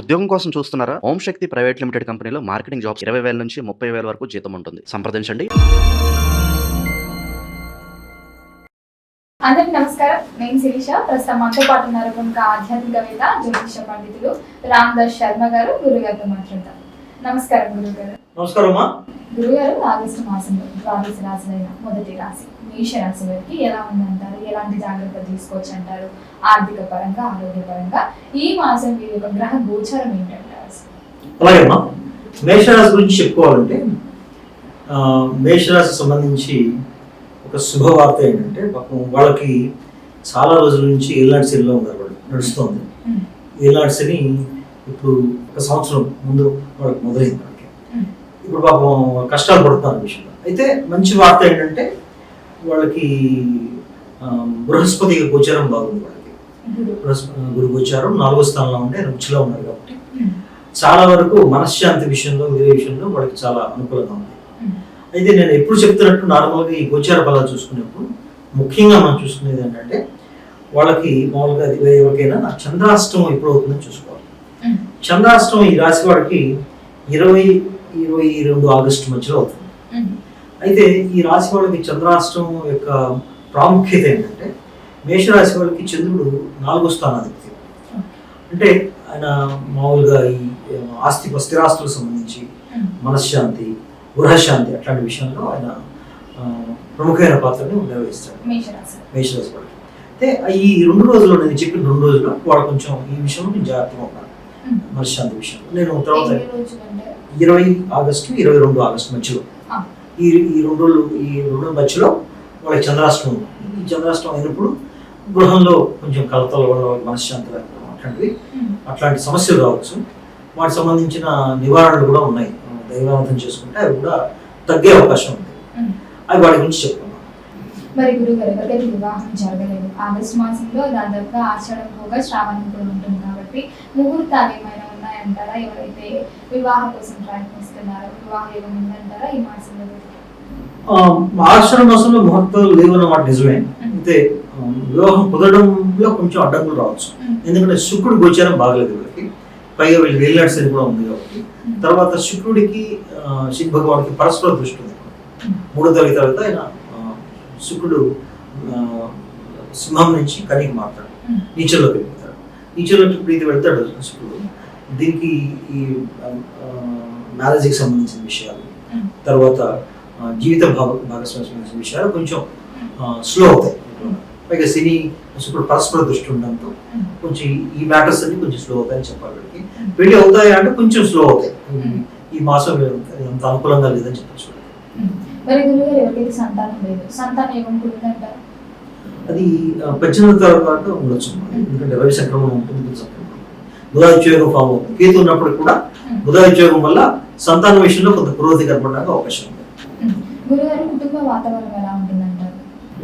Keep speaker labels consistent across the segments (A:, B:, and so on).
A: ఉద్యోగం కోసం చూస్తున్నారా? ఓం శక్తి ప్రైవేట్ లిమిటెడ్ కంపెనీలో మార్కెటింగ్ జాబ్స్ 20,000 నుంచి 30,000 వరకు జీతం ఉంటుంది. సంప్రదించండి.
B: అందరికీ నమస్కారం. నేను శిరీష. ప్రస్తుతం మనతో పాటు ఉన్నారు ప్రముఖ ఆధ్యాత్మికవేత్త జ్యోతిష పండితులు రామదాస్ శర్మ గారు. గురుగారితో మాట్లాడతాం. నమస్కారం గురుగారు.
C: నమస్కారం.
B: గురుగారు, ఆగస్టు మాసంలో ద్వాదశ రాశులైన మొదటి రాశి మేష రాశి వారికి ఎలా ఉందంటారు? ఎలాంటి జాగ్రత్తలు తీసుకోవచ్చు అంటారు? ఆర్థిక పరంగా, ఆరోగ్య పరంగా ఈ మాసం వీరి యొక్క గ్రహ గోచారం ఏంటంటారు?
C: అలాగేమ్మా, మేషరాశి గురించి చెప్పుకోవాలంటే మేషరాశి సంబంధించి ఒక శుభవార్త ఏంటంటే, పాపం వాళ్ళకి చాలా రోజుల నుంచి ఏలాంటి శనిలో ఉన్నారు, వాళ్ళు నడుస్తుంది. ఏలాంటి శని ఇప్పుడు ఒక సంవత్సరం ముందు వాళ్ళకి మొదలైంది. వాళ్ళకి ఇప్పుడు పాపం కష్టాలు పడుతున్నారు విషయంలో. అయితే మంచి వార్త ఏంటంటే వాళ్ళకి బృహస్పతి గోచారం బాగుంది. వాళ్ళకి గురు గోచారం 4వ స్థానంలో ఉంటే రుచిలో ఉన్నారు కాబట్టి చాలా వరకు మనశ్శాంతి విషయంలో, వేరే విషయంలో వాళ్ళకి చాలా అనుకూలంగా ఉంది. అయితే నేను ఎప్పుడు చెప్తున్నట్టు నార్మల్గా ఈ గోచార ఫలాలు చూసుకునేప్పుడు ముఖ్యంగా మనం చూసుకునేది ఏంటంటే వాళ్ళకి మామూలుగా ఎవరికైనా చంద్రాష్టమం ఎప్పుడు అవుతుందని చూసుకోవాలి. చంద్రాష్టమం ఈ రాశి వాడికి 20-22 ఆగస్టు మధ్యలో అవుతుంది. అయితే ఈ రాశి వాళ్ళకి చంద్రాష్టమం యొక్క ప్రాముఖ్యత ఏంటంటే, మేషరాశి వాళ్ళకి చంద్రుడు 4వ స్థానాధిపతి. అంటే ఆయన మామూలుగా ఈ స్థిరాస్తులకు సంబంధించి మనశ్శాంతి, గృహశాంతి అట్లాంటి విషయంలో ఆయన ప్రముఖమైన పాత్రని నిర్వహిస్తాడు మేషరాశి వాళ్ళకి. అయితే ఈ 2 రోజుల్లో, నేను చెప్పిన 2 రోజుల్లో వాళ్ళు కొంచెం ఈ విషయంలో నేను జాగ్రత్తగా ఉన్నాను. మనశ్శాంతి విషయంలో నేను తర్వాత 20 ఆగస్టు 22 ఆగస్టు మధ్యలో ఈ 2 రోజులు, ఈ 2 మధ్యలో వాళ్ళకి చంద్రాష్టమం. ఈ చంద్రాష్టమం అయినప్పుడు గృహంలో కొంచెం కలతల వల్ల మనశ్శాంతి అట్లాంటివి, అట్లాంటి సమస్యలు రావచ్చు. వాటికి సంబంధించిన నివారణలు కూడా ఉన్నాయి. దైవారాధన చేసుకుంటే అవి కూడా తగ్గే అవకాశం ఉంది. అవి వాటి గురించి చెప్పుకున్నాం.
B: మరి గురుగారు, ఎవరికైతే వివాహం జరగలేదు, ఆగస్టు మాసంలో దాదాపుగా ఆషాఢం పోగా శ్రావణం కూడా ఉంటుంది కాబట్టి ముహూర్తాలు ఏమైనా ఉన్నాయంటారా? ఎవరైతే వివాహ కోసం ప్రయత్నిస్తున్నారో వివాహ యోగం ఉందంటారా ఈ మాసంలో?
C: ఆషాఢ మాసంలో ముహూర్తాలు లేవన్నమాట నిజమే. అయితే వివాహం కుదరడంలో కొంచెం అడ్డంకులు రావచ్చు. ఎందుకంటే శుక్రుడు గోచారం బాగలేదు వీళ్ళకి. పైగా వీళ్ళకి వెళ్ళాడు శని కూడా ఉంది కాబట్టి. తర్వాత శుక్రుడికి శని భగవానికి పరస్పర దృష్టి ఉంది. 3వ తరగతి తర్వాత ఆయన శుక్రుడు సింహం నుంచి కన్యకి మారుతాడు, నీచల్లోకి వెళ్ళిపోతాడు. నీచల్లోకి ప్రీతి వెళ్తాడు శుక్రుడు. దీనికి ఈ మ్యారేజ్కి సంబంధించిన విషయాలు, తర్వాత జీవిత భాగస్వామి సంబంధించిన విషయాలు కొంచెం స్లో అవుతాయి. పైగా శని శుక్రుడు పరస్పర దృష్టి ఉండడంతో కొంచెం ఈ మ్యాటర్స్ అన్ని కొంచెం స్లో అవుతాయని చెప్పాలి. వీళ్ళకి పెళ్లి అవుతాయి అంటే కొంచెం స్లో అవుతాయి. ఈ మాసం అంత అనుకూలంగా లేదని చెప్పచ్చు.
B: మరి గురుగారు, ఎవరికైతే సంతానం లేదు, సంతాన యోగం కుదురుతుంటారు?
C: అది 18వ తరగతి ఉండొచ్చు. ఎందుకంటే రవి సంక్రమణం ఉంటుంది, బుధాదిత్యోగం ఫామ్ అవుతుంది. కేతు ఉన్నప్పుడు కూడా బుధాదిత్యోగం వల్ల సంతాన విషయంలో కొంత పురోగతి కనపడడానికి అవకాశం ఉంది.
B: గురుగారు, కుటుంబ వాతావరణం ఎలా ఉంటుందంటారు?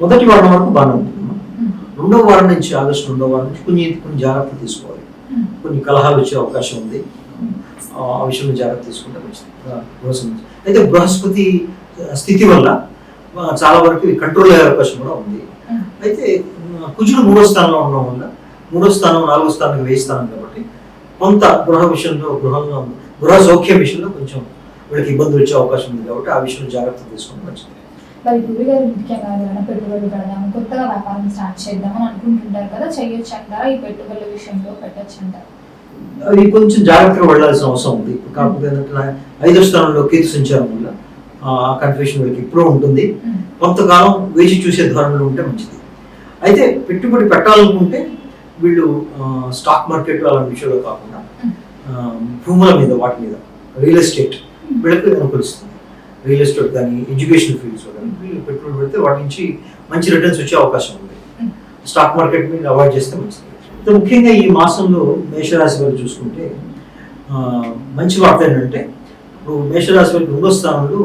C: మొదటి వారం వరకు బాగానే ఉంటుంది. 2వ వారం నుంచి, ఆగస్టు 2వ వారం నుంచి కొన్ని జాగ్రత్తలు తీసుకోవాలి. కొన్ని కలహాలు వచ్చే అవకాశం ఉంది. ఆ విషయంలో జాగ్రత్త తీసుకుంటే మంచిది. అయితే బృహస్పతి స్థితి వల్ల చాలా వరకు కంట్రోల్ అయ్యే అవకాశం కూడా ఉంది. అయితే కుజుడు 3వ స్థానంలో ఉండడం వల్ల, 3వ స్థానం 4వ స్థానానికి 1000 స్థానం కాబట్టి కొంత గృహ విషయంలో, గృహ సౌఖ్య విషయంలో కొంచెం వీళ్ళకి ఇబ్బందులు వచ్చే అవకాశం ఉంది. కాబట్టి ఆ విషయంలో జాగ్రత్త తీసుకుంటే మంచిది.
B: మరి గురుగారు, ముఖ్యంగా పెట్టుబడులు పెడదాము, కొత్తగా వ్యాపారం స్టార్ట్ చేద్దామని అనుకుంటుంటారు కదా, చేయొచ్చు అంటారా? ఈ పెట్టుబడుల విషయంలో పెట్టచ్చు అంటారు?
C: అది కొంచెం జాగ్రత్తగా వెళ్ళాల్సిన అవసరం ఉంది. కాకపోతే 5వ స్థానంలో కేతు సంచారం వల్ల కన్ఫ్యూషన్ వీళ్ళకి ఇప్పుడు ఉంటుంది. కొంతకాలం వేచి చూసే ధోరణిలో ఉంటే మంచిది. అయితే పెట్టుబడి పెట్టాలనుకుంటే వీళ్ళు స్టాక్ మార్కెట్ అలాంటి విషయంలో కాకుండా భూముల మీద, వాటి మీద, రియల్ ఎస్టేట్ వీళ్ళకి అనుకూలిస్తుంది. రియల్ ఎస్టేట్ కానీ, ఎడ్యుకేషన్ ఫీల్డ్స్ కానీ వీళ్ళు పెట్టుబడి పెడితే వాటి నుంచి మంచి రిటర్న్స్ వచ్చే అవకాశం ఉంది. స్టాక్ మార్కెట్ మీద అవాయిడ్ చేస్తే మంచిది. ముఖ్యంగా ఈ మాసంలో మేషరాశి వారు చూసుకుంటే మంచి వార్త ఏంటంటే, ఇప్పుడు మేషరాశి వారికి 2వ స్థానంలో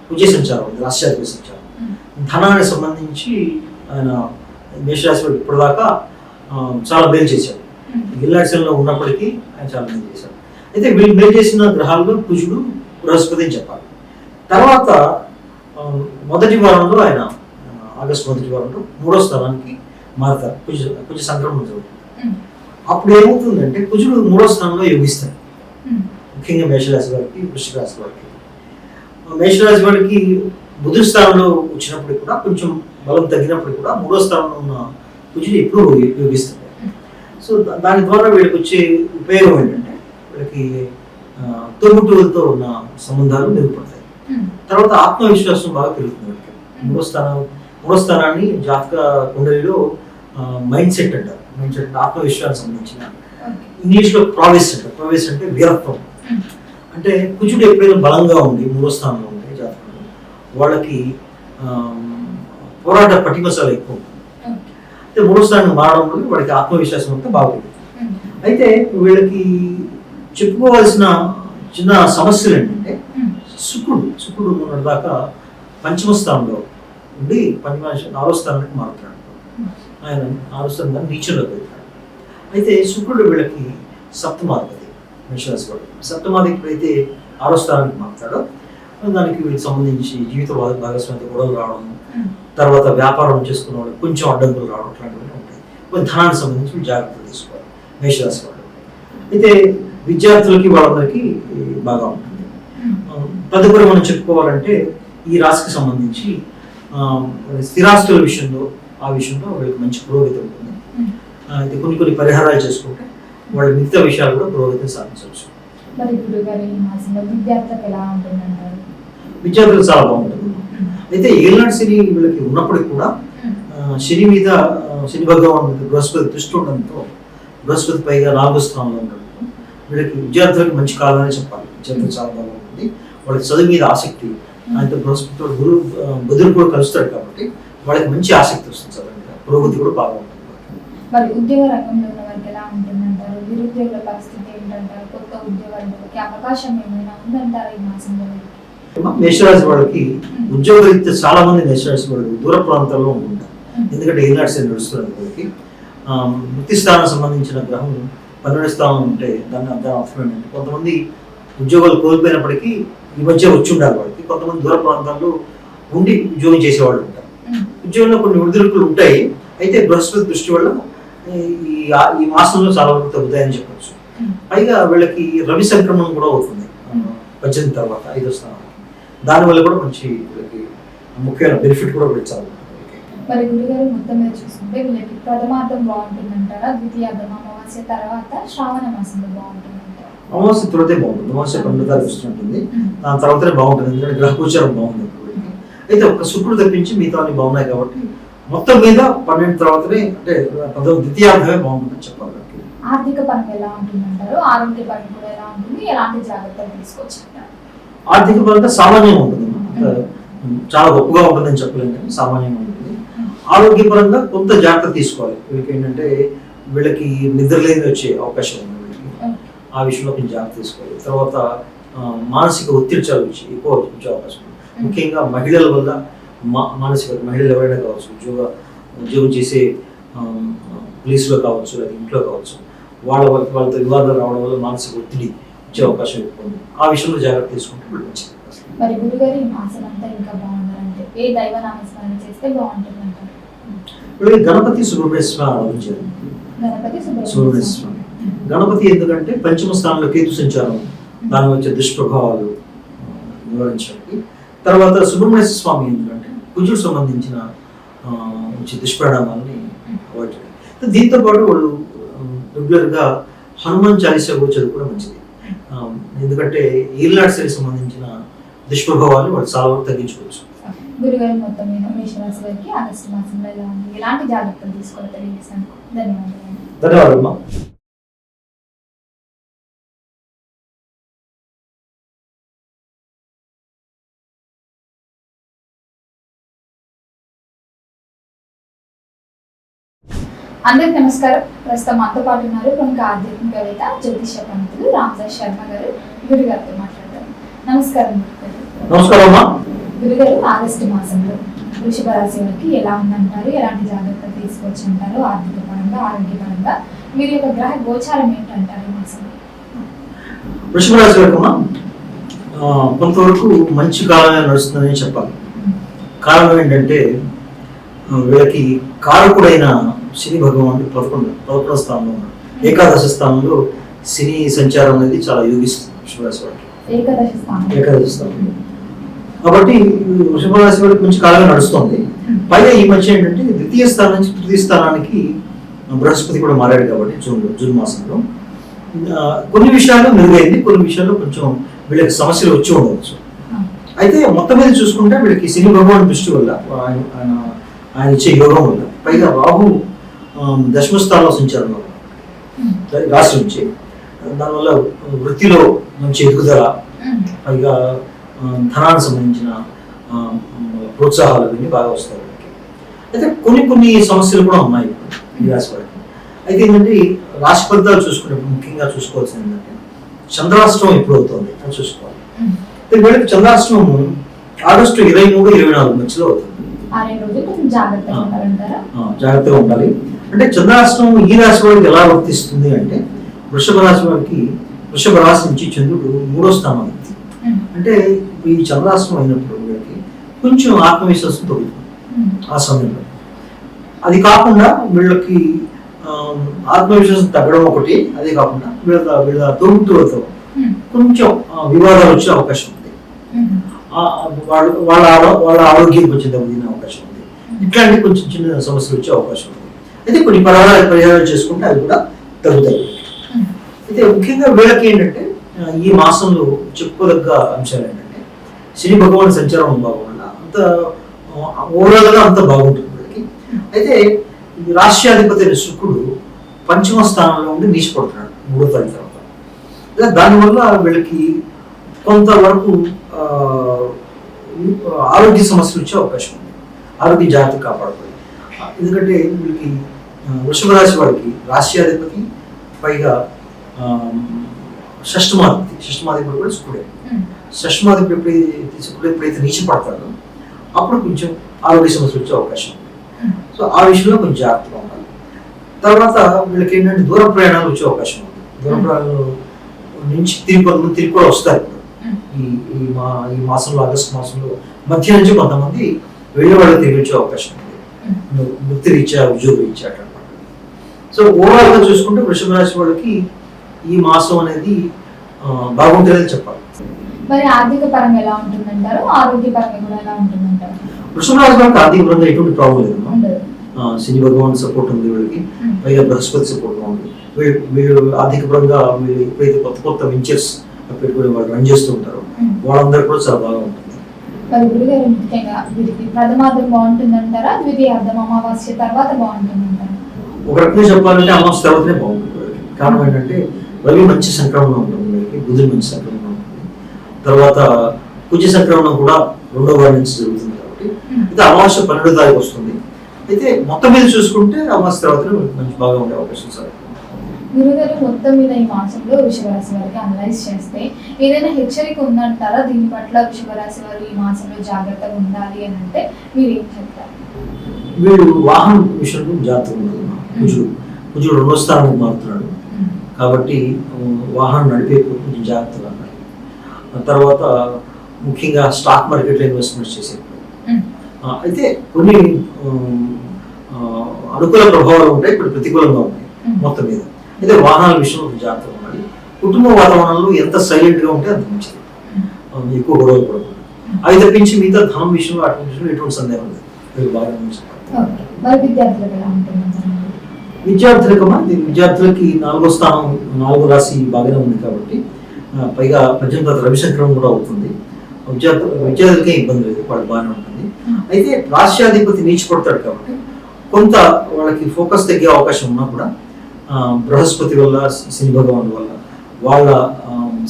C: కుజ సంచారం ఉంది, రాష్ట్రాధిపతి సంచారం. ధనానికి సంబంధించి ఆయన మేషరాశి వారికి ఇప్పటిదాకా చాలా మేలు చేశాడు. గిల్లాడ్సన్లో ఉన్నప్పటికీ ఆయన చాలా మేలు చేశాడు. అయితే వీళ్ళు మేలు చేసిన గ్రహాల్లో కుజుడు, బృహస్పతి అని చెప్పాలి. తర్వాత మొదటి వారంలో ఆయన ఆగస్టు మొదటి వారంలో 3వ స్థానానికి మారుతారు. కుజ సంక్రమణం జరుగుతుంది. అప్పుడు ఏమవుతుందంటే కుజుడు 3వ స్థానంలో యోగిస్తాడు. ముఖ్యంగా మేషరాశి వారికి, వృశ్చిక రాశి వారికి. మేషరాశి వారికి బుధుడి స్థానంలో వచ్చినప్పుడు కూడా కొంచెం బలం తగ్గినప్పుడు కూడా 3వ స్థానంలో ఉన్న కుజుడు ఎప్పుడూ ఉపయోగిస్తుంది. సో దాని ద్వారా వీళ్ళకి వచ్చే ఉపయోగం ఏంటంటే వీళ్ళకి తోబుట్టువులతో ఉన్న సంబంధాలు మెరుగుపడతాయి. తర్వాత ఆత్మవిశ్వాసం బాగా పెరుగుతుంది వీళ్ళకి. 3వ స్థానాన్ని జాతక కుండలిలో మైండ్ సెట్ అంటారు. మైండ్ సెట్ ఆత్మవిశ్వాసం సంబంధించిన, ఇంగ్లీష్లో ప్రావిస్ అంటారు. ప్రావిస్ అంటే వీరత్వం. అంటే కుజుడు ఎప్పుడైనా బలంగా ఉండి 3వ స్థానంలో ఉంటే జాతకంలో వాళ్ళకి పోరాట పటిమసాలు ఎక్కువ ఉంటుంది. అయితే 3వ స్థానం మారడం వల్ల వాడికి ఆత్మవిశ్వాసం అంతా బాగుంటుంది. అయితే వీళ్ళకి చెప్పుకోవాల్సిన చిన్న సమస్యలు ఏంటంటే శుక్రుడు మొన్నటి దాకా 5వ స్థానంలో ఉండి 4వ స్థానానికి మారుతున్నాడు. ఆయన 4వ స్థానం నీచంలోకి వెళ్తాడు. అయితే శుక్రుడు వీళ్ళకి సప్తమాధిపతి. మేషరాశి వాడు సప్తమాధిపతి అయితే 6వ స్థానానికి మారుతాడో దానికి వీళ్ళకి సంబంధించి జీవిత భాగస్వామితో గొడవలు రావడం, తర్వాత వ్యాపారం చేసుకున్న వాళ్ళు కొంచెం అడ్డంకులు రావడం అట్లాంటివన్నీ ఉంటాయి. కొన్ని ధనానికి సంబంధించి జాగ్రత్తలు తీసుకోవాలి మేషరాశి వాళ్ళు. అయితే విద్యార్థులకి వాళ్ళందరికీ బాగా ఉంటుంది. తదుపరి మనం చెప్పుకోవాలంటే ఈ రాశికి సంబంధించి స్థిరాస్తుల విషయంలో వీళ్ళకి మంచి పురోగతి ఉంటుంది. అయితే కొన్ని పరిహారాలు చేసుకుంటే వాళ్ళ మిగతా విషయాలు కూడా పురోగతిని సాధించవచ్చు. విద్యార్థులు చాలా బాగుంటుంది. అయితే ఏళ్ళనాటి శని వీళ్ళకి ఉన్నప్పటికీ కూడా శని మీద శని భగవాన్ బృహస్పతి దృష్టి ఉండడంతో బృహస్పతి పైగా 4వ స్థానంలో ఉండడంతో వీళ్ళకి విద్యార్థులకు మంచి కాలమని చెప్పాలి. విద్యార్థులు చాలా బాగుంటుంది. వాళ్ళకి చదువు మీద ఆసక్తి, అయితే బృహస్పతి బుధుడు కూడా కలుస్తాడు కాబట్టి వాళ్ళకి మంచి ఆసక్తి వస్తుంది. చదువు మీద పురోగతి కూడా బాగా ఉంటుంది.
B: మరి ఉద్యోగ రంగంలో ఉన్న వారికి ఎలా ఉంటుందంటారు? నిరుద్యోగుల పరిస్థితి ఏంటంటారు? కొత్త ఉద్యోగాలకి అవకాశం ఏమైనా ఉందంటారా ఈ మాసంలో?
C: మేషరాశి వాళ్ళకి ఉద్యోగరీత్యా చాలా మంది మేషరాశి వాళ్ళు దూర ప్రాంతాల్లో ఉంటుంటారు. ఎందుకంటే ఏనాటి శని నడుస్తున్నారు వాళ్ళకి. వృత్తి స్థానం సంబంధించిన గ్రహం 12వ స్థానం ఉంటే దాన్ని అర్థం ఏంటంటే కొంతమంది ఉద్యోగాలు కోల్పోయినప్పటికీ ఈ మధ్య వచ్చి ఉండాలి వాళ్ళకి. కొంతమంది దూర ప్రాంతాల్లో ఉండి ఉద్యోగం చేసేవాళ్ళు ఉంటారు. ఉద్యోగంలో కొన్ని ఒడిదుడుకులు ఉంటాయి. అయితే బృహస్పతి దృష్టి వల్ల ఈ మాసంలో చాలా వరకు తగ్గుతాయని చెప్పచ్చు. పైగా వీళ్ళకి రవి సంక్రమణం కూడా అవుతుంది 18 తర్వాత 5వ స్థానం. దానివల్ల కూడా మంచి వీళ్ళకి ముఖ్యమైన బెనిఫిట్ కూడా పెంచాలి.
B: మరి గురుగారు మొత్తం మీద చూసుకుంటే వీళ్ళకి ప్రథమార్థం బాగుంటుందంటారా? ద్వితీయార్థం అమావాస్య తర్వాత శ్రావణ మాసంలో బాగుంటుందంటారా?
C: అమావాస్య తర్వాతే బాగుంటుంది. అమావాస్య 12 తారీఖు ఉంటుంది. దాని తర్వాతనే బాగుంటుంది. ఎందుకంటే గ్రహగోచారం బాగుంది. అయితే ఒక శుక్రుడు తప్పించి మిగతా బాగున్నాయి కాబట్టి మొత్తం మీద 12 తర్వాతనే అంటే ద్వితీయార్థమే బాగుంటుందని చెప్పాలి.
B: ఆర్థిక పరంగా ఎలా ఉంటుందంటారు? ఆరోగ్య పరంగా కూడా ఎలా ఉంటుంది? ఎలాంటి జాగ్రత్తలు తీసుకోవచ్చు?
C: ఆర్థిక పరంగా సామాన్యంగా ఉంటుంది. చాలా గొప్పగా ఉంటుందని చెప్పలేము కానీ సామాన్యంగా ఉంటుంది. ఆరోగ్యపరంగా కొంత జాగ్రత్త తీసుకోవాలి. వీళ్ళకి ఏంటంటే వీళ్ళకి నిద్రలేని వచ్చే అవకాశం ఉంది. వీళ్ళకి ఆ విషయంలో కొంచెం జాగ్రత్త తీసుకోవాలి. తర్వాత మానసిక ఒత్తిడి చాలా ఎక్కువ వచ్చే అవకాశం ఉంది. ముఖ్యంగా మహిళల వల్ల మానసిక మహిళలు ఎవరైనా కావచ్చు, ఉద్యోగం చేసే పోలీసులో కావచ్చు, లేదా ఇంట్లో కావచ్చు, వాళ్ళతో వివాదాలు రావడం వల్ల మానసిక ఒత్తిడి వచ్చే అవకాశం ఎక్కువ ఉంది. ఆ విషయంలో జాగ్రత్త తీసుకుంటే మంచిది.
B: మరి గురుగారు ఈ మాసం అంతా ఇంకా బాగుండాలంటే ఏ దైవ నామస్మరణ చేస్తే బాగుంటుంది అంటారు?
C: గణపతి సుబ్రహ్మణ్య స్వామి ఆరాధించారు. సుబ్రహ్మణ్య స్వామి గణపతి ఎందుకంటే 5వ స్థానంలో కేతు సంచారం, దాని వచ్చే దుష్ప్రభావాలు నివారించడానికి. తర్వాత సుబ్రహ్మణ్య స్వామి ఎందుకంటే కుజుడు సంబంధించిన దుష్పరిణామాలని అవాయిడ్ చేయాలి. దీంతో పాటు వాళ్ళు రెగ్యులర్గా హనుమాన్ చాలీసా కూడా చదువుకోవడం మంచిది. ఎందుకంటే ఈల్నాటి శనికి సంబంధించిన దుష్ప్రభావాన్ని వాళ్ళు చాలా వరకు తగ్గించుకోవచ్చు.
B: గురుగారు మొత్తం మీద మేషరాశి వారికి ఆగస్టు మాసంలో ఎలా ఉంది, ఎలాంటి జాగ్రత్తలు తీసుకోవాలో తెలియజేసినందుకు
C: ధన్యవాదాలు.
B: అందరికి నమస్కారం. ప్రస్తుతం మనతో పాటు ఉన్నారు ప్రముఖ ఆధ్యాత్మికవేత్త జ్యోతిష పండితులు రామదాస్ శర్మ గారు. గురుగారితో మాట్లాడతారు. నమస్కారం గురుగారు. ఆగస్టు మాసంలో వృషభ రాశి వారికి ఎలా ఉందంటారు? ఎలాంటి జాగ్రత్తలు తీసుకోవచ్చు అంటారు? ఆర్థిక పరంగా, ఆరోగ్యపరంగా మీరు యొక్క గ్రహ గోచారం ఏంటంటారు ఈ మాసంలో?
C: వృషభ రాశి వారికి కొంతవరకు మంచి కాలమే నడుస్తుందని చెప్పాలి. కారణం ఏంటంటే వీళ్ళకి కారకుడైన శని భగవానుడు 11వ స్థానంలో ఉన్నాడు. ఏకాదశ స్థానంలో సినీ సంచారం అనేది చాలా యోగిస్తుంది వృషభ రాశి వారికి.
B: ఏకాదశి స్థానం.
C: ఏకాదశి స్థానం కాబట్టి వృషభ రాశి వారికి మంచి కాలంగా నడుస్తుంది. పైగా ఈ మధ్య ఏంటంటే ద్వితీయ స్థానం నుంచి తృతీయ స్థానానికి బృహస్పతి కూడా మారాడు కాబట్టి జూన్ మాసంలో కొన్ని విషయాల్లో మెరుగైంది, కొన్ని విషయాల్లో కొంచెం వీళ్ళకి సమస్యలు వచ్చి ఉండవచ్చు. అయితే మొత్తం మీద చూసుకుంటే వీళ్ళకి శని భగవాన్ దృష్టి వల్ల ఆయన ఇచ్చే యోగం వల్ల, పైగా రాహు దశమ స్థానంలో సంచారం రాశి నుంచి, దానివల్ల వృత్తిలో మంచి ఎదుగుదల, పైగా ధనానికి సంబంధించిన ప్రోత్సాహాలు ఇవన్నీ బాగా వస్తాయి. అయితే కొన్ని సమస్యలు కూడా ఉన్నాయి ఈ రాశి వారికి. అయితే ఏంటంటే రాశి ఫలితాలు చూసుకునేప్పుడు ముఖ్యంగా చూసుకోవాల్సింది ఏంటంటే చంద్రాష్టమం ఎప్పుడు అవుతుంది అని చూసుకోవాలి. వీళ్ళకి చంద్రాష్టమము ఆగస్టు 23-24 మధ్యలో అవుతుంది. జాగ్రత్తగా ఉండాలి. అంటే చంద్రాష్టమం ఈ రాశి వారికి ఎలా వర్తిస్తుంది అంటే వృషభ రాశి వారికి వృషభ రాశి నుంచి చంద్రుడు 3వ స్థానం అవుతుంది. అంటే ఈ చంద్రాష్టమం అయినప్పుడు వీళ్ళకి కొంచెం ఆత్మవిశ్వాసం తగ్గుతుంది ఆ సమయంలో. అది కాకుండా వీళ్ళకి ఆత్మవిశ్వాసం తగ్గడం ఒకటి, అదే కాకుండా వీళ్ళ తోబుట్టువులతో కొంచెం వివాదాలు వచ్చే అవకాశం ఉంది. వాళ్ళ ఆరోగ్యం కొంచెం దెబ్బతినే అవకాశం ఉంది. ఇట్లాంటి కొంచెం చిన్న సమస్యలు వచ్చే అవకాశం ఉంది. అయితే కొన్ని పరిహారాలు చేసుకుంటే అవి కూడా తగ్గుతాయి. అయితే ముఖ్యంగా వీళ్ళకి ఏంటంటే ఈ మాసంలో చెప్పుకోదగ్గ అంశాలు ఏంటంటే శని భగవాన్ సంచారం బాగుండా అంత ఓవరాల్గా అంత బాగుంటుంది వీళ్ళకి. అయితే రాష్ట్రాధిపతి అయిన శుక్రుడు పంచమ స్థానంలో ఉండి నీచిపడుతున్నాడు 3వ తారీఖు తర్వాత. దానివల్ల వీళ్ళకి కొంతవరకు ఆరోగ్య సమస్యలు వచ్చే అవకాశం ఉంది. ఆరోగ్య జాగ్రత్త కాపాడుకోవాలి. ఎందుకంటే వీళ్ళకి వృషభ రాశి వాడికి రాష్ట్రాధిపతి, పైగా షష్టమాధిపతి కూడా శుక్రుడే. షష్టమాధిపతి ఎప్పుడైతే నీచపడతాడో అప్పుడు కొంచెం ఆరోగ్య సమస్యలు వచ్చే అవకాశం ఉంది. సో ఆ విషయంలో కొంచెం జాగ్రత్తగా ఉండాలి. తర్వాత వీళ్ళకి ఏంటంటే దూర ప్రయాణాలు వచ్చే అవకాశం ఉంది. దూర ప్రయాణాలు నుంచి తిరిగి కూడా వస్తారు. ఈ మాసంలో ఆగస్టు మాసంలో మధ్య నుంచి కొంతమంది వెళ్ళే వాళ్ళు తిరిగి వచ్చే అవకాశం ఉంది. వృత్తి రీత్యా, ఉద్యోగ రీత్యా అట్లా. సో ఓవరాల్ గా చూసుకుంటే వృషభ రాశి వాళ్ళకి ఈ మాసం అనేది బాగుంటుందని చెప్పాలి.
B: మరి ఆర్థిక పరంగా ఎలా ఉంటుందంటారు, ఆరోగ్య పరంగా కూడా ఎలా ఉంటుందంటారు?
C: వృషభ రాశి వాళ్ళకి ఆర్థిక పరంగా ఎటువంటి ప్రాబ్లం లేదు. శని భగవాన్ సపోర్ట్ ఉంది వీళ్ళకి, పైగా బృహస్పతి సపోర్ట్ ఉంది. వీళ్ళు ఆర్థిక పరంగా వీళ్ళు ఎప్పుడైతే కొత్త వెంచర్స్ పెట్టుకుని వాళ్ళు రన్ చేస్తూ ఉంటారు వాళ్ళందరూ కూడా చాలా బాగా ఉంటుంది.
B: మరి గురుగారు ముఖ్యంగా వీరికి ప్రథమార్థం బాగుంటుందంటారా, ద్వితీయార్థం అమావాస్య తర్వాత బాగుంటుందంటారా?
C: ఒక రకంగా చెప్పాలంటే అమావాస్య తర్వాతనే బాగుంటుంది. కారణం ఏంటంటే రవి మంచి సంక్రమణం ఉంటుంది, బుధుడు మంచి సంక్రమణం ఉంటుంది, తర్వాత కుజ సంక్రమణం కూడా 2వ వారం నుంచి జరుగుతుంది. కాబట్టి అయితే అమావాస్య 12వ తారీఖు వస్తుంది. అయితే మొత్తం మీద చూసుకుంటే అమావాస్య తర్వాత మంచి బాగా ఉండే అవకాశం సార్.
B: గురుగారు మొత్తం మీద ఈ మాసంలో వృషభ రాశి వారికి అనలైజ్ చేస్తే ఏదైనా హెచ్చరిక ఉందంటారా? దీని పట్ల వృషభ రాశి వారు ఈ మాసంలో జాగ్రత్తగా ఉండాలి అని అంటే మీరు ఏం చెప్తారు?
C: వీళ్ళు వాహనం విషయంలో జాగ్రత్తగా ఉండాలి. కుజుడు 2వ స్థానానికి మారుతున్నాడు కాబట్టి వాహనం నడిపేప్పుడు కొంచెం జాగ్రత్తగా ఉండాలి. తర్వాత ముఖ్యంగా స్టాక్ మార్కెట్లో ఇన్వెస్ట్మెంట్స్ చేసేప్పుడు అయితే కొన్ని అనుకూల ప్రభావాలు ఉంటాయి, ఇప్పుడు ప్రతికూలంగా ఉంటాయి. మొత్తం మీద అయితే వాహనాల విషయంలో జాగ్రత్తగా ఉండాలి. కుటుంబ వాతావరణంలో ఎంత సైలెంట్ గా ఉంటే అంత మంచిది, ఎక్కువ గొడవలు పడకూడదు. అవి తప్పించి మిగతా ధనం విషయంలో అటు విషయంలో ఎటువంటి సందేహం లేదు. బాగా విద్యార్థులకి 4వ స్థానం 4వ రాశి బాగానే ఉంది కాబట్టి, పైగా పద్దెనిమిది తర్వాత రవి సంక్రమణం కూడా అవుతుంది. విద్యార్థులకే ఇబ్బంది లేదు, వాళ్ళు బాగానే ఉంటుంది. అయితే రాష్ట్రాధిపతి నీచిపడతాడు కాబట్టి కొంత వాళ్ళకి ఫోకస్ తగ్గే అవకాశం ఉన్నా కూడా బృహస్పతి వల్ల, శని భగవాన్ వల్ల, వాళ్ళ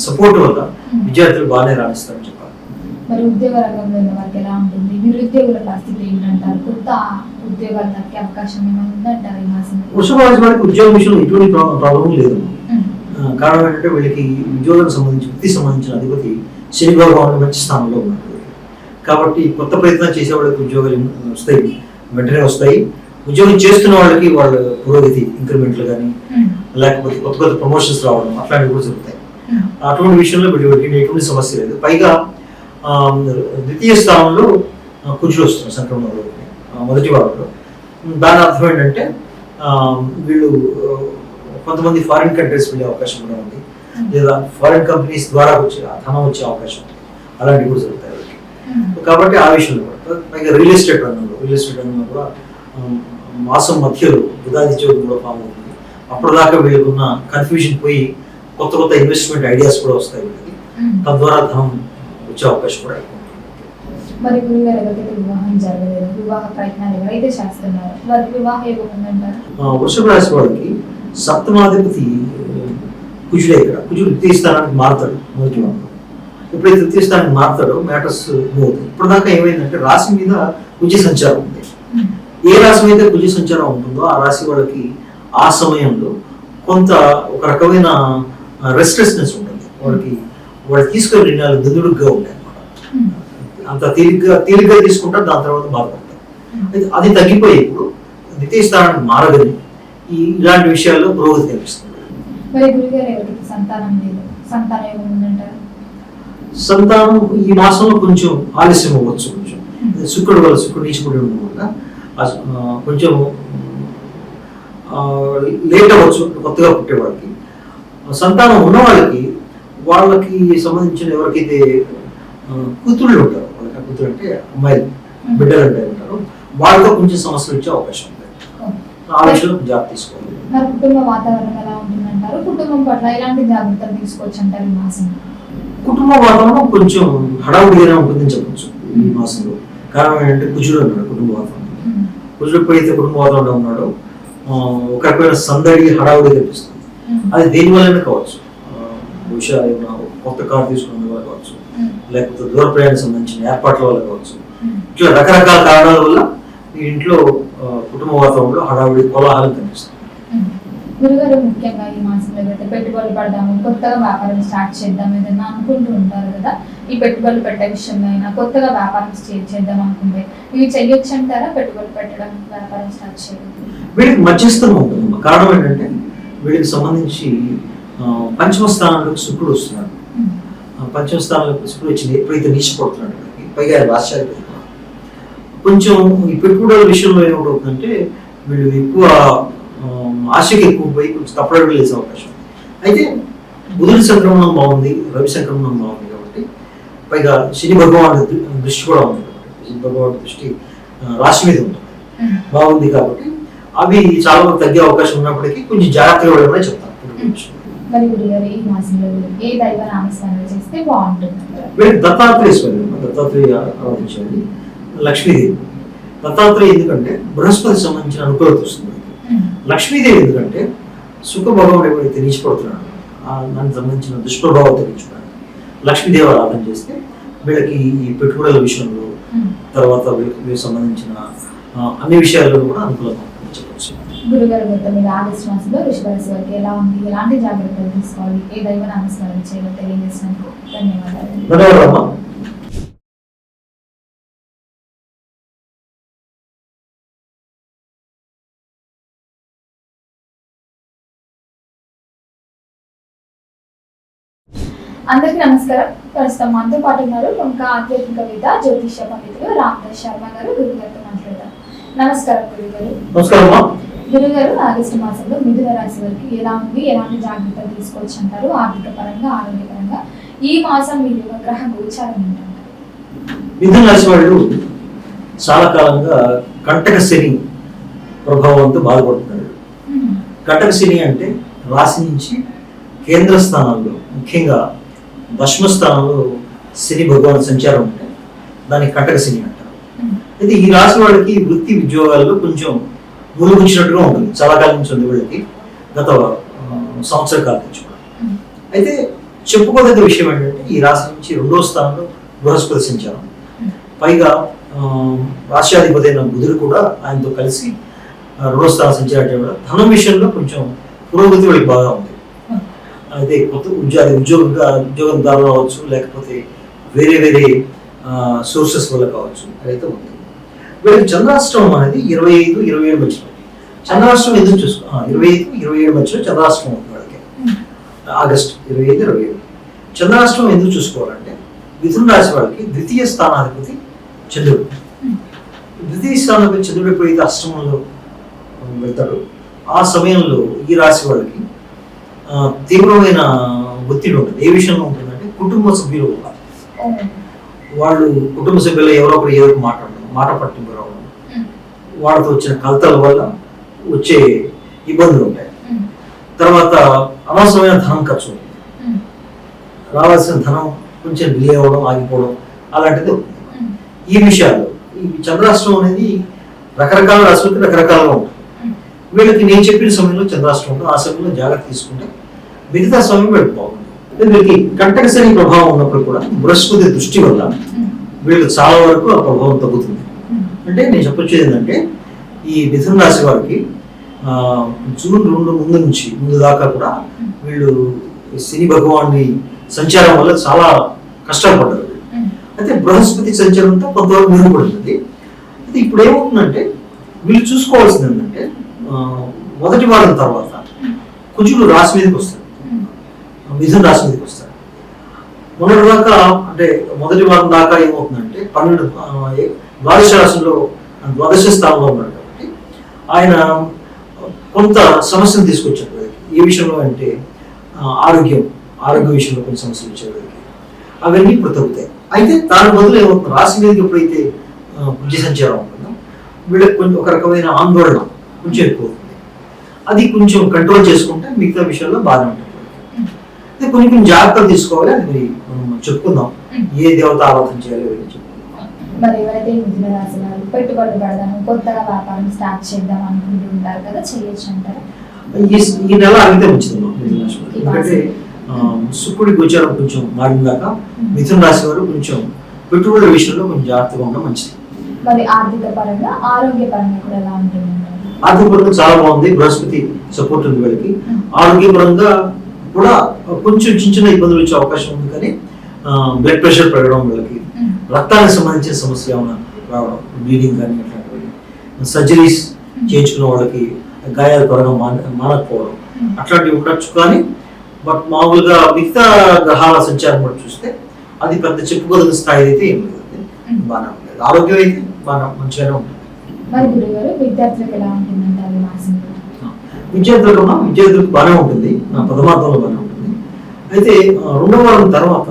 C: సపోర్ట్ వల్ల విద్యార్థులు బాగానే రాణిస్తారని చెప్పాలి.
B: మరి ఉద్యోగ రంగంలో ఉన్న వారికి ఎలా ఉంటుంది? నిరుద్యోగుల పరిస్థితి ఏంటంటారు? కొత్త ఉద్యోగాలు దక్కే అవకాశం ఏమైనా ఉందంటారు ఈ మాసంలో?
C: వృషభ రాశి వారికి ఉద్యోగ విషయంలో ఎటువంటి ప్రాబ్లం లేదు. కారణం ఏంటంటే వీళ్ళకి ఉద్యోగానికి సంబంధించి, వృత్తికి సంబంధించిన అధిపతి శని భగవాన్ మంచి స్థానంలో ఉన్నారు కాబట్టి కొత్త ప్రయత్నం చేసే వాళ్ళకి ఉద్యోగాలు వస్తాయి, వెంటనే వస్తాయి. ఉద్యోగం చేస్తున్న వాళ్ళకి వాళ్ళ పురోగతి, ఇంక్రిమెంట్లు కానీ లేకపోతే కొత్త ప్రమోషన్స్ రావడం అట్లాంటివి కూడా జరుగుతాయి. అటువంటి విషయంలో వీటికి ఎటువంటి సమస్య లేదు. పైగా ద్వితీయ స్థానంలో కుజుడు వస్తున్నారు సంక్రమణంలో మొదటి వారంలో. దాని అర్థం ఏంటంటే వీళ్ళు కొంతమంది ఫారిన్ కంట్రీస్ వెళ్ళే అవకాశం కూడా ఉంది, లేదా ఫారిన్ కంపెనీస్ ద్వారా వచ్చే ధనం వచ్చే అవకాశం ఉంది, అలాంటివి కూడా జరుగుతాయి వాళ్ళకి. కాబట్టి ఆ విషయంలో కూడా పైగా రియల్ ఎస్టేట్ రంగంలో కూడా మాసం మధ్యలో బుధాదిత్యోగం కూడా ఫామ్ అవుతుంది. అప్పటిదాకా వీళ్ళకున్న కన్ఫ్యూజన్ పోయి కొత్త ఇన్వెస్ట్మెంట్ ఐడియాస్ కూడా వస్తాయి వీళ్ళకి, తద్వారా ధనం వచ్చే అవకాశం కూడా ఎక్కువ.
B: మరి గురుగారు ఎవరికైతే వివాహం జరగలేదు, వివాహ ప్రయత్నాలు ఎవరైతే చేస్తున్నారో వారికి వివాహ యోగం ఉందంటారు?
C: వృషభ రాశి వాళ్ళకి సప్తమాధిపతి కుజుడే. ఇక్కడ కుజుడు తృతీయ స్థానానికి మారుతాడు మొదటి వారంలో. ఎప్పుడైతే తృతీయ స్థానానికి మారుతాడో మ్యాటర్స్ అవుతాయి. ఇప్పటిదాకా ఏమైందంటే రాశి మీద కుజ సంచారం ఉంది. ఏ రాశి మీద కుజ సంచారం ఉంటుందో ఆ రాశి వాళ్ళకి ఆ సమయంలో కొంత ఒక రకమైన రెస్ట్లెస్నెస్ ఉంటుంది వాళ్ళకి. వాళ్ళు తీసుకునే నిర్ణయాలు దుదుడుగ్గా ఉంటాయి అన్నమాట. అంత తేలిగ్గా తీసుకుంటారు, దాని తర్వాత బాధపడతారు. అది తగ్గిపోయి ఇప్పుడు ద్వితీయ స్థానానికి మారదని ఇలాంటి విషయాల్లో పురోగతి కనిపిస్తుంది.
B: మరి గురుగారు ఎవరికి సంతానం లేదు, సంతాన యోగం ఉందంటారు?
C: సంతానం ఈ మాసంలో కొంచెం ఆలస్యం అవ్వచ్చు. కొంచెం శుక్రుడు నీచిపడి ఉండడం వల్ల కొంచెం లేట్ అవ్వచ్చు. కొత్తగా పుట్టేవాళ్ళకి సంతానం ఉన్న వాళ్ళకి సంబంధించిన ఎవరికైతే కూతుళ్ళు ఉంటారు, వాళ్ళకి కూతురు అంటే అమ్మాయిలు, బిడ్డలు అంటే ఉంటారు, వాళ్ళతో కొంచెం సమస్యలు వచ్చే అవకాశం ఉంది. ఆ విషయంలో జాగ్రత్త తీసుకోవాలి.
B: మరి కుటుంబ వాతావరణం ఎలా ఉంటుందంటారు? కుటుంబం పట్ల ఎలాంటి జాగ్రత్తలు తీసుకోవచ్చు అంటారు ఈ మాసం?
C: కుటుంబ వాతావరణం కొంచెం హడావుడిగానే ఉంటుందని చెప్పచ్చు ఈ మాసంలో. కారణం ఏంటంటే కుజుడు అన్నాడు కుటుంబ వాతావరణం. కుజుడు ఎప్పుడైతే కుటుంబ వాతావరణం ఉన్నాడో ఒక రకమైన సందడి హడావుడి కనిపిస్తుంది. అది దేని వల్లనే కావచ్చు. బహుశా ఏమైనా కొత్త కారు తీసుకునే వల్ల కావచ్చు, లేకపోతే దూర ప్రయాణం సంబంధించిన ఏర్పాట్ల వల్ల కావచ్చు. ఇట్లా రకరకాల కారణాల వల్ల ఈ ఇంట్లో కుటుంబ వాతావరణంలో హడావుడి కోలాహలం కనిపిస్తుంది.
B: గురుగారు ముఖ్యంగా ఈ మాసంలో అయితే పెట్టుబడులు పడదాము, కొత్తగా వ్యాపారం స్టార్ట్ చేద్దాం ఏదైనా అనుకుంటూ ఉంటారు కదా, ఈ పెట్టుబడులు పెట్టే విషయంలో అయినా కొత్తగా వ్యాపారం చేద్దాం అనుకుంటే ఇవి చెయ్యొచ్చు అంటారా? పెట్టుబడులు పెట్టడం, వ్యాపారం స్టార్ట్ చేయడం
C: వీళ్ళకి మధ్యస్థం ఉంటుంది. కారణం ఏంటంటే వీళ్ళకి సంబంధించి పంచమ స్థానంలోకి శుక్రుడు వస్తున్నాడు. పంచమ స్థానంలోకి శుక్రుడు వచ్చి ఎప్పుడైతే నీచిపడుతున్నాడు పైగా రాష్ట్రాలు కొంచెం ఈ పెట్టుబడుల విషయంలో ఏమిటవుతుందంటే వీళ్ళు ఎక్కువ ఆశకి ఎక్కువ పోయి కొంచెం తప్పడలు వేసే అవకాశం. అయితే బుధుడి సంక్రమణం బాగుంది, రవి సంక్రమణం బాగుంది కాబట్టి, పైగా శని భగవాన్ దృష్టి కూడా ఉంది కాబట్టి, శని భగవాన్ దృష్టి రాశి మీద ఉంటుంది బాగుంది కాబట్టి అవి చాలా తగ్గే అవకాశం ఉన్నప్పటికీ కొంచెం జాగ్రత్తగా వెళ్ళమని చెప్తాను.
B: మరి గురుగారు ఈ మాసంలో ఏ దైవ నామస్మరణ చేస్తే బాగుంటుంది?
C: వీళ్ళకి దత్తాత్రేయ ఆరాధించండి, లక్ష్మీదేవి. దత్తాత్రేయ ఎందుకంటే బృహస్పతి సంబంధించిన అనుకూలత వస్తుంది. లక్ష్మీదేవి ఎందుకంటే సుఖ భగవానుడు ఎప్పుడైతే నీచిపడుతున్నాడు దానికి సంబంధించిన దుష్ప్రభావం తగ్గించుకోవాలి. లక్ష్మీదేవి ఆరాధన చేస్తే వీళ్ళకి ఈ పెట్టుబడుల విషయంలో, తర్వాత వీళ్ళకి సంబంధించిన అన్ని విషయాల్లో కూడా అనుకూలంగా చెప్పచ్చు.
B: గురుగారు మొత్తం మీద ఆగస్టు మాసంలో వృషభ రాశి వారికి ఎలా ఉంది, ఎలాంటి జాగ్రత్తలు తీసుకోవాలి, ఏ దైవ నామస్మరణ చేయాలో తెలియజేసినందుకు ధన్యవాదాలు.
C: ధన్యవాదాలు.
B: అందరికీ నమస్కారం. ప్రస్తుతం మనతో పాటు ఉన్నారు ప్రముఖ ఆధ్యాత్మికవేత్త, జ్యోతిష్య పండితులు రామదాస్ శర్మ గారు. గురుగారితో మాట్లాడతారు. నమస్కారం గురుగారు.
C: నమస్కారం.
B: గురుగారు, ఆగస్టు మాసంలో మిథున రాశి వారికి ఎలా ఉంది, ఎలాంటి జాగ్రత్తలు తీసుకోవచ్చు అంటారు? ఆర్థిక పరంగా, ఆరోగ్యపరంగా ఈ మాసం మీ గ్రహ గోచారం ఏంటంటారు?
C: మిథున రాశి వాళ్ళు చాలా కాలంగా కంటక శని ప్రభావంతో బాధపడుతున్నారు. కంటక శని అంటే రాశి నుంచి కేంద్ర స్థానంలో, ముఖ్యంగా దశమ స్థానంలో శని భగవాన్ సంచారం ఉంటే దాన్ని కంటక శని అంటారు. అయితే ఈ రాశి వాళ్ళకి వృత్తి ఉద్యోగాల్లో కొంచెం మూలుగుచ్చినట్టుగా ఉంటుంది. చాలా కాలం నుంచి ఉంది వీళ్ళకి, గత సంవత్సర కాలం నుంచి కూడా. అయితే చెప్పుకోదగ్గ విషయం ఏంటంటే ఈ రాశి నుంచి 2వ స్థానంలో బృహస్పతి సంచారం, పైగా రాష్ట్రాధిపతి అయిన బుధుడు కూడా ఆయనతో కలిసి 2వ స్థానం సంచారం చేయడం ధనం విషయంలో కొంచెం పురోగతి వాళ్ళకి బాగా ఉంది. అయితే కొత్త ఉద్యోగం ద్వారా కావచ్చు, లేకపోతే వేరే సోర్సెస్ వల్ల కావచ్చు, అయితే ఉంది. వీళ్ళకి చంద్రాష్టమం అనేది 25-27 మధ్యలో. చంద్రాష్టమం ఎందుకు చూసుకో 25-27 మధ్యలో చంద్రాష్టమం ఉంది వాళ్ళకి. ఆగస్టు 25-27 చంద్రాష్టమం ఎందుకు చూసుకోవాలంటే మిథున రాశి వాళ్ళకి ద్వితీయ స్థానాధిపతి చంద్రుడు. ద్వితీయ స్థానాధిపతి చంద్రుడు ఎప్పుడైతే అష్టమంలో వెళ్తాడో ఆ సమయంలో ఈ రాశి వాళ్ళకి తీవ్రమైన ఒత్తిడి ఉంటుంది. ఏ విషయంలో ఉంటుందంటే కుటుంబ సభ్యులు వల్ల. వాళ్ళు కుటుంబ సభ్యులు ఎవరో ఒకరు ఏదో ఒక మాట పట్టింపు రావడం, వాళ్ళతో వచ్చిన కలతల వల్ల వచ్చే ఇబ్బందులు ఉంటాయి. తర్వాత అనవసరమైన ధనం ఖర్చు ఉంటుంది. రావాల్సిన ధనం కొంచెం డిలే అవ్వడం, ఆగిపోవడం అలాంటిది ఉంటుంది. ఈ విషయాలు ఈ చంద్రాష్టమం అనేది రకరకాల రాశులకి రకరకాలుగా ఉంటుంది. వీళ్ళకి నేను చెప్పిన సమయంలో చంద్రాష్టమం ఉంటుంది. ఆ సమయంలో జాగ్రత్త తీసుకుంటే మిగతా సమయం వీళ్ళకి బాగుంటుంది. వీళ్ళకి కంటక శని ప్రభావం ఉన్నప్పుడు కూడా బృహస్పతి దృష్టి వల్ల వీళ్ళకి చాలా వరకు ఆ ప్రభావం తగ్గుతుంది. అంటే నేను చెప్పొచ్చేది ఏంటంటే ఈ మిథున రాశి వారికి జూన్ 2 ముందు దాకా కూడా వీళ్ళు శని భగవాన్ని సంచారం వల్ల చాలా కష్టాలు పడ్డారు. అయితే బృహస్పతి సంచారంతో కొంతవరకు మెరుగుపడుతుంది. అయితే ఇప్పుడు ఏమవుతుందంటే వీళ్ళు చూసుకోవాల్సింది ఏంటంటే మొదటి వారం తర్వాత కుజుడు రాశి మీదకి వస్తారు, మిథున రాశి మీదకి వస్తారు. మొన్నటి దాకా అంటే మొదటి వారం దాకా ఏమవుతుందంటే 12 రాశుల్లో 12 స్థానంలో ఉన్నాడు కాబట్టి ఆయన కొంత సమస్యను తీసుకొచ్చాడు. ఏ విషయంలో అంటే ఆరోగ్య విషయంలో కొన్ని సమస్యలు వచ్చాయి. అవన్నీ ఇప్పుడు తగ్గుతాయి. అయితే దాని బదులు ఏమవుతుంది, రాశి మీదకి ఎప్పుడైతే బుద్ధి సంచారం ఉంటుందో వీళ్ళకి కొంచెం ఒక రకమైన ఆందోళన కొంచెం ఎక్కువ అవుతుంది. అది కొంచెం కంట్రోల్ చేసుకుంటే మిగతా విషయాల్లో బాగానే ఉంటుంది. అయితే కొన్ని జాగ్రత్తలు తీసుకోవాలి. అది మరి మనం చెప్పుకుందాం, ఏ దేవత ఆరాధన చేయాలి చెప్పుకుందాం.
B: మరి ఎవరైతే మిథున రాశి వారు పెట్టుబడి పెడదాము, కొత్తగా వ్యాపారం స్టార్ట్ చేద్దాం అనుకుంటుంటారు కదా, చేయొచ్చు అంటారా?
C: ఈ నెల అడిగితే వచ్చింది మిథున రాశి. ఎందుకంటే శుక్రుడి గోచారం కొంచెం మారిందాక మిథున రాశి వారు కొంచెం పెట్టుబడుల విషయంలో కొంచెం జాగ్రత్తగా ఉండడం మంచిది.
B: మరి ఆర్థిక పరంగా, ఆరోగ్య పరంగా కూడా ఎలా ఉంటుంది?
C: ఆర్థిక పరంగా చాలా బాగుంది. బృహస్పతి సపోర్ట్ ఉంది వీళ్ళకి. ఆరోగ్యపరంగా కూడా కొంచెం చిన్న ఇబ్బందులు వచ్చే అవకాశం ఉంది. కానీ బ్లడ్ ప్రెషర్ పెరగడం, వీళ్ళకి రక్తానికి సంబంధించిన సమస్య ఏమైనా రావడం, బ్లీడింగ్ కానీ అట్లాంటివి, సర్జరీస్ చేయించుకున్న వాళ్ళకి గాయాలు త్వరగా మానకపోవడం అట్లాంటివి ఉండొచ్చు. కానీ బట్ మామూలుగా మిగతా గ్రహాల సంచారం కూడా చూస్తే అది పెద్ద చెప్పుకోదగిన స్థాయి అయితే ఏం లేదండి, బాగానే ఉంటుంది. ఆరోగ్యం అయితే బాగా మంచిగానే ఉంటుంది. విద్యార్థులకు బాగానే ఉంటుంది, ప్రథమార్థంలో బాగానే ఉంటుంది. అయితే 2వ వారం తర్వాత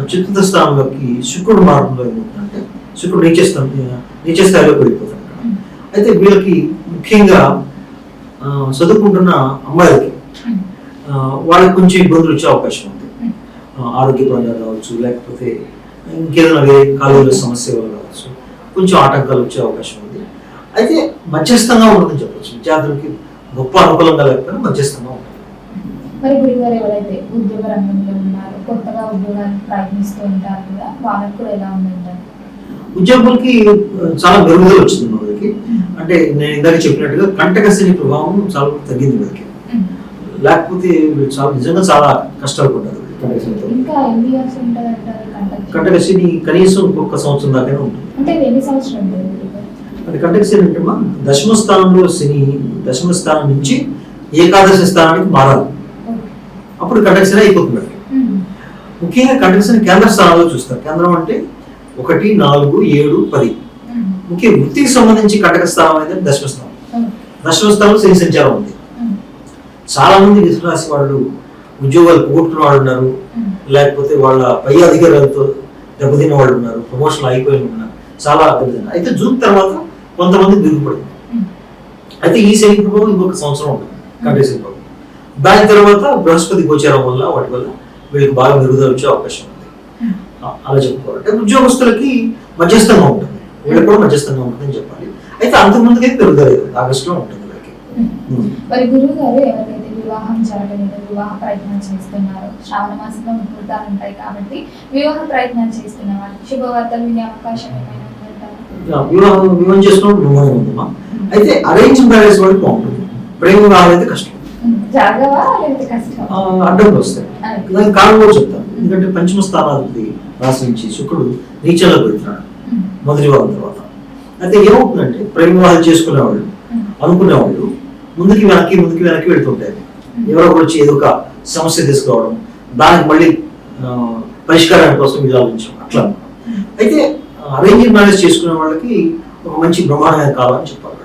C: చతుర్థ స్థానంలోకి శుక్రుడు మార్గంలో ఏమవుతుందంటే శుక్రుడు నీచ స్థాయిలోకి వెళ్ళిపోతాడు. అయితే వీళ్ళకి ముఖ్యంగా చదువుకుంటున్న అమ్మాయిలకి వాళ్ళకి కొంచెం ఇబ్బందులు వచ్చే అవకాశం ఉంది. ఆరోగ్యపరంగా కావచ్చు, లేకపోతే ఇంకేదైనా వేరే కాలేజీలో సమస్య వల్ల కావచ్చు, కొంచెం ఆటంకాలు వచ్చే అవకాశం ఉంది. అయితే మధ్యస్థంగా ఉంటుందని చెప్పచ్చు. విద్యార్థులకి గొప్ప అనుకూలంగా లేకపోయినా మధ్యస్థంగా ఉంటుంది.
B: మరి గురుగారు ఎవరైతే ఉద్యోగ రంగంలో ఉన్నారో, కొత్తగా ఉద్యోగానికి ప్రయత్నిస్తూ ఉంటారు కదా, వాళ్ళకి కూడా ఎలా ఉందంటారు? ఉద్యోగులకి
C: చాలా మెరుగుదల వచ్చింది వాళ్ళకి. అంటే నేను ఇందాక చెప్పినట్టుగా కంటక శని ప్రభావం చాలా తగ్గింది వీళ్ళకి. లేకపోతే చాలా నిజంగా చాలా కష్టాలు పడ్డారు. కంటక శని కనీసం ఒక్కొక్క సంవత్సరం దాకా ఉంటుంది. అంటే కంటక శని అంటే దశమ స్థానంలో శని దశమ స్థానం నుంచి ఏకాదశి స్థానానికి మారాలి. అప్పుడు కంటక శని అయిపోతుంది. ముఖ్యంగా కంటక శని కేంద్ర స్థానాల్లో చూస్తారు. కేంద్రం అంటే 1, 4, 7, 10. ముఖ్య వృత్తికి సంబంధించి కంటక స్థానం అనేది దశమ స్థానం. దశమ స్థానంలో శని సంచారం ఉంది. చాలా మంది మిథున రాశి వాళ్ళు ఉద్యోగాలు పోగొట్టుకున్న వాళ్ళు ఉన్నారు, లేకపోతే వాళ్ళ పై అధికారులతో దెబ్బతిన్న వాళ్ళు ఉన్నారు, ప్రమోషన్లు అయిపోయి ఉన్నారు, చాలా దెబ్బతిన్నారు. అయితే జూన్ తర్వాత కొంతమంది మెరుగుపడింది. అయితే ఈ శని ప్రభావం ఇంకొక సంవత్సరం ఉంటుంది కంటక శని ప్రభావం. దాని తర్వాత బృహస్పతి గోచారం వల్ల వాటి వల్ల వీళ్ళకి బాగా మెరుగుదల వచ్చే అవకాశం ఉంది. అలా చెప్పుకోవాలంటే ఉద్యోగస్తులకి మధ్యస్థంగా ఉంటుంది, వీళ్ళకి కూడా మధ్యస్థంగా ఉంటుందని చెప్పాలి. అయితే అంతకుముందుకైతే పెరుగుదల ఆగస్టులో ఉంటుంది.
B: మరి గురువు గారు ఎవరికైతే వివాహం జరగలేదు, వివాహ ప్రయత్నాలు చేస్తున్నారు, శ్రావణ మాసంలో ముహూర్తాలు ఉంటాయి కాబట్టి వివాహ ప్రయత్నాలు చేస్తున్న వాళ్ళకి శుభవార్తలు వినే అవకాశం ఏమైనా ఉందంటారా?
C: వివాహం చేసుకోవడం ఉందమ్మా. అయితే అరేంజ్ మ్యారేజ్ వరకు బాగుంటుంది. ప్రేమ వివాహాలు అయితే కష్టం,
B: జరగవా లేకపోతే కష్టం,
C: అడ్డంకులు వస్తాయి. దానికి కారణం కూడా చెప్తాను. ఎందుకంటే పంచమ స్థానానికి రాశి నుంచి శుక్రుడు నీచంలోకి వెళ్తున్నాడు మొదటి వారం తర్వాత. అయితే ఏమవుతుందంటే ప్రేమ వివాహాలు చేసుకునేవాళ్ళు అనుకునేవాళ్ళు ముందుకి వెనక్కి వెళ్తుంటారు. ఎవరో ఒకరు వచ్చి ఏదో ఒక సమస్య తీసుకురావడం, దానికి మళ్ళీ పరిష్కారం కోసం ఇది ఆలోచించడం అట్లా. అయితే అరేంజ్ మ్యారేజ్ చేసుకునే వాళ్ళకి ఒక మంచి బ్రహ్మాండమైన కాలం అని చెప్పాలి.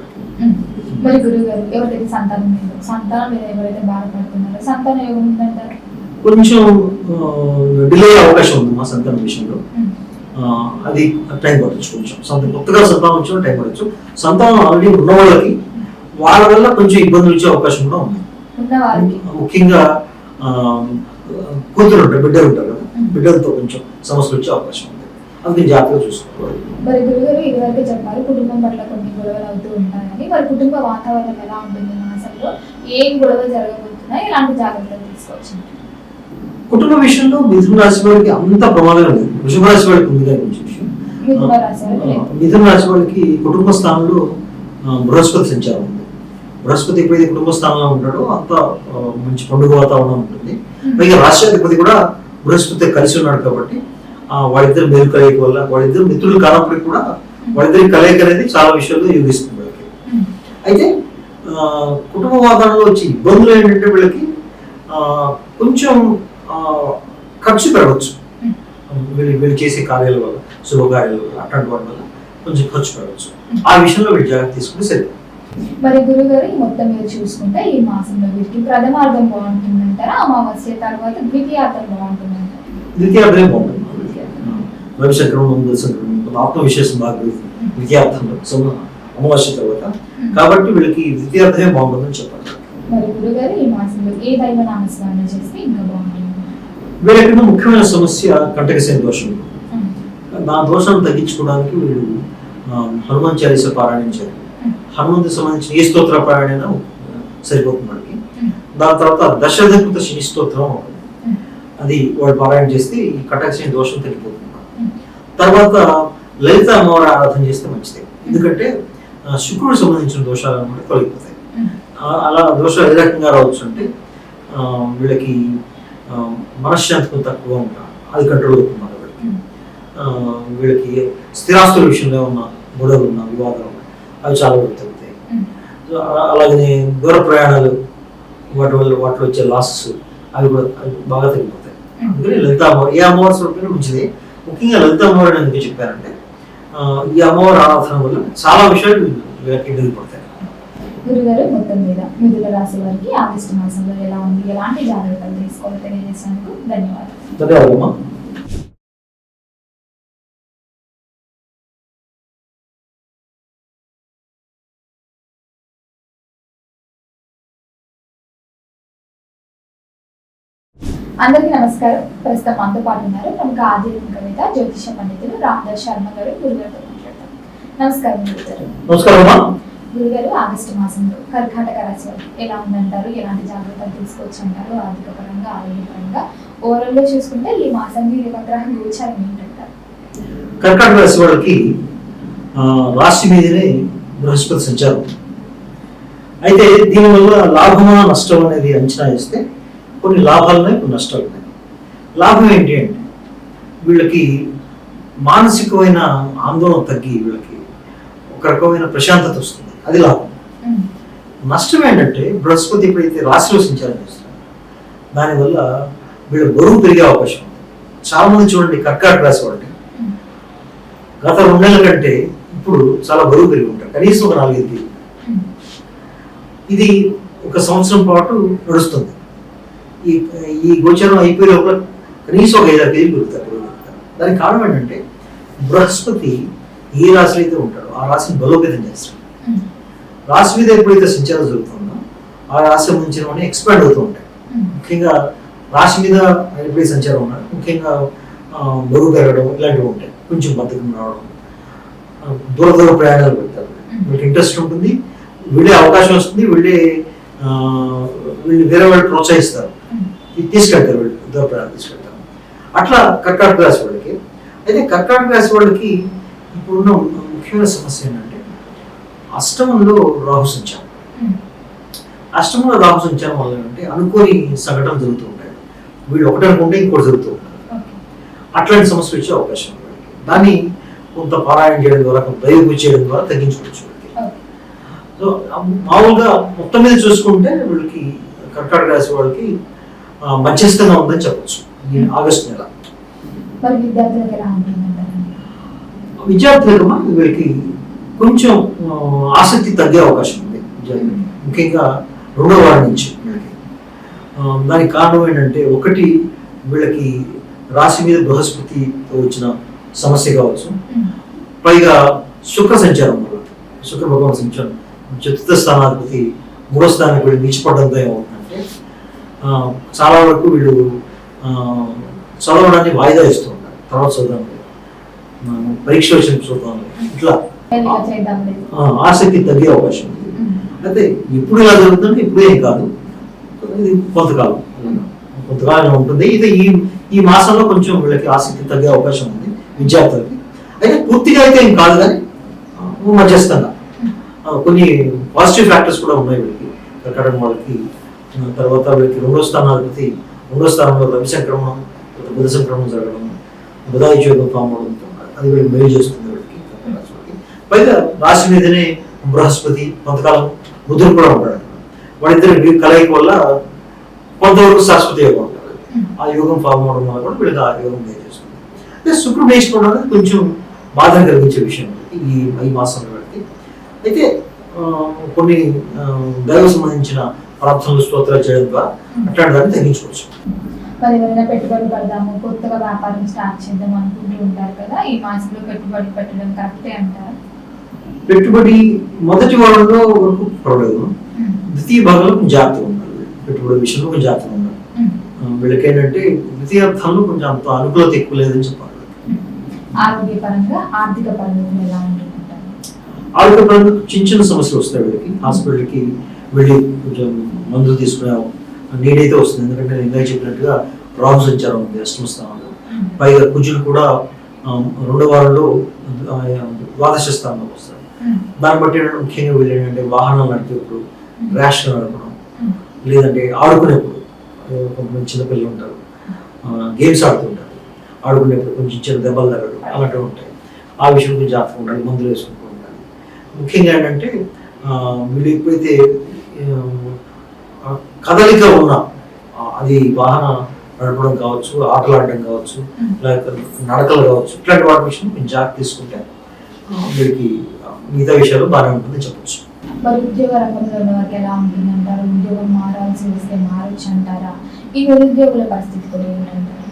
B: మరి గురువు గారు ఎవరైతే సంతానం లేదు, సంతానం మీద ఎవరైతే బాధపడుతున్నారో సంతానం యోగం ఉందంటారు?
C: కొంచెం డిలే అవకాశం ఉంది మా సంతానం విషయంలో. అది టైం పడవచ్చు, కొంచెం కొత్తగా సంతానం వచ్చిన టైం పడవచ్చు. సంతానం ఆల్రెడీ ఉన్న వాళ్ళకి వాళ్ళ వల్ల కొంచెం ఇబ్బందులు వచ్చే అవకాశం కూడా ఉంది. ముఖ్యంగా కూతురు ఉంటారు, బిడ్డలు ఉంటారు కదా, బిడ్డలతో కొంచెం సమస్యలు వచ్చే అవకాశం ఉంది. అందుకే జాగ్రత్తగా చూసుకోవాలి.
B: మరి గురుగారు ఇదివరకు చెప్పారు కుటుంబం పట్ల కొన్ని గొడవలు అవుతూ ఉంటాయని. మరి కుటుంబ వాతావరణం ఎలా ఉంటుంది మాసంలో? ఏం గొడవలు జరగబోతున్నాయి, ఎలాంటి జాగ్రత్తలు తీసుకోవచ్చు?
C: కుటుంబ విషయంలో మిథున రాశి వారికి అంత ప్రమాదం లేదు. వృషభ రాశి వారికి ఉంది కదా కొంచెం విషయం. మిథున రాశి వారికి కుటుంబ స్థానంలో బృహస్పతి సంచారం ఉంది. బృహస్పతి ఎప్పుడైతే కుటుంబ స్థానంలో ఉంటాడో అంత మంచి పండుగ వాతావరణం ఉంటుంది. పైగా రాష్ట్రాధిపతి కూడా బృహస్పతి కలిసి ఉన్నాడు కాబట్టి వాళ్ళిద్దరు మేలు కలయిక వల్ల, వాళ్ళిద్దరు మిత్రులు కానప్పటికీ కూడా వాళ్ళిద్దరి కలయిక అనేది చాలా విషయాల్లో యోగిస్తుంది వాళ్ళకి. అయితే కుటుంబ వాతావరణంలో వచ్చే ఇబ్బందులు ఏంటంటే వీళ్ళకి కొంచెం ఖర్చు పెరగచ్చు. వీళ్ళు చేసే కార్యాల వల్ల, శుభకార్యాల వల్ల, అట్లాంటి వాటి వల్ల కొంచెం ఖర్చు పెరగచ్చు. ఆ విషయంలో వీళ్ళు జాగ్రత్త తీసుకుంటే సరే.
B: మరి గురుగారు మొత్తం మీరు చూసుకుంటే ఈ మాసంలో వీరికి ప్రథమార్థం బాగుంటుందంటారా, అమావాస్య తర్వాత ద్వితీయార్థం బాగుంటుందంటారా?
C: ద్వితీయార్థమే బాగుంటుంది. రవి సంక్రమణం, బుధ సంక్రమణం, ఆత్మ విశేషం బాగా ద్వితీయార్థంలో అమావాస్య తర్వాత. కాబట్టి వీళ్ళకి ద్వితీయార్థమే బాగుంటుందని చెప్పాలి.
B: మరి గురుగారు ఈ మాసంలో ఏ దైవ నామస్మరణ చేస్తే ఇంకా బాగుంటుంది?
C: వీళ్ళకి ముఖ్యమైన సమస్య కంటకసేన దోషం. నా దోషాన్ని తగ్గించుకోవడానికి వీళ్ళు హనుమాన్ చాలీసా పారాయణం చేయాలి. హనుమంతుకి సంబంధించిన ఏ స్తోత్ర పారాయణ సరిపోతుంది మనకి. దాని తర్వాత దశరథకృత శని స్తోత్రం ఉంటుంది, అది వాళ్ళు పారాయణ చేస్తే ఈ కంటకసేన దోషం తగ్గిపోతుంది. తర్వాత లలిత అమ్మవారి ఆరాధన చేస్తే మంచిది. ఎందుకంటే శుక్రుడికి సంబంధించిన దోషాలు అన్నమాట తొలగిపోతాయి. అలా దోషాలు ఏ రకంగా రావచ్చు అంటే వీళ్ళకి మనశ్శాంతి తక్కువగా ఉంటాం, అది కంట్రోల్ అవుతుంది. వీళ్ళకి స్థిరాస్తుల విషయంలో ఉన్న గొడవలు ఉన్న వివాదాలు ఉన్నాయి, అవి చాలా వరకు తగ్గుతాయి. అలాగనే దూర ప్రయాణాలు వాటిలో వచ్చే లాసెస్ అవి కూడా బాగా తగ్గిపోతాయి. అందుకని లలిత అమ్మవారు, ఏ అమ్మవారి స్వరూపం మంచిది. ముఖ్యంగా లలిత అమ్మవారిని ఎందుకు చెప్పారంటే ఈ అమ్మవారి ఆరాధన వల్ల చాలా విషయాలు వీళ్ళకి మెరుగుపడతాయి.
B: గురుగారు మొత్తం మీద మిథున రాశి వారికి ఆగస్టు మాసంలో ఎలా ఉంది, ఎలాంటి జాగ్రత్తలు తీసుకోవాలి తెలియజేసినందుకు ధన్యవాదాలు.
C: ధన్యవాదమ్మా.
B: అందరికీ నమస్కారం. ప్రస్తుతం మనతో పాటు ఉన్నారు ప్రముఖ ఆధ్యాత్మికవేత్త, జ్యోతిష పండితులు రామదాస్ శర్మ గారు. గురుగారితో మాట్లాడతాం. నమస్కారం గురుగారు.
C: నమస్కారం.
B: గురుగారు ఆగస్టు మాసంలో కర్కాటక రాశి వారికి ఎలా ఉందంటారు, ఎలాంటి జాగ్రత్తలు తీసుకోవచ్చు అంటారు? ఆర్థిక పరంగా, ఆరోగ్యపరంగా ఓవరాల్ గా చూసుకుంటే ఈ మాసం గ్రహ గోచారం ఏంటంటారు?
C: కర్కాటక రాశి వాళ్ళకి రాశి మీదనే బృహస్పతి సంచారం. అయితే దీనివల్ల లాభమా నష్టం అనేది అంచనా వేస్తే కొన్ని లాభాలు ఉన్నాయి, కొన్ని నష్టాలు ఉన్నాయి. లాభం ఏంటి అంటే వీళ్ళకి మానసికమైన ఆందోళన తగ్గి వీళ్ళకి ఒక రకమైన ప్రశాంతత వస్తుంది, అది లాభం. నష్టం ఏంటంటే బృహస్పతి ఎప్పుడైతే రాశిలో సంచారం చేస్తారు దానివల్ల వీళ్ళ బరువు పెరిగే అవకాశం ఉంది. చాలా మంది చూడండి కర్కాటక రాశి వాళ్ళకి గత 2 నెలల కంటే ఇప్పుడు చాలా బరువు పెరిగి ఉంటారు, కనీసం ఒక 4-5 కేజీలు. ఇది ఒక సంవత్సరం పాటు నడుస్తుంది. ఈ గోచరం అయిపోయే లోపల కనీసం ఒక 5-6 కేజీలు పెరుగుతారు. దానికి కారణం ఏంటంటే బృహస్పతి ఏ రాశిలో అయితే ఉంటాడో ఆ రాశిని బలోపేతం చేస్తాడు. రాశి మీద ఎప్పుడైతే సంచారం జరుగుతుందో ఆ రాశి సంబంధించిన ఎక్స్పాండ్ అవుతూ ఉంటాయి. ముఖ్యంగా రాశి మీద ఎప్పుడైతే సంచారం ఉన్నాడు ముఖ్యంగా బరువు పెరగడం ఇలాంటివి ఉంటాయి. కొంచెం బద్ధకం రావడం, దూర ప్రయాణాలు పెడతారు. వీళ్ళకి ఇంట్రెస్ట్ ఉంటుంది, వీళ్ళే అవకాశం వస్తుంది, వీళ్ళు వేరే వాళ్ళు ప్రోత్సహిస్తారు, తీసుకెళ్తారు, వీళ్ళు దూర ప్రయాణాలు తీసుకెళ్తారు. అట్లా కర్కాటక రాశి వాళ్ళకి. అయితే కర్కాటక రాశి వాళ్ళకి ఇప్పుడున్న ముఖ్యమైన సమస్య ఏంటంటే అష్టమంలో రాహు సంచారం. అష్టమంలో రాహు సంచారం వల్ల అంటే అనుకోని సంఘటనలు జరుగుతూ ఉంటాయి. వీళ్ళు ఒకటి అనుకుంటే ఇంకోటి జరుగుతూ ఉంటారు. అట్లాంటి సమస్యలు వచ్చే అవకాశం ఉంది. దాన్ని కొంత పారాయణ చేయడం ద్వారా, కొంత దైవ పూజ చేయడం ద్వారా తగ్గించుకోవచ్చు. సో మామూలుగా మొత్తం మీద చూసుకుంటే వీళ్ళకి కర్కాటక రాశి వాళ్ళకి మధ్యస్థంగా ఉందని చెప్పచ్చు ఈ ఆగస్టు నెల. విద్యార్థులకు వీళ్ళకి కొంచెం ఆసక్తి తగ్గే అవకాశం ఉంది. ముఖ్యంగా 2వ వారం నుంచి వీళ్ళకి. దానికి కారణం ఏంటంటే ఒకటి వీళ్ళకి రాశి మీద బృహస్పతితో వచ్చిన సమస్య కావచ్చు, పైగా శుక్ర సంచారం వల్ల శుక్ర భగవాన్ సంచారం 4వ స్థానాధిపతి 3వ స్థానానికి వీళ్ళు నిలిచిపడడంతో ఏమవుతుందంటే చాలా వరకు వీళ్ళు చదవడాన్ని వాయిదా ఇస్తూ ఉంటారు. తర్వాత చదువుదాం, పరీక్ష వచ్చిన చూద్దాం, ఇట్లా ఆసక్తి తగ్గే అవకాశం ఉంది. అయితే ఇప్పుడు ఇలా జరుగుతుందంటే ఇప్పుడు ఏం కాదు, ఇది కొంతకాలం ఉంటుంది. ఇది ఈ మాసంలో కొంచెం వీళ్ళకి ఆసక్తి తగ్గే అవకాశం ఉంది విద్యార్థులకి. అయితే పూర్తిగా అయితే ఏం కాదు, కానీ మధ్యస్థంగా కొన్ని పాజిటివ్ ఫ్యాక్టర్స్ కూడా ఉన్నాయి వీళ్ళకి. కర్కాటకం వాళ్ళకి తర్వాత వీళ్ళకి 2వ స్థానాధిపతి 2వ స్థానంలో రవి సంక్రమణం, బుధ సంక్రమణం జరగడం, బుధాయుయోగం ఫామ్ అవడంతో అది వీళ్ళకి మేలు చేస్తుంది వీళ్ళకి. పైగా రాశి మీదనే బృహస్పతి, కొంతకాలం బుధుడు కూడా ఉంటాడు. వాళ్ళిద్దరి కలయిక వల్ల కొంతవరకు శాశ్వత యోగం ఉంటుంది. ఆ యోగం ఫామ్ అవడం వల్ల కూడా వీళ్ళకి ఆ యోగం మేలు చేస్తుంది. అంటే శుక్రుడు నేర్చుకోవడం అనేది కొంచెం బాధ కలిగించే విషయం ఈ మాసంలో వీళ్ళకి. అయితే కొన్ని దైవ సంబంధించిన ప్రార్థనలు స్తోత్రాలు చేయడం ద్వారా అట్లాంటి దాన్ని తగ్గించుకోవచ్చు.
B: మరి ఎవరైనా పెట్టుబడి పెడదాము, కొత్తగా వ్యాపారం స్టార్ట్ చేద్దాం అనుకుంటూ ఉంటారు కదా, ఈ మాసంలో పెట్టుబడి పెట్టడం కరెక్టే అంటారు?
C: పెట్టుబడి మొదటి వారంలో వరకు పర్వాలేదు, ద్వితీయ భాగంలో కొంచెం జాగ్రత్తగా ఉండాలి. పెట్టుబడి విషయంలో కొంచెం జాగ్రత్తగా ఉండాలి. వీళ్ళకి ఏంటంటే ద్వితీయార్థంలో కొంచెం అంత అనుకూలత ఎక్కువ లేదని చెప్పాలి.
B: ఆరోగ్యపరంగా, ఆర్థిక పరంగా ఎలా ఉంటుంటారు?
C: ఆరోగ్య పరంగా చిన్న చిన్న సమస్యలు వస్తాయి వీళ్ళకి. హాస్పిటల్కి వెళ్ళి కొంచెం మందులు తీసుకునే నీడ్ అయితే వస్తుంది. ఎందుకంటే నేను ఇందాక చెప్పినట్టుగా రాహు సంచారం ఉంది 8వ స్థానంలో. పైగా కుజులు కూడా 2వ వారంలో 12వ స్థానంలో వస్తారు. దాన్ని బట్టి ముఖ్యంగా వీళ్ళు ఏంటంటే వాహనాలు నడిపేప్పుడు ర్యాష్గా నడపడం, లేదంటే ఆడుకునేప్పుడు, కొంతమంది చిన్నపిల్లలు ఉంటారు గేమ్స్ ఆడుతుంటారు, ఆడుకునేప్పుడు కొంచెం చిన్న దెబ్బలు తగ్గడం అలాంటివి ఉంటాయి. ఆ విషయం కొంచెం జాగ్రత్తగా ఉండాలి, మందులు వేసుకుంటూ ఉండాలి. ముఖ్యంగా ఏంటంటే వీళ్ళు ఎప్పుడైతే కదలిక ఉన్న అది వాహన నడపడం కావచ్చు, ఆటలాడడం కావచ్చు, లేకపోతే నడకలు కావచ్చు, ఇట్లాంటి వాటి విషయం కొంచెం జాగ్రత్త తీసుకుంటే వీళ్ళకి మిగతా విషయాలు బాగానే ఉంటుందని చెప్పచ్చు.
B: మరి ఉద్యోగ రంగంలో ఉన్న వారికి ఎలా ఉంటుందంటారు? ఉద్యోగం మారాల్సి వస్తే మారచ్చు అంటారా? ఈ నిరుద్యోగుల పరిస్థితి కూడా ఏంటంటారు?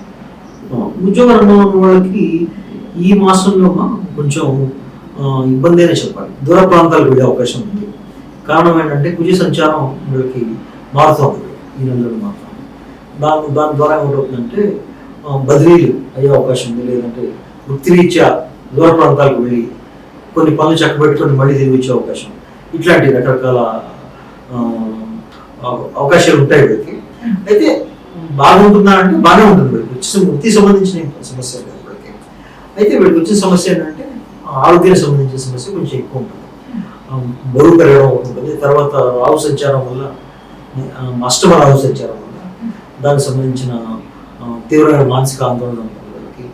C: ఉద్యోగ రంగంలో ఉన్న వాళ్ళకి ఈ మాసంలో కొంచెం ఇబ్బంది అనే చెప్పాలి. దూర ప్రాంతాలకు వెళ్ళే అవకాశం ఉంది. కారణం ఏంటంటే కుజ సంచారం వీళ్ళకి మారుతుంది ఈ నెలలో మాత్రం. దాని ద్వారా ఏమవుతుందంటే బదిలీలు అయ్యే అవకాశం ఉంది, లేదంటే వృత్తిరీత్యా దూర ప్రాంతాలకు వెళ్ళి కొన్ని పనులు చక్కబెట్టుకొని మళ్ళీ తిరిగి వచ్చే అవకాశం, ఇట్లాంటి రకరకాల అవకాశాలు ఉంటాయి వీళ్ళకి. అయితే బాగుంటుందా అంటే బాగానే ఉంటుంది వీళ్ళకి. వృత్తికి సంబంధించిన సమస్య లేదు వీళ్ళకి. అయితే వీళ్ళకి వచ్చిన సమస్య ఏంటంటే ఆరోగ్యానికి సంబంధించిన సమస్య కొంచెం ఎక్కువ ఉంటుంది, బరువు పెరగడం ఉంటుంది. తర్వాత రాహు సంచారం వల్ల, 8వ రాహు సంచారం వల్ల దానికి సంబంధించిన తీవ్రమైన మానసిక ఆందోళన ఉంటుంది వీళ్ళకి.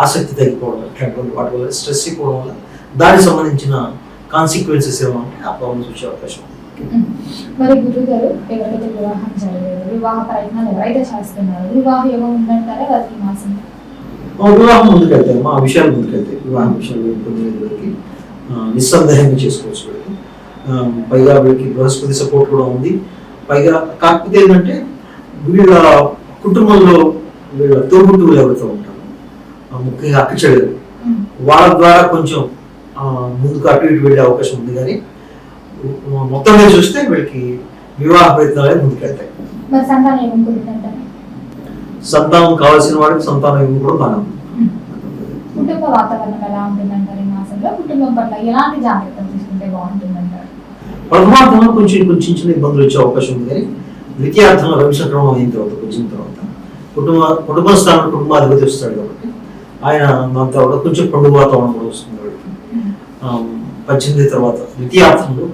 C: ఆసక్తి తగ్గిపోవడం, ఇట్లాంటి వాటి వల్ల స్ట్రెస్ అయిపోవడం వల్ల దానికి సంబంధించిన కాన్సిక్వెన్సెస్ ఏమంటే ఆ ప్రాబ్లమ్స్ వచ్చే అవకాశం.
B: మరి గురువు గారు, ఎవరైతే వివాహం జరగలేదు, వివాహ ప్రయత్నాలు ఎవరైతే చేస్తున్నారో వివాహ యోగం ఉందంటారా వారికి ఈ మాసం?
C: వివాహం ముందుకెళ్తాయి, ఆ విషయాలు ముందుకెళ్తాయి. వివాహం విషయాలు వీళ్ళకి నిస్సందేహంగా చేసుకోవచ్చు వీళ్ళకి. పైగా వీళ్ళకి బృహస్పతి సపోర్ట్ కూడా ఉంది. పైగా కాకపోతే ఏంటంటే వీళ్ళ కుటుంబంలో వీళ్ళ తోబుట్టువులు ఎవరితో ఉంటారు, ముఖ్యంగా అక్క చెల్లెలు, వాళ్ళ ద్వారా కొంచెం ముందుకు అటు ఇటు వెళ్ళే అవకాశం ఉంది. కానీ మొత్తం మీద చూస్తే వీళ్ళకి వివాహ ప్రయత్నాలే ముందుకెళ్తాయి. సంతానం కావాల్సిన వాడికి సంతానం ఇవ్వడం కూడా బాగా ఉంది.
B: కుటుంబ వాతావరణం ఎలా ఉంటుందంటారు ఈ మాసంలో? కుటుంబం పట్ల ఎలాంటి జాగ్రత్తలు తీసుకుంటే బాగుంటుందంటారు?
C: ప్రథమార్థంలో కొంచెం చిన్న ఇబ్బందులు వచ్చే అవకాశం ఉంది. కానీ ద్వితీయార్థంలో రవి సంక్రమణం అయిన తర్వాత వచ్చిన తర్వాత కుటుంబ స్థానం కుటుంబాధిపతి వస్తాడు కాబట్టి ఆయన దాని తర్వాత కొంచెం పండుగ వాతావరణం కూడా వస్తుంది వాడికి. 18 తర్వాత ద్వితీయార్థంలో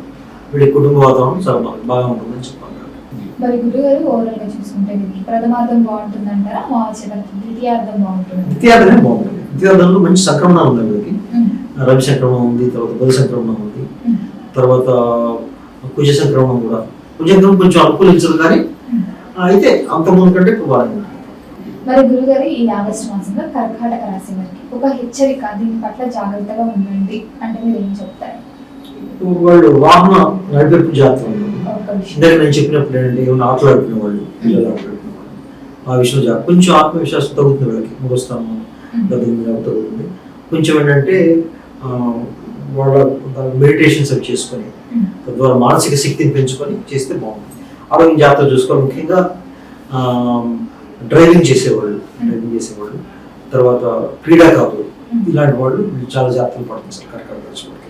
C: వీడి కుటుంబ వాతావరణం చాలా బాగా ఉంటుందని చెప్పాలి.
B: మరి గురుగారు, ఓవరాల్ గా చూసుకుంటే ప్రథమార్థం బాగుంటుందంటారా, ద్వితీయార్థం బాగుంటుంది?
C: ద్వితీయార్థమే బాగుంటుంది. ద్వితీయార్థంలో మంచి సంక్రమణాలు ఉన్నాయి వీళ్ళకి. రవి సంక్రమణం ఉంది, తర్వాత బుధ సంక్రమణం ఉంది, తర్వాత కుజ సంక్రమణం కూడా. కుజ సంక్రమణం కొంచెం అనుకూలించదు, కానీ అయితే అంతకుముందు కంటే బాగానే ఉంటుంది.
B: మరి గురుగారు, ఈ ఆగస్టు మాసంలో కర్కాటక రాశి వారికి ఒక హెచ్చరిక, దీని పట్ల జాగ్రత్తగా ఉండండి అంటే మీరు ఏం చెప్తారు?
C: వాళ్ళు వాహన నడిపేపు జాగ్రత్త
B: ఒక విషయం.
C: ఇందాక నేను చెప్పినప్పుడు ఏంటంటే ఏమైనా ఆటలు ఆడుకునే వాళ్ళు, పిల్లలు ఆటలాడుకునే వాళ్ళు, ఆ విషయంలో కొంచెం ఆత్మవిశ్వాసం తగ్గుతుంది వీళ్ళకి. ముఖస్థానం తగ్గుతుంది. కొంచెం ఏంటంటే వాళ్ళ మెడిటేషన్స్ అవి చేసుకొని తద్వారా మానసిక శక్తిని పెంచుకొని చేస్తే బాగుంటుంది. ఆరోగ్యం జాగ్రత్త చూసుకోవాలి. ముఖ్యంగా డ్రైవింగ్ చేసేవాళ్ళు, తర్వాత క్రీడాకారులు, ఇలాంటి వాళ్ళు చాలా జాగ్రత్తలు పడుతుంది సార్ కర్కాటక రాశి వాళ్ళకి.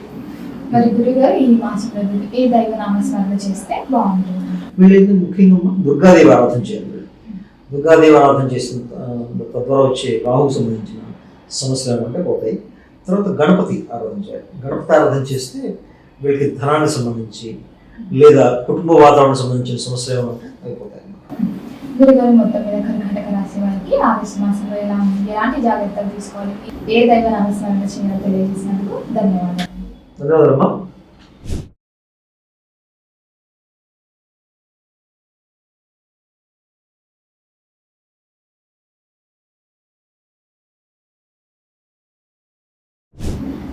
B: మరి గురుగారు ఈ మాసంలో ఏ దైవ నామస్మరణ చేస్తే బాగుంటుంది?
C: వీళ్ళైతే ముఖ్యంగా దుర్గాదేవి ఆరాధన చేయాలి. దుర్గాదేవి ఆరాధన చేసిన తద్వారా వచ్చే రాహుకు సంబంధించిన సమస్యలు ఏమంటే పోతాయి. తర్వాత గణపతి ఆరాధన చేయాలి. గణపతి ఆరాధన చేస్తే వీళ్ళకి ధనానికి సంబంధించి లేదా కుటుంబ వాతావరణం సంబంధించిన సమస్యలు ఏమంటే అయిపోతాయి.
B: గురుగారు మొత్తం మీద కర్కాటక రాశి వారికి ఆగస్టు మాసంలో ఎలా ఉంది, ఎలాంటి జాగ్రత్తలు తీసుకోవాలి, ఏ దైవ నామస్మరణ చేయాలో తెలియజేసినందుకు ధన్యవాదాలు.
C: ధన్యవాదాలమ్మా.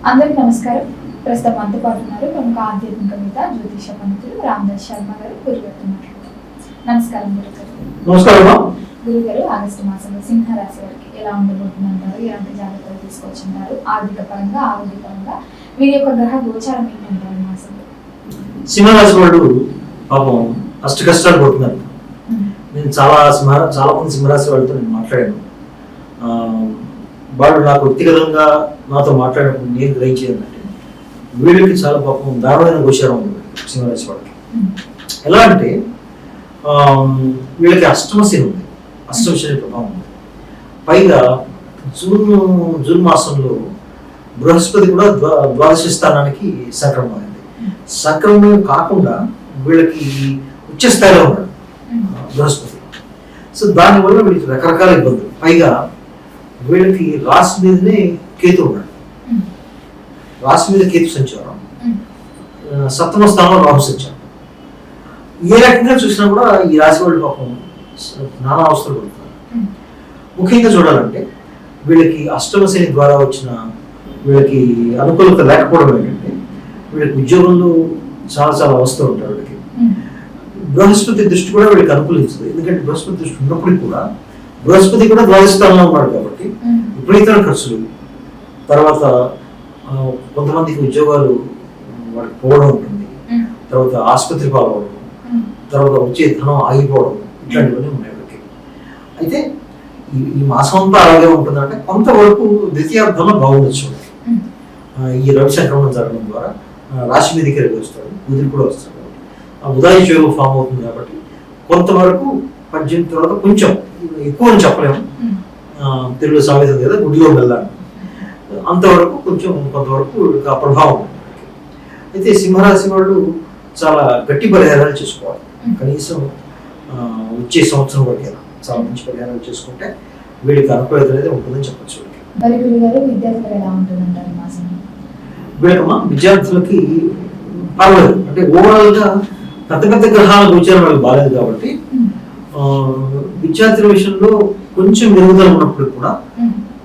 B: అందరికీ నమస్కారం. ప్రస్తుతం మనతో పాటు ఉన్నారు ప్రముఖ ఆధ్యాత్మికవేత్త జ్యోతిష పండితులు రామదాస్ శర్మ గారు. గురుగారితో మాట్లాడుతున్నారు. నమస్కారం గురుగారు.
C: నమస్కారం.
B: గురుగారు, ఆగస్టు మాసంలో సింహ రాశి వారికి ఎలా ఉండబోతుందంటారు, ఎలాంటి జాగ్రత్తలు తీసుకొచ్చుంటారు, ఆర్థిక పరంగా, ఆరోగ్య పరంగా వీరి యొక్క గ్రహ గోచారం ఏంటంటారు మాసంలో?
C: సింహరాశి వాళ్ళు పాపం అష్ట కష్టాలు పడుతున్నారు. నేను చాలా మంది సింహరాశి వాళ్ళతో నేను మాట్లాడాను. వాళ్ళు నాకు వ్యక్తిగతంగా నాతో మాట్లాడినప్పుడు నేను గ్రహించేదంటే వీళ్ళకి చాలా పాపం దారుణమైన గోచారం ఉంది సింహరాశి వాళ్ళకి. ఎలా అంటే వీళ్ళకి అష్టమ శని ఉంది, అష్టమ శని ప్రభావం ఉంది. పైగా జూన్ మాసంలో బృహస్పతి కూడా ద్వాదశ స్థానానికి సంక్రమం అయింది. సంక్రమం కాకుండా వీళ్ళకి ఉచ్చ స్థాయిలో ఉన్నాడు బృహస్పతి. సో దానివల్ల వీళ్ళకి రకరకాల ఇబ్బందులు. పైగా వీళ్ళకి రాశి మీదనే కేతు ఉన్నాడు. రాశి మీద కేతు సంచారం, సప్తమ స్థానంలో రాహు సంచారం. ఏ రకంగా చూసినా కూడా ఈ రాశి వాళ్ళు పాపం నానా అవస్థలు పడుతున్నారు. ముఖ్యంగా చూడాలంటే వీళ్ళకి అష్టమ శని ద్వారా వచ్చిన వీళ్ళకి అనుకూలత లేకపోవడం ఏంటంటే వీళ్ళకి ఉద్యోగంలో చాలా అవస్థలు ఉంటారు. వీళ్ళకి బృహస్పతి దృష్టి కూడా వీళ్ళకి అనుకూలించదు. ఎందుకంటే బృహస్పతి దృష్టి ఉన్నప్పటికీ కూడా బృహస్పతి కూడా ద్వాదశ స్థానంలో ఉన్నాడు కాబట్టి విపరీతమైన ఖర్చులు, తర్వాత కొంతమందికి ఉద్యోగాలు వాళ్ళకి పోవడం ఉంటుంది, తర్వాత ఆసుపత్రి పాల్గొనడం, తర్వాత వచ్చే ధనం ఆగిపోవడం, ఇట్లాంటివన్నీ ఉన్నాయి వాళ్ళకి. అయితే ఈ మాసం అంతా అలాగే ఉంటుందంటే కొంతవరకు ద్వితీయార్థంలో బాగుండొచ్చు. ఈ రవి సంక్రమణం జరగడం ద్వారా రాశి మీదకి రేపు వస్తాడు, బుధుడు కూడా వస్తాడు. ఆ ఉదయ యోగం ఫామ్ అవుతుంది కాబట్టి కొంతవరకు 18 తర్వాత కొంచెం ఎక్కువ అని చెప్పలేము. తెలుగు సామెత కదా గుడిలో వెళ్ళాలి, అంతవరకు కొంతవరకు ఆ ప్రభావం. అయితే సింహరాశి వాళ్ళు చాలా గట్టి పరిహారాలు చేసుకోవాలి. కనీసం వచ్చే సంవత్సరం వరకు చాలా మంచి పరిహారాలు చేసుకుంటే వీళ్ళకి అనుకూలత అనేది ఉంటుందని చెప్పచ్చు. వీళ్ళకమ్మా విద్యార్థులకి పర్వాలేదు. అంటే ఓవరాల్ గా పెద్ద గ్రహాల గోచారం వాళ్ళకి బాగాలేదు కాబట్టి విద్యార్థుల విషయంలో కొంచెం మెరుగుదల ఉన్నప్పుడు కూడా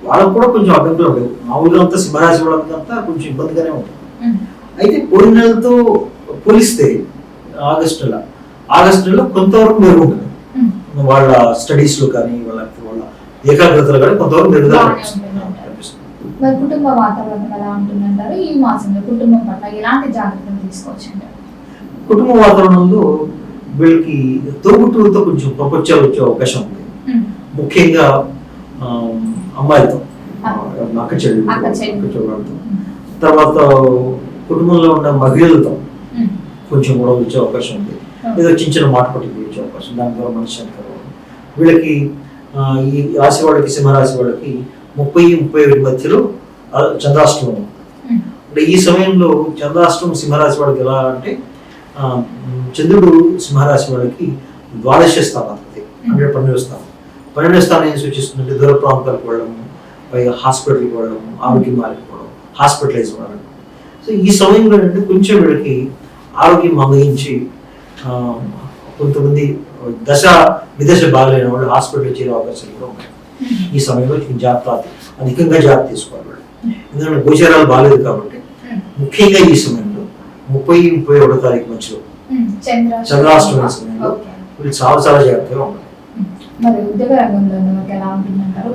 C: వాళ్ళకు కూడా కొంచెం అడ్డంకులు ఉండవు. మామూలుగా అంతా సింహరాశి వాళ్ళంతా కొంచెం ఇబ్బందిగానే ఉంటుంది. అయితే పోయిన నెలతో పోలిస్తే ఆగస్టు నెలలో కొంతవరకు మెరుగుంటుంది. వాళ్ళ స్టడీస్ లో కానీ వాళ్ళ ఏకాగ్రతలు కానీ కొంతవరకు మెరుగుదల
B: మరి కుటుంబ వాతావరణం ఎలా ఉంటుందంటారు? ఈ మాసంలో కుటుంబం పట్ల ఎలాంటి జాగ్రత్తలు తీసుకోవచ్చు అంటారు?
C: కుటుంబ వాతావరణంలో వీళ్ళకి తోబుట్టువులతో కొంచెం ప్రపంచాలు వచ్చే అవకాశం ఉంది. ముఖ్యంగా అమ్మాయిలతో, అక్క చెల్లెలతో, తర్వాత కుటుంబంలో ఉన్న మహిళలతో కొంచెం కూడా వచ్చే అవకాశం ఉంది. ఏదో చిన్న మాట పట్టుకు వచ్చే అవకాశం, దాని ద్వారా మనశ్శాంతి కలగడం. వీళ్ళకి ఈ రాశి వాళ్ళకి, సింహరాశి వాళ్ళకి 30-31 మధ్యలో చంద్రాష్టమం. అంటే ఈ సమయంలో చంద్రాష్టమం సింహరాశి వాళ్ళకి ఎలా అంటే చంద్రుడు సింహరాశి వాళ్ళకి ద్వాదశ స్థానాధిపతి, అంటే 12వ స్థానం. 12వ స్థానం ఏం సూచిస్తుందంటే దూర ప్రాంతాలకు వెళ్ళడము, పైగా హాస్పిటల్కి వెళ్ళడము, ఆరోగ్యం మారిపోవడం, హాస్పిటలైజ్ అవ్వడం. సో ఈ సమయంలో అంటే కొంచెం వీళ్ళకి ఆరోగ్యం మందగించి కొంతమంది విదశ బాగలేని వాళ్ళు హాస్పిటల్ చేరే అవకాశాలు కూడా ఉన్నాయి. ఈ సమయంలో అధికంగా జాగ్రత్త తీసుకోవాలి వాళ్ళు. ఎందుకంటే గోచరాలు బాగాలేదు కాబట్టి ముఖ్యంగా ఈ సమయంలో 30-31 తారీఖు మధ్యలో చంద్రాష్టమి సమయంలో
B: ఓకే.
C: వీళ్ళు చాలా చాలా జాగ్రత్తగా ఉండాలి.
B: మరి ఉద్యోగ రంగంలో మనకి ఎలా ఉంటుందంటారు?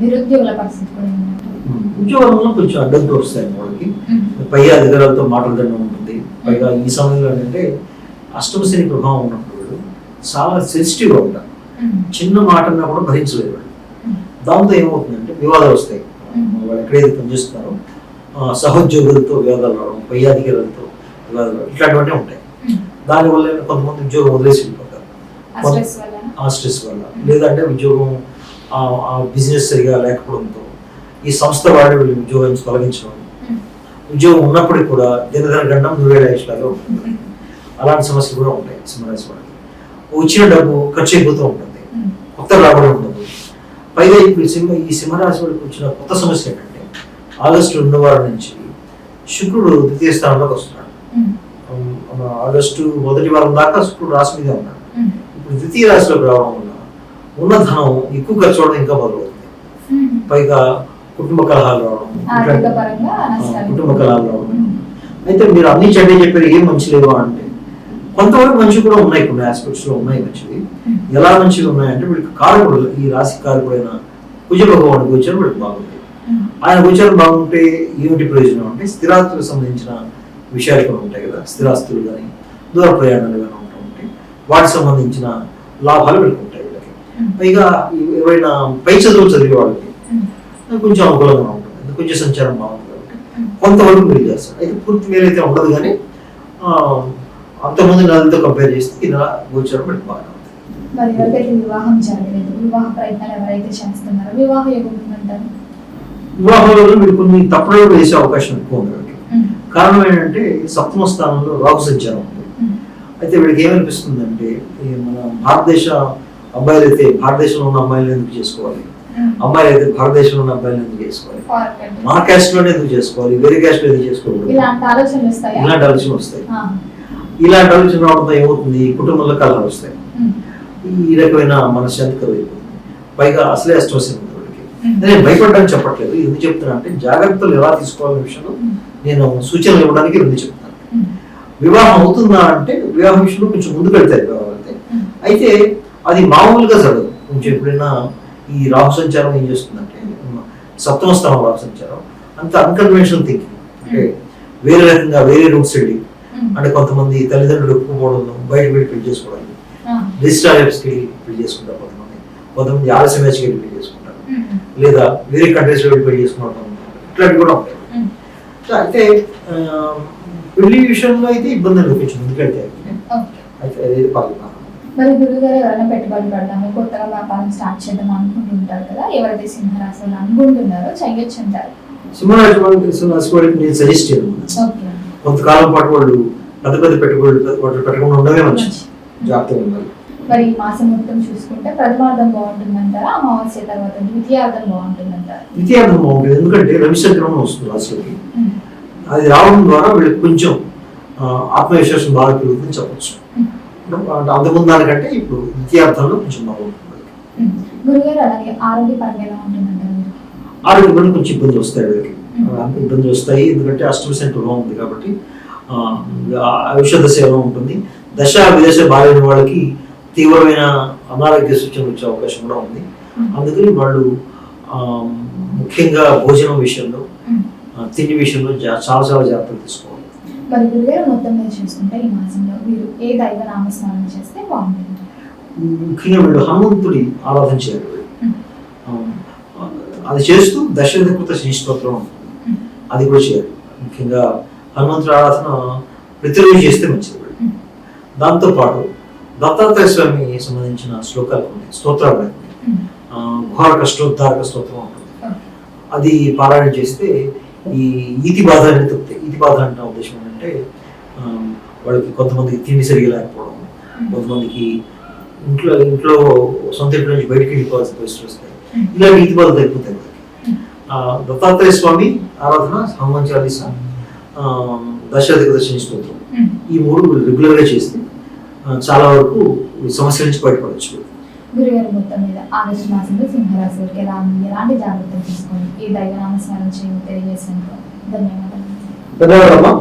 B: నిరుద్యోగుల పరిస్థితి కూడా ఏంటంటారు?
C: ఉద్యోగంలో కొంచెం అడ్డంకి వస్తాయి వాళ్ళకి. పై అధికారులతో మాట్లాడడం ఉంటుంది. పైగా ఈ సమయంలో ఏంటంటే అష్టమ శని ప్రభావం ఉన్నప్పుడు వీళ్ళు చాలా సెన్సిటివ్గా ఉంటారు. చిన్న మాట అన్నా కూడా భరించలేరు వాళ్ళు. దాంతో ఏమవుతుందంటే వివాదాలు వస్తాయి. వాళ్ళు ఎక్కడైతే పనిచేస్తున్నారో సహోద్యోగులతో వివాదాలు రావడం, పై అధికారులతో వివాదాలు ఇట్లాంటివన్నీ ఉంటాయి. దానివల్ల కొంతమంది ఉద్యోగం వదిలేసి వెళ్ళిపోతారు ఆ స్ట్రెస్ వల్ల. లేదంటే ఉద్యోగం ఆ బిజినెస్ సరిగా లేకపోవడంతో ఈ సంస్థ వాళ్ళు వీళ్ళు ఉద్యోగాన్ని తొలగించడం, ఉద్యోగం ఉన్నప్పటికీ కూడా దినదిన గండం 1,000 లాగా ఉంటుంది. అలాంటి సమస్యలు కూడా ఉంటాయి సింహరాశి వాళ్ళకి. వచ్చిన డబ్బు ఖర్చు అయిపోతూ ఉంటుంది, కొత్త రాబడి ఉండదు. పైగా ఇప్పుడు ఈ సింహరాశి వాళ్ళకి వచ్చిన కొత్త సమస్య ఏంటంటే ఆగస్టు 2వ వారం నుంచి శుక్రుడు ద్వితీయ స్థానంలోకి వస్తున్నాడు. ఆగస్టు 1వ వారం దాకా శుక్రుడు రాశి మీద ఉన్నాడు. ఇప్పుడు ద్వితీయ రాశిలోకి రావడం వల్ల ఉన్న ధనం ఎక్కువ ఖర్చు అవడం ఇంకా మొదలవుతుంది. పైగా కుటుంబ కలహాలు రావడం, కుటుంబ కలహాలు రావడం. అయితే మీరు అన్ని చెడ్డే చెప్పారు, ఏం మంచి లేవా అంటే కొంతవరకు మంచి కూడా ఉన్నాయి, కొన్ని ఆస్పెక్ట్స్ లో ఉన్నాయి మంచివి. ఎలా మంచివి ఉన్నాయంటే వీళ్ళకి కారకుడు, ఈ రాశి కారకుడైన కుజ భగవానుడికి గోచరం వీళ్ళకి బాగుంది. ఆయన గోచరం బాగుంటే ఏమిటి ప్రయోజనం అంటే స్థిరాస్తులకు సంబంధించిన విషయాలు కూడా ఉంటాయి కదా, స్థిరాస్తులు కానీ దూర ప్రయాణాలు కానీ ఉంటూ ఉంటాయి. వాటికి సంబంధించిన లాభాలు వీళ్ళకి ఉంటాయి. వీళ్ళకి పైగా ఎవరైనా పై చదువులు చదివే వాళ్ళకి కొంచెం అనుకూలంగా ఉంటుంది, కొంచెం సంచారం బాగుంటుంది కాబట్టి కొంతవరకు మీరు చేస్తారు. అయితే పూర్తి మేలైతే ఉండదు, కానీ అంతకుముందు నదులతో కంపేర్ చేస్తే ఇలా గోచరం వీళ్ళకి బాగా ఉంటుంది.
B: మరి ఎవరికైతే వివాహం జరగలేదు, వివాహ ప్రయత్నాలు ఎవరైతే చేస్తున్నారో వివాహం ఏముంటుందంటారు?
C: వివాహంలో మీరు కొన్ని తప్పులు వేసే అవకాశం ఎక్కువ ఉంది. కారణం ఏంటంటే సప్తమ స్థానంలో రాహు సంచారం ఉంది. అయితే వీళ్ళకి ఏమనిపిస్తుందంటే మన భారతదేశ అబ్బాయిలు అయితే భారతదేశంలో ఉన్న అమ్మాయిలను ఎందుకు చేసుకోవాలి, అమ్మాయిలు అయితే భారతదేశంలో ఉన్న అబ్బాయిలను ఎందుకు చేసుకోవాలి, మా క్యాస్ట్ లోనే ఎందుకు చేసుకోవాలి, వేరే క్యాస్ట్ లో ఎందుకు చేసుకోవాలి, ఇలాంటి ఆలోచనలు వస్తాయి. ఇలాంటి ఆలోచన రావడంతో ఏమవుతుంది, కుటుంబంలో కలహాలు వస్తాయి. ఈ రకమైన మనశ్శాంతి కలుగుతుంది. పైగా అసలే అష్టవశం ఉంది వాళ్ళకి. నేను భయపడడానికి చెప్పట్లేదు, ఎందుకు చెప్తున్నా అంటే జాగ్రత్తలు ఎలా తీసుకోవాలనే విషయంలో నేను సూచనలు ఇవ్వడానికి ఎందుకు చెప్తాను. వివాహం అవుతుందా అంటే వివాహం విషయంలో కొంచెం ముందుకు వెళ్తాయి వివాహం అయితే అది మామూలుగా జరగదు. కొంచెం ఎప్పుడైనా ఈ రాహు సంచారం ఏం చేస్తుందంటే సప్తమ స్థానం రాహు సంచారం అంత అన్కన్వెన్షనల్ థింకింగ్, అంటే వేరే రకంగా వేరే రూట్స్ వెళ్ళి, అంటే కొంతమంది తల్లిదండ్రులు ఒప్పుకోవడం, బయట వెళ్ళి పెళ్లి చేసుకోవడం, రిజిస్ట్రార్స్కి వెళ్ళి పెళ్లి చేసుకుంటారు, కొంతమంది ఆలస్యం మ్యాచ్కి వెళ్ళి పెళ్లి చేసుకుంటారు, లేదా వేరే కంట్రీస్లో వెళ్ళి పెళ్లి చేసుకోవడం, ఇట్లాంటివి కూడా ఉంటాయి. అయితే పెళ్లి విషయంలో అయితే ఇబ్బంది అనిపించింది ఎందుకంటే అయితే అదే పాల్గొన్నాను.
B: మరి గురువుగారు ఎవరైనా పెట్టుబడి పెడదాము, కొత్తగా వ్యాపారం స్టార్ట్ చేద్దాం అనుకుంటుంటారు కదా, ఎవరైతే సింహరాశులు అనుకుంటున్నారో చెయ్యొచ్చు అంటారు?
C: సింహరాశి వాళ్ళకి నేను సజెస్ట్ చేయను. కొంతకాలం పాటు వాళ్ళు పెద్ద పెద్ద పెట్టుబడులు పెట్టకుండా ఉండమే మంచిది, జాగ్రత్తగా ఉండాలి.
B: మరి ఈ మాసం మొత్తం చూసుకుంటే ప్రథమార్థం బాగుంటుందంటారా, అమావాస్య తర్వాత ద్వితీయార్థం బాగుంటుందంటారా?
C: ద్వితీయార్థం బాగుంటుంది, ఎందుకంటే రవిశంకరం వస్తుంది రాశిలోకి. అది రావడం ద్వారా వీళ్ళకి కొంచెం ఆత్మవిశ్వాసం బాగా పెరుగుతుందని చెప్పచ్చు. అంతకుముందు దానికంటే ఇప్పుడు ద్వితీయార్థంలో కొంచెం బాగుంటుంది.
B: గురుగారు అలాగే ఆరోగ్యపరంగా ఎలా ఉంటుందంటారు?
C: ఆరోగ్యపరంగా కొంచెం ఇబ్బంది వస్తాయి వీళ్ళకి, ఇబ్బంది వస్తాయి ఎందుకంటే అష్టమ శని ప్రభావం ఉంది కాబట్టి ఔషధ సేవ ఉంటుంది. దశ విదశ బాలైన వాళ్ళకి తీవ్రమైన అనారోగ్య సూచనలు వచ్చే అవకాశం కూడా ఉంది. అందుకని వాళ్ళు ముఖ్యంగా భోజనం విషయంలో, తిండి విషయంలో చాలా చాలా జాగ్రత్తలు తీసుకోవాలి.
B: మరి గురుగారు మొత్తం మీద చూసుకుంటే ఈ మాసంలో మీరు ఏ దైవ నామస్మరణ చేస్తే బాగుంటుంది?
C: ముఖ్యంగా వీళ్ళు హనుమంతుడి ఆరాధన చేయాలి. అది చేస్తూ దశరథకృత శని స్తోత్రం ఉంటుంది, అది కూడా చేయాలి. ముఖ్యంగా హనుమంతుడి ఆరాధన ప్రతిరోజు చేస్తే మంచిది. దాంతోపాటు దత్తాత్రేయ స్వామి సంబంధించిన శ్లోకాలు ఉన్నాయి, స్తోత్రాలు ఉన్నాయి. ఘోర కష్టోద్ధారక స్తోత్రం ఉంటుంది, అది పారాయణ చేస్తే ఈ ఈతి బాధ అనేది తప్పుతాయి. ఈతి బాధ అంటే ఉద్దేశం ఏంటంటే వాళ్ళకి కొంతమందికి తిండి సరిగా లేకపోవడం, కొంతమందికి ఇంట్లో సొంత ఇంటి నుంచి బయటకు వెళ్ళిపోవాల్సిన పరిస్థితులు వస్తాయి. ఇలాంటి ఈతి బాధ తగ్గిపోతాయి వాళ్ళకి. దత్తాత్రేయ స్వామి ఆరాధన, హనుమాన్ చాలీసా, దశరథ శని స్తోత్రం, ఈ 3 రెగ్యులర్ గా చేస్తే చాలా వరకు సమస్యల నుంచి బయటపడవచ్చు.
B: గురుగారు మొత్తం మీద ఆగస్టు మాసంలో సింహరాశి వారికి ఎలాంటి జాగ్రత్తలు తీసుకొని ఈ దైవ నామస్మరణ చేయడం తెలియజేసినందుకు ధన్యవాదాలు.
C: ధన్యవాదాలు.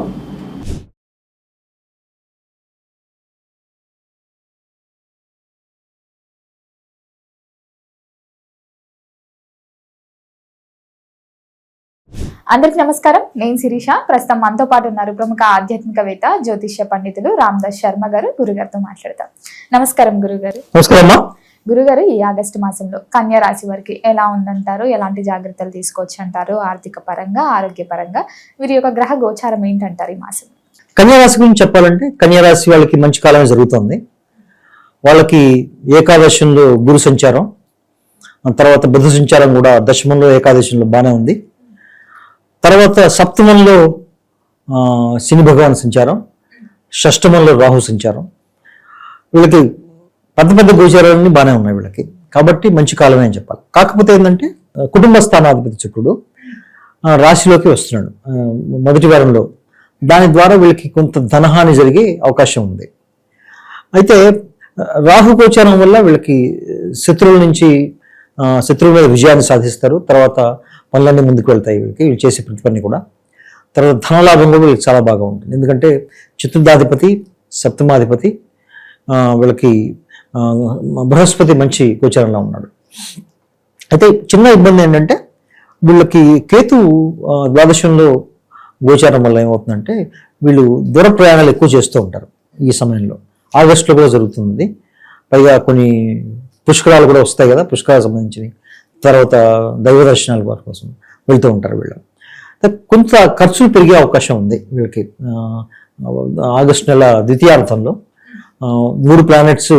B: అందరికి నమస్కారం. నేను శిరీష. ప్రస్తుతం మనతో పాటు ఉన్నారు ప్రముఖ ఆధ్యాత్మికవేత్త జ్యోతిష్య పండితులు రామదాస్ శర్మ గారు. గురుగారితో మాట్లాడతాం. నమస్కారం గురుగారు.
C: నమస్కారం.
B: గురుగారు, ఈ ఆగస్టు మాసంలో కన్యా రాశి వారికి ఎలా ఉందంటారు? ఎలాంటి జాగ్రత్తలు తీసుకోవచ్చు అంటారు? ఆర్థిక పరంగా, ఆరోగ్య పరంగా వీరి యొక్క గ్రహ గోచారం ఏంటంటారు ఈ మాసం?
C: కన్యా రాశి గురించి చెప్పాలంటే కన్యా రాశి వాళ్ళకి మంచి కాలమే జరుగుతుంది. వాళ్ళకి ఏకాదశంలో గురు సంచారం, తర్వాత బుధ సంచారం కూడా దశమంలో ఏకాదశంలో బాగానే ఉంది. తర్వాత సప్తమంలో శని భగవాన్ సంచారం, షష్టమంలో రాహు సంచారం. వీళ్ళకి పెద్ద పెద్ద గోచారాలన్నీ బాగానే ఉన్నాయి వీళ్ళకి, కాబట్టి మంచి కాలమే అని చెప్పాలి. కాకపోతే ఏంటంటే కుటుంబ స్థానాధిపతి శుక్రుడు రాశిలోకి వస్తున్నాడు మొదటి వారంలో. దాని ద్వారా వీళ్ళకి కొంత ధనహాని జరిగే అవకాశం ఉంది. అయితే రాహు గోచారం వల్ల వీళ్ళకి శత్రువుల నుంచి శత్రువుల మీద విజయాన్ని సాధిస్తారు. తర్వాత పనులన్నీ ముందుకు వెళ్తాయి వీళ్ళు చేసే ప్రతి పని కూడా. తర్వాత ధనలాభం కూడా వీళ్ళకి చాలా బాగా ఉంటుంది. ఎందుకంటే చతుర్థాధిపతి, సప్తమాధిపతి వీళ్ళకి బృహస్పతి మంచి గోచారంలో ఉన్నాడు. అయితే చిన్న ఇబ్బంది ఏంటంటే వీళ్ళకి కేతు ద్వాదశంలో గోచారం వల్ల ఏమవుతుందంటే వీళ్ళు దూర ప్రయాణాలు ఎక్కువ చేస్తూ ఉంటారు ఈ సమయంలో. ఆగస్టులో కూడా జరుగుతుంది. పైగా కొన్ని పుష్కరాలు కూడా వస్తాయి కదా, పుష్కరాలకు సంబంధించినవి. తర్వాత దైవ దర్శనాల వారి కోసం వెళ్తూ ఉంటారు వీళ్ళు. కొంత ఖర్చులు పెరిగే అవకాశం ఉంది వీళ్ళకి. ఆగస్టు నెల ద్వితీయార్థంలో 3 ప్లానెట్స్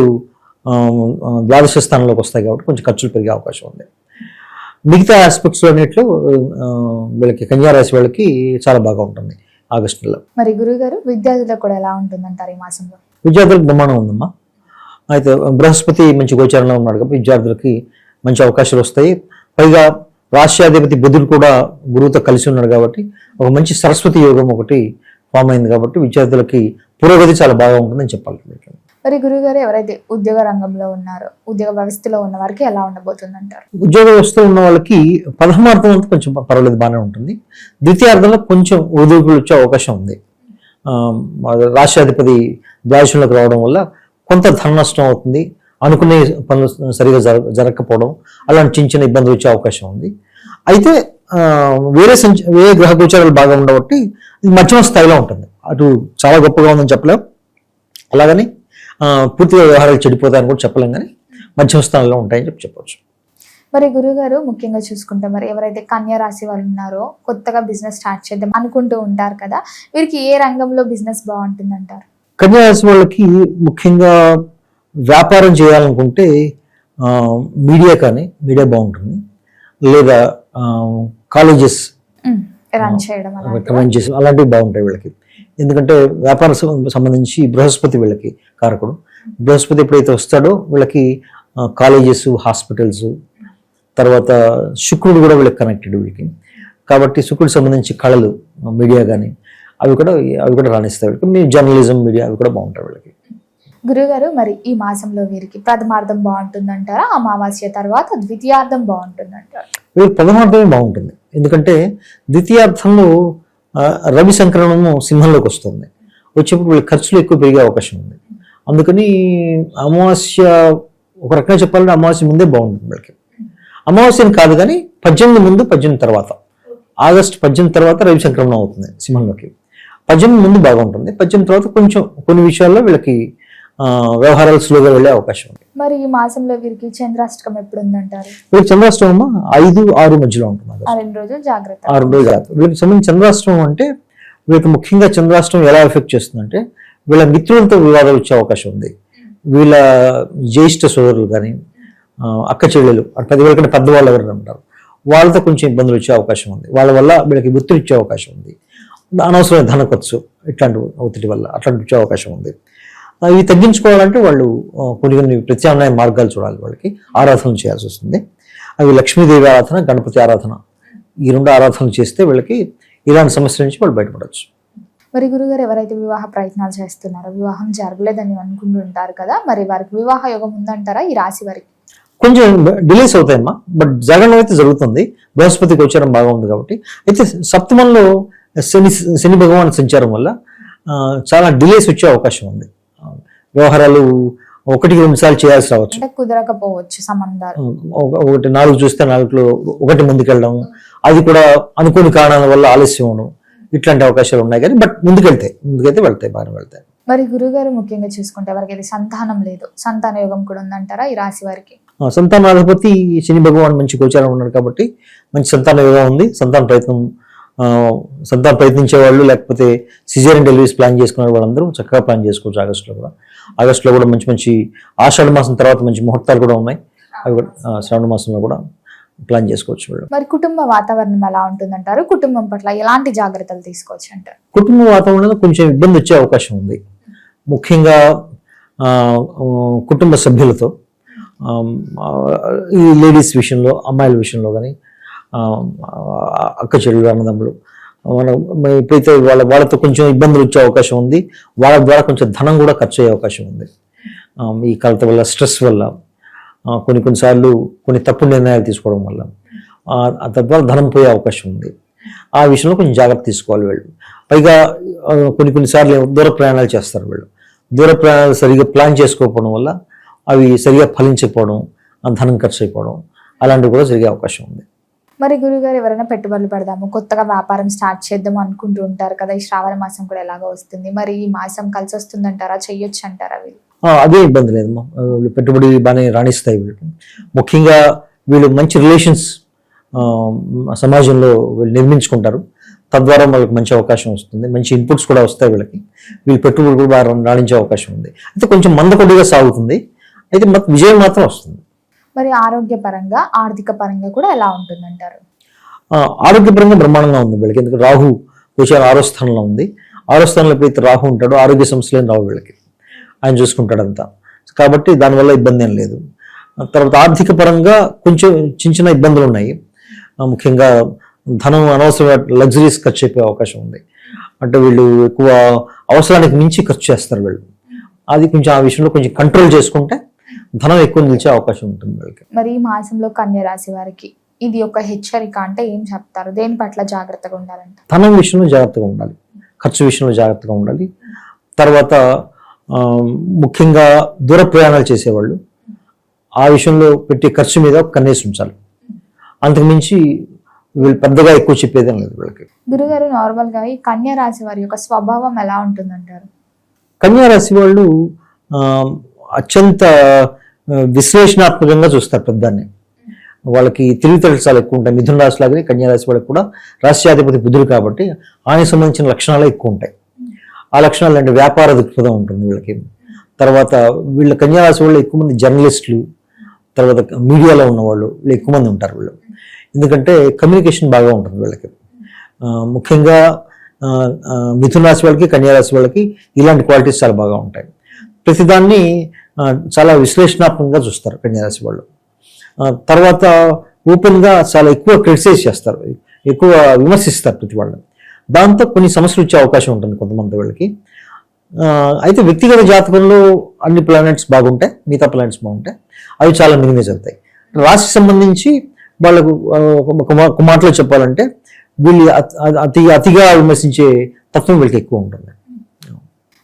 C: ద్వాదశ స్థానంలోకి వస్తాయి కాబట్టి కొంచెం ఖర్చులు పెరిగే అవకాశం ఉంది. మిగతా ఆస్పెక్ట్స్ అన్నింటిలో వీళ్ళకి కన్యా రాశి వాళ్ళకి చాలా బాగా ఉంటుంది ఆగస్టు నెల.
B: మరి గురుగారు, విద్యార్థులకు కూడా ఎలా ఉంటుందంటారు ఈ మాసంలో?
C: విద్యార్థులకు బ్రహ్మాండం ఉందమ్మా. అయితే బృహస్పతి మంచి గోచారంలో ఉన్నాడు కాబట్టి విద్యార్థులకి మంచి అవకాశాలు వస్తాయి. పైగా రాష్ట్రాధిపతి బుధుడు కూడా గురువుతో కలిసి ఉన్నాడు కాబట్టి ఒక మంచి సరస్వతి యోగం ఒకటి ఫామ్ అయింది కాబట్టి విద్యార్థులకి పురోగతి చాలా బాగా ఉంటుందని చెప్పాలి.
B: మరి గురుగారు, ఎవరైతే ఉద్యోగ రంగంలో ఉన్నారో, ఉద్యోగ వ్యవస్థలో ఉన్న వారికి ఎలా ఉండబోతుంది అంటారు?
C: ఉద్యోగ వ్యవస్థలో ఉన్న వాళ్ళకి ప్రథమార్థం అంతా కొంచెం పర్వాలేదు, బాగానే ఉంటుంది. ద్వితీయార్థంలో కొంచెం ఒడిదుడుకులు వచ్చే అవకాశం ఉంది. రాష్ట్రాధిపతి ద్వాదశంలోకి రావడం వల్ల కొంత ధన నష్టం అవుతుంది. అనుకునే పనులు సరిగా జరగకపోవడం, అలాంటి చిన్న చిన్న ఇబ్బందులు వచ్చే అవకాశం ఉంది. అయితే వేరే గ్రహ గోచారాలు బాగా ఉండబట్టి ఇది మధ్యమ స్థాయిలో ఉంటుంది. అటు చాలా గొప్పగా ఉందని చెప్పలేం, అలాగని పూర్తిగా వ్యవహారాలు చెడిపోతాయని కూడా చెప్పలేం, కానీ మధ్యమ స్థానంలో ఉంటాయని చెప్పవచ్చు.
B: మరి గురుగారు, ముఖ్యంగా చూసుకుంటే మరి ఎవరైతే కన్యా రాశి వాళ్ళు ఉన్నారో, కొత్తగా బిజినెస్ స్టార్ట్ చేద్దాం అనుకుంటూ ఉంటారు కదా, వీరికి ఏ రంగంలో బిజినెస్ బాగుంటుంది అంటారు?
C: కన్యా రాశి వాళ్ళకి ముఖ్యంగా వ్యాపారం చేయాలనుకుంటే మీడియా బాగుంటుంది, లేదా కాలేజెస్
B: రన్ చేయడం
C: అలాంటివి బాగుంటాయి వీళ్ళకి. ఎందుకంటే వ్యాపారం సంబంధించి బృహస్పతి వీళ్ళకి కారకుడు. బృహస్పతి ఎప్పుడైతే వస్తాడో వీళ్ళకి కాలేజెస్, హాస్పిటల్స్, తర్వాత శుక్రుడు కూడా వీళ్ళకి కనెక్టెడ్ వీళ్ళకి. కాబట్టి శుక్రుడికి సంబంధించి కళలు, మీడియా కానీ అవి కూడా రాణిస్తాయి వీళ్ళకి. మీ జర్నలిజం, మీడియా అవి కూడా బాగుంటాయి వీళ్ళకి.
B: గురుగారు, మరి ఈ మాసంలో వీరికి ప్రథమార్థం బాగుంటుందంటారా, అమావాస్య తర్వాత ద్వితీయార్థం బాగుంటుందంటారా?
C: వీరికి ప్రథమార్థమే బాగుంటుంది. ఎందుకంటే ద్వితీయార్థంలో రవి సంక్రమణము సింహంలోకి వస్తుంది. వచ్చేప్పుడు వీళ్ళకి ఖర్చులు ఎక్కువ పెరిగే అవకాశం ఉంది. అందుకని అమావాస్య, ఒక రకంగా చెప్పాలంటే అమావాస్య ముందే బాగుంటుంది వీళ్ళకి. అమావాస్యని కాదు కానీ 18 ముందు, 18 తర్వాత, ఆగస్టు 18 తర్వాత రవి సంక్రమణం అవుతుంది సింహంలోకి. 18 ముందు బాగుంటుంది. 18 తర్వాత కొంచెం కొన్ని విషయాల్లో వీళ్ళకి వ్యవహారాలు స్లోగా వెళ్ళే అవకాశం ఉంది.
B: మరి ఈ మాసంలో వీరికి చంద్రాష్టకం ఎప్పుడు ఉందంటారు?
C: వీళ్ళకి చంద్రాష్టమం 5-6 మధ్యలో ఉంటుంది.
B: 2 రోజులు జాగ్రత్త.
C: 6 రోజులు జాగ్రత్త. వీళ్ళకి సంబంధించి చంద్రాష్టమం అంటే వీళ్ళకి ముఖ్యంగా చంద్రాష్టమం ఎలా ఎఫెక్ట్ చేస్తుందంటే వీళ్ళ మిత్రులతో వివాదాలు వచ్చే అవకాశం ఉంది. వీళ్ళ జ్యేష్ఠ సోదరులు కానీ, అక్క చెల్లెలు, వీళ్ళకంటే పెద్దవాళ్ళు ఎవరైనా ఉంటారు, వాళ్ళతో కొంచెం ఇబ్బందులు వచ్చే అవకాశం ఉంది. వాళ్ళ వల్ల వీళ్ళకి ఒత్తిడి ఇచ్చే అవకాశం ఉంది. అనవసరమైన ధన ఖర్చు, ఇట్లాంటి ఒత్తిడి వల్ల అట్లాంటి వచ్చే అవకాశం ఉంది. ఇవి తగ్గించుకోవాలంటే వాళ్ళు కొన్ని ప్రత్యామ్నాయ మార్గాలు చూడాలి. వాళ్ళకి ఆరాధనలు చేయాల్సి వస్తుంది. అవి లక్ష్మీదేవి ఆరాధన, గణపతి ఆరాధన, ఈ 2 ఆరాధనలు చేస్తే వీళ్ళకి ఇలాంటి సమస్యల నుంచి వాళ్ళు బయటపడవచ్చు.
B: మరి గురుగారు, ఎవరైతే వివాహ ప్రయత్నాలు చేస్తున్నారో, వివాహం జరగలేదని అనుకుంటుంటారు కదా, మరి వారికి వివాహ యోగం ఉందంటారా ఈ రాశి వారికి?
C: కొంచెం డిలేస్ అవుతాయమ్మా, బట్ జరగడం అయితే జరుగుతుంది. బృహస్పతి గోచారం బాగా ఉంది కాబట్టి. అయితే సప్తమంలో శని భగవాన్ సంచారం వల్ల చాలా డిలేస్ వచ్చే అవకాశం ఉంది. వ్యవహారాలు ఒకటికి 2 సార్లు చేయాల్సి రావచ్చు.
B: అంటే కుదరకపోవచ్చు సంబంధాలు.
C: ఒకటి 4 చూస్తే 4లో ఒకటి ముందుకెళ్ళడం, అది కూడా అనుకోని కారణాల వల్ల ఆలస్యం అవడం, ఇట్లాంటి అవకాశాలు ఉన్నాయి. కానీ బట్ ముందుకైతే వెళ్తాయి, బాగా వెళ్తాయి.
B: మరి గురుగారు ముఖ్యంగా చూసుకుంటే ఎవరికైతే సంతానం లేదు, సంతాన యోగం కూడా ఉందంటారా ఈ రాశి వారికి?
C: సంతానాధిపతి శని భగవాన్ మంచి గోచారం ఉన్నాడు కాబట్టి మంచి సంతాన యోగం ఉంది. సంతానం ప్రయత్నించే వాళ్ళు, లేకపోతే సిజేరియన్ డెలివరీస్ ప్లాన్ చేసుకునే వాళ్ళందరూ చక్కగా ప్లాన్ చేసుకోవచ్చు. ఆగస్టులో కూడా మంచి మంచి ఆషాఢ మాసం తర్వాత మంచి ముహూర్తాలు కూడా ఉన్నాయి. అవి కూడా శ్రావణ మాసంలో కూడా ప్లాన్ చేసుకోవచ్చు వాళ్ళు.
B: మరి కుటుంబ వాతావరణం ఎలా ఉంటుందంటారు? కుటుంబం పట్ల ఎలాంటి జాగ్రత్తలు తీసుకోవచ్చు అంటారు?
C: కుటుంబ వాతావరణంలో కొంచెం ఇబ్బంది వచ్చే అవకాశం ఉంది. ముఖ్యంగా కుటుంబ సభ్యులతో, ఈ లేడీస్ విషయంలో, అమ్మాయిల విషయంలో కానీ, అక్క చెల్లెలు, అన్నదమ్ములు, ఎప్పుడైతే వాళ్ళతో కొంచెం ఇబ్బందులు వచ్చే అవకాశం ఉంది. వాళ్ళ ద్వారా కొంచెం ధనం కూడా ఖర్చు అయ్యే అవకాశం ఉంది. ఈ కలత వల్ల, స్ట్రెస్ వల్ల, కొన్నిసార్లు కొన్ని తప్పుడు నిర్ణయాలు తీసుకోవడం వల్ల తద్వారా ధనం పోయే అవకాశం ఉంది. ఆ విషయంలో కొంచెం జాగ్రత్త తీసుకోవాలి వీళ్ళు. పైగా కొన్నిసార్లు దూర ప్రయాణాలు చేస్తారు వీళ్ళు. దూర ప్రయాణాలు సరిగా ప్లాన్ చేసుకోకపోవడం వల్ల అవి సరిగా ఫలించకపోవడం, ధనం ఖర్చు అయిపోవడం, అలాంటివి కూడా జరిగే అవకాశం ఉంది.
B: మరి గురుగారు ఎవరైనా పెట్టుబడులు పెడదాము, కొత్తగా వ్యాపారం స్టార్ట్ చేద్దాం అనుకుంటూ ఉంటారు కదా, ఈ శ్రావణ మాసం కూడా ఎలాగో వస్తుంది, మరి ఈ మాసం కలిసి వస్తుందంటారా, చెయ్యొచ్చు అంటారా వీళ్ళు?
C: అదే ఇబ్బంది లేదమ్మా, పెట్టుబడి బాగానే రాణిస్తాయి వీళ్ళకి. ముఖ్యంగా వీళ్ళు మంచి రిలేషన్స్ సమాజంలో వీళ్ళు నిర్మించుకుంటారు. తద్వారా వాళ్ళకి మంచి అవకాశం వస్తుంది, మంచి ఇన్పుట్స్ కూడా వస్తాయి వీళ్ళకి. వీళ్ళు పెట్టుబడి కూడా బాగా రాణించే అవకాశం ఉంది. అయితే కొంచెం మందకొడిగా సాగుతుంది, అయితే విజయం మాత్రం వస్తుంది.
B: మరి ఆరోగ్యపరంగా, ఆర్థిక పరంగా కూడా ఎలా ఉంటుందంటారు?
C: ఆరోగ్యపరంగా బ్రహ్మాండంగా ఉంది వీళ్ళకి. ఎందుకంటే రాహు కొంచెం 6వ స్థానంలో ఉంది. 6వ స్థానంలో ఎప్పుడైతే రాహు ఉంటాడో ఆరోగ్య సమస్యలు ఏం రావు వీళ్ళకి, ఆయన చూసుకుంటాడంతా. కాబట్టి దానివల్ల ఇబ్బంది ఏం లేదు. తర్వాత ఆర్థిక పరంగా కొంచెం చిన్న ఇబ్బందులు ఉన్నాయి. ముఖ్యంగా ధనం అనవసరమైన లగ్జరీస్ ఖర్చు అయిపోయే అవకాశం ఉంది. అంటే వీళ్ళు ఎక్కువ అవసరానికి మించి ఖర్చు చేస్తారు వీళ్ళు. అది కొంచెం ఆ విషయంలో కొంచెం కంట్రోల్ చేసుకుంటే ధనం ఎక్కువ నిలిచే అవకాశం ఉంటుంది వీళ్ళకి.
B: మరి ఈ మాసంలో కన్య రాశి వారికి ఇది ఒక హెచ్చరిక అంటే ఏం చెప్తారు? దేని పట్ల జాగ్రత్తగా ఉండాలంటే?
C: ధనం విషయంలో జాగ్రత్తగా ఉండాలి, ఖర్చు విషయంలో జాగ్రత్తగా ఉండాలి. తర్వాత ముఖ్యంగా దూర ప్రయాణాలు చేసేవాళ్ళు ఆ విషయంలో పెట్టే ఖర్చు మీద కన్నేసి ఉంచాలి. అంతకుమించి వీళ్ళు పెద్దగా ఎక్కువ చెప్పేదేం లేదు వీళ్ళకి.
B: గురుగారు, నార్మల్ గా ఈ కన్య రాశి వారి యొక్క స్వభావం ఎలా ఉంటుందంటారు?
C: కన్యా రాశి వాళ్ళు అత్యంత విశ్లేషణాత్మకంగా చూస్తారు పెద్దాన్ని. వాళ్ళకి తెలివితేటలు చాలా ఎక్కువ ఉంటాయి. మిథున రాశి లాగానే కన్యా రాశి వాళ్ళకి కూడా రాష్ట్రాధిపతి బుధుడు కాబట్టి ఆయనకు సంబంధించిన లక్షణాలే ఎక్కువ ఉంటాయి. ఆ లక్షణాలు అంటే వ్యాపార దృక్పథం ఉంటుంది వీళ్ళకి. తర్వాత వీళ్ళ కన్యా రాశి వాళ్ళు ఎక్కువ మంది జర్నలిస్టులు, తర్వాత మీడియాలో ఉన్నవాళ్ళు వీళ్ళు ఎక్కువ మంది ఉంటారు వీళ్ళు. ఎందుకంటే కమ్యూనికేషన్ బాగా ఉంటుంది వీళ్ళకి. ముఖ్యంగా మిథున రాశి వాళ్ళకి, కన్యా రాశి వాళ్ళకి ఇలాంటి క్వాలిటీస్ చాలా బాగా ఉంటాయి. ప్రతిదాన్ని చాలా విశ్లేషణాత్మకంగా చూస్తారు కన్యా రాశి వాళ్ళు. తర్వాత ఓపెన్గా చాలా ఎక్కువ క్రిటిసైజ్ చేస్తారు, ఎక్కువ విమర్శిస్తారు ప్రతి వాళ్ళు. దాంతో కొన్ని సమస్యలు వచ్చే అవకాశం ఉంటుంది కొంతమంది వాళ్ళకి. అయితే వ్యక్తిగత జాతకంలో అన్ని ప్లానెట్స్ బాగుంటాయి, మిగతా ప్లానెట్స్ బాగుంటాయి, అవి చాలా మినిమైజ్ అవుతాయి. రాశికి సంబంధించి వాళ్ళకు ఒక మాటలో చెప్పాలంటే వీళ్ళు అతిగా విమర్శించే తత్వం వీళ్ళకి ఎక్కువ ఉంటుంది.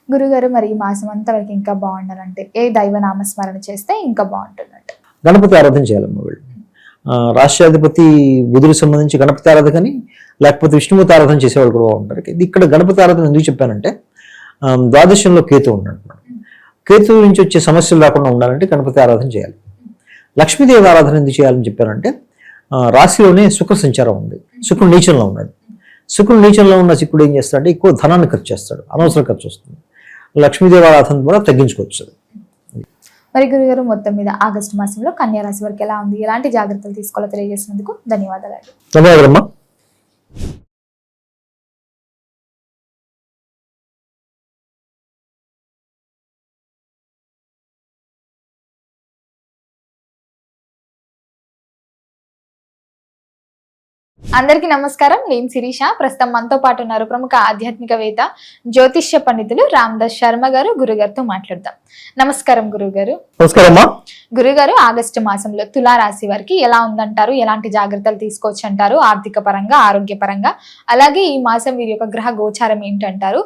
B: గురుగారు, మరి ఈ మాసం అంతా వరకు ఇంకా బాగుండాలంటే ఏ దైవ నామస్మరణ చేస్తే ఇంకా బాగుంటుందంటే?
C: గణపతి ఆరాధన చేయాలమ్మ వీళ్ళు. రాష్ట్రాధిపతి బుధుడికి సంబంధించి గణపతి ఆరాధకని, లేకపోతే విష్ణుమూర్తి ఆరాధన చేసేవాళ్ళు కూడా ఉంటారు. ఇక్కడ గణపతి ఆరాధన ఎందుకు చెప్పానంటే ద్వాదశంలో కేతు ఉన్నాడు. కేతు నుంచి వచ్చే సమస్యలు రాకుండా ఉండాలంటే గణపతి ఆరాధన చేయాలి. లక్ష్మీదేవి ఆరాధన ఎందుకు చేయాలని చెప్పారంటే రాశిలోనే శుక్ర సంచారం ఉంది, శుక్రుడు నీచంలో ఉన్నాడు. శుక్రుడు నీచంలో ఉన్న శుక్రుడు ఏం చేస్తాడంటే ఎక్కువ ధనాన్ని ఖర్చు చేస్తాడు, అనవసర ఖర్చు వస్తుంది. లక్ష్మీదేవి ఆరాధన ద్వారా తగ్గించుకోవచ్చు.
B: మరి గురుగారు, మొత్తం మీద ఆగస్టు మాసంలో కన్యా రాశి వారికి ఎలా ఉంది, ఎలాంటి జాగ్రత్తలు తీసుకోవాలో తెలియజేసినందుకు ధన్యవాదాలు.
C: ధన్యవాదాలమ్మా.
B: అందరికీ నమస్కారం. నేను శిరీష. ప్రస్తుతం మనతో పాటు ఉన్నారు ప్రముఖ ఆధ్యాత్మికవేత్త జ్యోతిష్య పండితులు రామదాస్ శర్మ గారు. గురుగారితో మాట్లాడదాం. నమస్కారం గురుగారు.
C: నమస్కారం.
B: గురుగారు, ఆగస్టు మాసంలో తులారాశి వారికి ఎలా ఉందంటారు? ఎలాంటి జాగ్రత్తలు తీసుకోవచ్చు అంటారు? ఆర్థిక పరంగా, ఆరోగ్య పరంగా, అలాగే ఈ మాసం వీరి యొక్క గ్రహ గోచారం ఏంటంటారు?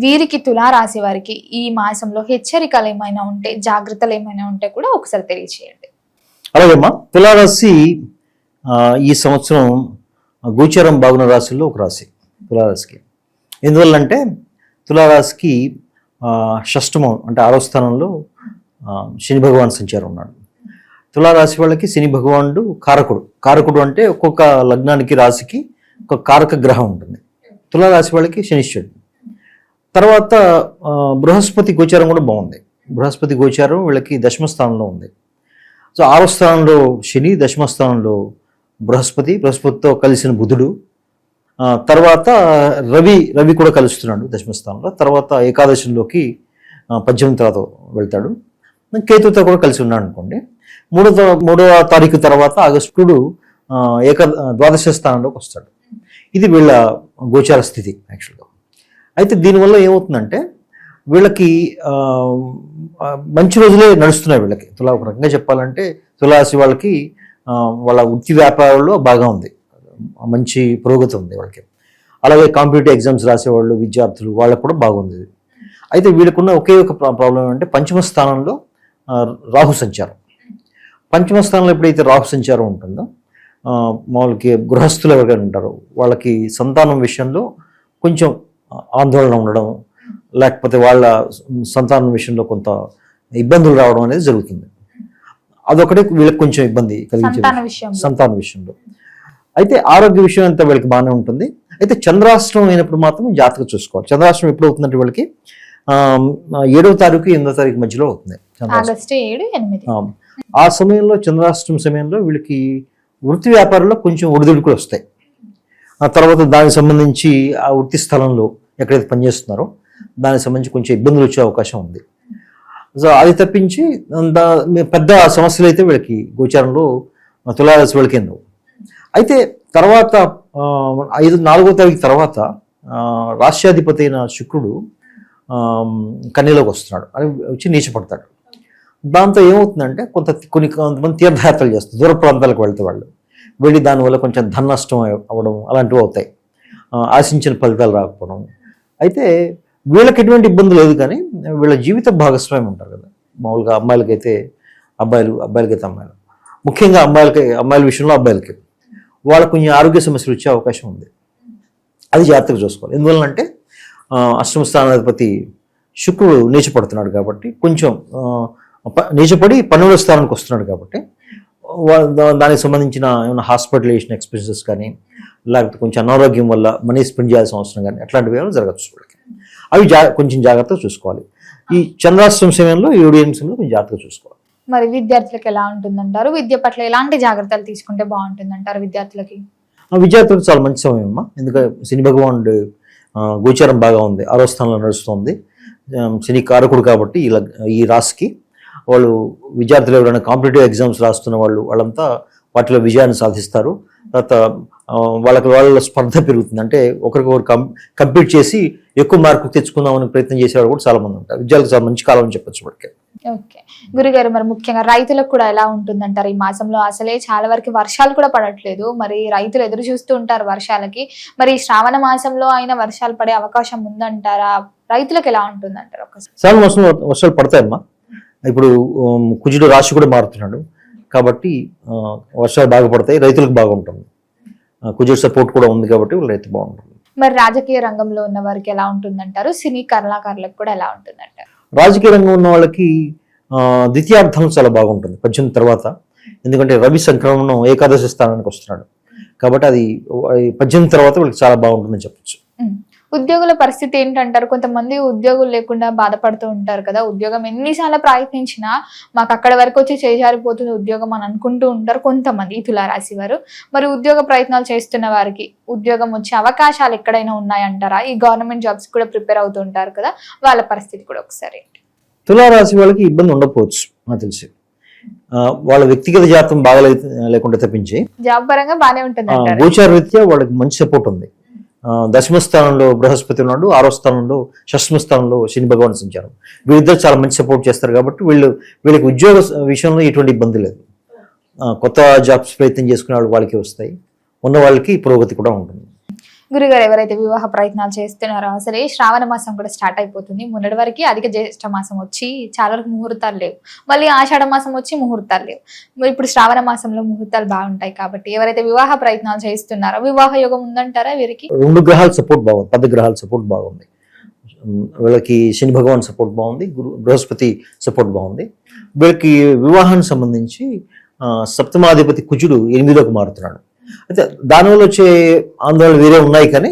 B: వీరికి తులారాశి వారికి ఈ మాసంలో హెచ్చరికలు ఏమైనా ఉంటే, జాగ్రత్తలు ఏమైనా ఉంటే కూడా ఒకసారి తెలియచేయండి.
D: అలాగేమ్మా, తులారాశి ఈ సంవత్సరం గోచారం బాగున్న రాశుల్లో ఒక రాశి తులారాశికి. ఎందువల్లంటే తులారాశికి షష్టమం అంటే 6వ స్థానంలో శని భగవాన్ సంచారం ఉన్నాడు. తులారాశి వాళ్ళకి శని భగవానుడు కారకుడు అంటే ఒక్కొక్క లగ్నానికి రాశికి ఒక కారక గ్రహం ఉంటుంది. తులారాశి వాళ్ళకి శనిశ్వరుడు. తర్వాత బృహస్పతి గోచారం కూడా బాగుంది. బృహస్పతి గోచారం వీళ్ళకి 10వ స్థానంలో ఉంది. సో 6వ స్థానంలో శని, 10వ స్థానంలో బృహస్పతితో కలిసిన బుధుడు. తర్వాత రవి కూడా కలుస్తున్నాడు 10వ స్థానంలో. తర్వాత ఏకాదశంలోకి 18 తర్వాత వెళ్తాడు. కేతుతో కూడా కలిసి ఉన్నాడు అనుకోండి. 3వ తారీఖు తర్వాత ఆగస్టుడు ద్వాదశ స్థానంలోకి వస్తాడు. ఇది వీళ్ళ గోచార స్థితి యాక్చువల్గా. అయితే దీనివల్ల ఏమవుతుందంటే వీళ్ళకి మంచి రోజులే నడుస్తున్నాయి. వీళ్ళకి ఒక రకంగా చెప్పాలంటే తులారాశి వాళ్ళకి వాళ్ళ వృత్తి వ్యాపారాల్లో బాగా ఉంది, మంచి పురోగతి ఉంది వాళ్ళకి. అలాగే కాంపిటేటివ్ ఎగ్జామ్స్ రాసేవాళ్ళు, విద్యార్థులు వాళ్ళకు కూడా బాగుంది. అయితే వీళ్ళకున్న ఒకే ఒక ప్రాబ్లం ఏంటంటే 5వ స్థానంలో రాహు సంచారం. 5వ స్థానంలో ఎప్పుడైతే రాహు సంచారం ఉంటుందో వాళ్ళకి గృహస్థులు ఎవరికైనా ఉంటారో వాళ్ళకి సంతానం విషయంలో కొంచెం ఆందోళన ఉండడం, లేకపోతే వాళ్ళ సంతానం విషయంలో కొంత ఇబ్బందులు రావడం అనేది జరుగుతుంది. అదొకటే వీళ్ళకి కొంచెం ఇబ్బంది కలిగించే సంతాన విషయంలో. అయితే ఆరోగ్య విషయం అంతా వీళ్ళకి బాగానే ఉంటుంది. అయితే చంద్రాష్టమం అయినప్పుడు మాత్రం జాతకం చూసుకోవాలి. చంద్రాష్టమం ఎప్పుడు అవుతుందంటే వీళ్ళకి 7వ తారీఖు 8వ తారీఖు మధ్యలో అవుతుంది. ఆ సమయంలో చంద్రాష్టమం సమయంలో వీళ్ళకి వృత్తి వ్యాపారంలో కొంచెం ఒడిదుడుకులు వస్తాయి. ఆ తర్వాత దానికి సంబంధించి ఆ వృత్తి స్థలంలో ఎక్కడైతే పనిచేస్తున్నారో దానికి సంబంధించి కొంచెం ఇబ్బందులు వచ్చే అవకాశం ఉంది. సో అది తప్పించి పెద్ద సమస్యలు అయితే వీళ్ళకి గోచారంలో తులారాశి వాళ్ళకి ఎందుకు. అయితే తర్వాత 4వ తారీఖు తర్వాత రాష్ట్రాధిపతి అయిన శుక్రుడు కన్యలోకి వస్తున్నాడు, అది వచ్చి నీచపడతాడు. దాంతో ఏమవుతుందంటే కొంతమంది తీర్థయాత్రలు చేస్తారు, దూర ప్రాంతాలకు వెళ్తే వాళ్ళు వెళ్ళి దానివల్ల కొంచెం ధన నష్టం అవ్వడం అలాంటివి అవుతాయి, ఆశించిన ఫలితాలు రాకపోవడం. అయితే వీళ్ళకి ఎటువంటి ఇబ్బంది లేదు, కానీ వీళ్ళ జీవిత భాగస్వామి ఉంటారు కదా, మామూలుగా అమ్మాయిలకైతే అబ్బాయిలకైతే అమ్మాయిలు, ముఖ్యంగా అమ్మాయిల విషయంలో అబ్బాయిలకి వాళ్ళకు కొంచెం ఆరోగ్య సమస్యలు వచ్చే అవకాశం ఉంది. అది జాగ్రత్తగా చూసుకోవాలి. ఎందువల్లంటే 8వ స్థానాధిపతి శుక్రుడు నీచపడుతున్నాడు కాబట్టి, కొంచెం నీచపడి 12వ స్థానానికి వస్తున్నాడు కాబట్టి దానికి సంబంధించిన ఏమైనా హాస్పిటలైజేషన్ ఎక్స్పెన్సెస్ కానీ, లేకపోతే కొంచెం అనారోగ్యం వల్ల మనీ స్పెండ్ చేయాల్సిన అవసరం కానీ అట్లాంటివి ఏమైనా జరగచ్చు వాళ్ళకి. అవి కొంచెం జాగ్రత్తగా చూసుకోవాలి. ఈ చంద్రాష్టమం సమయంలో 7 సమయంలో కొంచెం జాగ్రత్తగా చూసుకోవాలి.
B: మరి విద్యార్థులకు ఎలా ఉంటుందంటారు? విద్య పట్ల ఎలాంటి జాగ్రత్తలు తీసుకుంటే బాగుంటుందంటారు విద్యార్థులకి?
D: విద్యార్థులకు చాలా మంచి సమయం అమ్మా. ఎందుకంటే శని భగవానుడు గోచారం బాగా ఉంది, 6వ స్థానంలో నడుస్తుంది. శని కారకుడు కాబట్టి ఈ రాశికి వాళ్ళు విద్యార్థులు ఎవరైనా కాంపిటేటివ్ ఎగ్జామ్స్ రాస్తున్న వాళ్ళంతా వాటిలో విజయాన్ని సాధిస్తారు. తర్వాత వాళ్ళ స్పర్ధ పెరుగుతుంది. అంటే ఒకరికొకరు కంపీట్ చేసి ఎక్కువ మార్కులు తెచ్చుకుందామని ప్రయత్నం చేసేవాళ్ళు కూడా చాలా మంది ఉంటారు. విద్యార్థులకు చాలా మంచి కాలం అని చెప్పచ్చు వాడికి.
B: ఓకే గురుగారు, మరి ముఖ్యంగా రైతులకు కూడా ఎలా ఉంటుందంటారు? ఈ మాసంలో అసలే చాలా వరకు వర్షాలు కూడా పడట్లేదు, మరి రైతులు ఎదురు చూస్తూ ఉంటారు వర్షాలకి. మరి శ్రావణ మాసంలో అయినా వర్షాలు పడే అవకాశం ఉందంటారా? రైతులకు ఎలా ఉంటుందంటారు?
D: శ్రావణ మాసంలో వర్షాలు పడతాయమ్మా. ఇప్పుడు కుజుడు రాశి కూడా మారుతున్నాడు కాబట్టి వర్షాలు బాగా పడతాయి, రైతులకు బాగుంటుంది. కుజుడు సపోర్ట్ కూడా ఉంది కాబట్టి రైతు బాగుంటుంది.
B: మరి రాజకీయ రంగంలో ఉన్న వారికి ఎలా ఉంటుందంటారు? సినీ కళాకారులకు కూడా ఎలా ఉంటుందంటారు?
D: రాజకీయ రంగం ఉన్న వాళ్ళకి ద్వితీయార్థం చాలా బాగుంటుంది 18 తర్వాత. ఎందుకంటే రవి సంక్రమణం ఏకాదశి స్థానానికి వస్తున్నాడు కాబట్టి అది 18 తర్వాత వాళ్ళకి చాలా బాగుంటుందని చెప్పచ్చు.
B: ఉద్యోగుల పరిస్థితి ఏంటంటారు? కొంతమంది ఉద్యోగులు లేకుండా బాధపడుతూ ఉంటారు కదా, ఉద్యోగం ఎన్నిసార్లు ప్రయత్నించినా మాకు అక్కడ వరకు వచ్చి చేజారిపోతుంది ఉద్యోగం అని అనుకుంటూ ఉంటారు కొంతమంది తులారాశి వారు. మరి ఉద్యోగ ప్రయత్నాలు చేస్తున్న వారికి ఉద్యోగం వచ్చే అవకాశాలు ఎక్కడైనా ఉన్నాయంటారా? ఈ గవర్నమెంట్ జాబ్స్ కూడా ప్రిపేర్ అవుతూ ఉంటారు కదా, వాళ్ళ పరిస్థితి కూడా ఒకసారి.
D: తులారాశి వాళ్ళకి ఇబ్బంది ఉండకపోవచ్చు నాకు తెలిసి. వాళ్ళ వ్యక్తిగత జాతం లేకుండా తప్పించి
B: జాబ్ పరంగా బానే ఉంటుంది అంటారు.
D: గోచార రీత్యా వాళ్ళకి మంచి సపోర్ట్ ఉంది. దశమ స్థానంలో బృహస్పతి ఉన్నాడు, 6వ స్థానంలో షష్టమ స్థానంలో శని భగవాన్ సంచారం. వీళ్ళిద్దరు చాలా మంచి సపోర్ట్ చేస్తారు కాబట్టి వీళ్ళకి ఉద్యోగ విషయంలో ఎటువంటి ఇబ్బంది లేదు. కొత్త జాబ్స్ ప్రయత్నం చేసుకునే వాళ్ళకి వస్తాయి, ఉన్న వాళ్ళకి పురోగతి కూడా ఉంటుంది.
B: గురుగారు, ఎవరైతే వివాహ ప్రయత్నాలు చేస్తున్నారో అసలు శ్రావణ మాసం కూడా స్టార్ట్ అయిపోతుంది. మొన్నటి వరకు అధిక జ్యేష్ఠ మాసం వచ్చి చాలా వరకు ముహూర్తాలు లేవు, మళ్ళీ ఆషాఢ మాసం వచ్చి ముహూర్తాలు లేవు. మరి ఇప్పుడు శ్రావణ మాసంలో ముహూర్తాలు బాగుంటాయి కాబట్టి ఎవరైతే వివాహ ప్రయత్నాలు చేస్తున్నారో వివాహ యోగం ఉందంటారా వీరికి?
D: 2 గ్రహాల సపోర్ట్ బాగుంది, 10 గ్రహాల సపోర్ట్ బాగుంది. వీళ్ళకి శని భగవాన్ సపోర్ట్ బాగుంది, బృహస్పతి సపోర్ట్ బాగుంది. వీళ్ళకి వివాహానికి సంబంధించి సప్తమాధిపతి కుజుడు 8లోకి మారుతున్నాడు. అయితే దానివల్ల వచ్చే ఆందోళన వేరే ఉన్నాయి, కానీ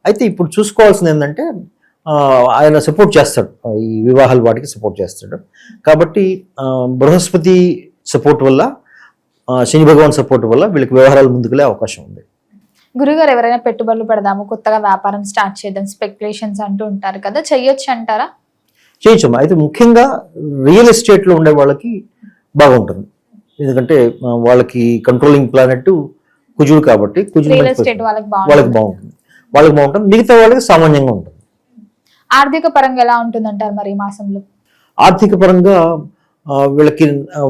D: అయితే ఇప్పుడు చూసుకోవాల్సింది ఏంటంటే ఆయన సపోర్ట్ చేస్తాడు, ఈ వివాహాల వాటికి సపోర్ట్ చేస్తాడు. కాబట్టి బృహస్పతి సపోర్ట్ వల్ల, శని భగవాన్ సపోర్ట్ వల్ల వీళ్ళకి వ్యవహారాలు ముందుకులే అవకాశం ఉంది.
B: గురుగారు, ఎవరైనా పెట్టుబడులు పెడదాము, కొత్తగా వ్యాపారం స్టార్ట్ చేద్దాం, స్పెక్యులేషన్స్ అంటూ ఉంటారు కదా, చెయ్యొచ్చు అంటారా?
D: చేయొచ్చమ్మా. అయితే ముఖ్యంగా రియల్ ఎస్టేట్లో ఉండే వాళ్ళకి బాగుంటుంది, ఎందుకంటే వాళ్ళకి కంట్రోలింగ్ ప్లానెట్ కుజుడు కాబట్టి
B: రియల్ ఎస్టేట్ వాళ్ళకి
D: బాగుంటుంది. మిగతా వాళ్ళకి సామాన్యంగా ఉంటుంది.
B: ఆర్థిక పరంగా ఎలా ఉంటుంది అంటారు మరి ఈ మాసంలో?
D: ఆర్థిక పరంగా వీళ్ళకి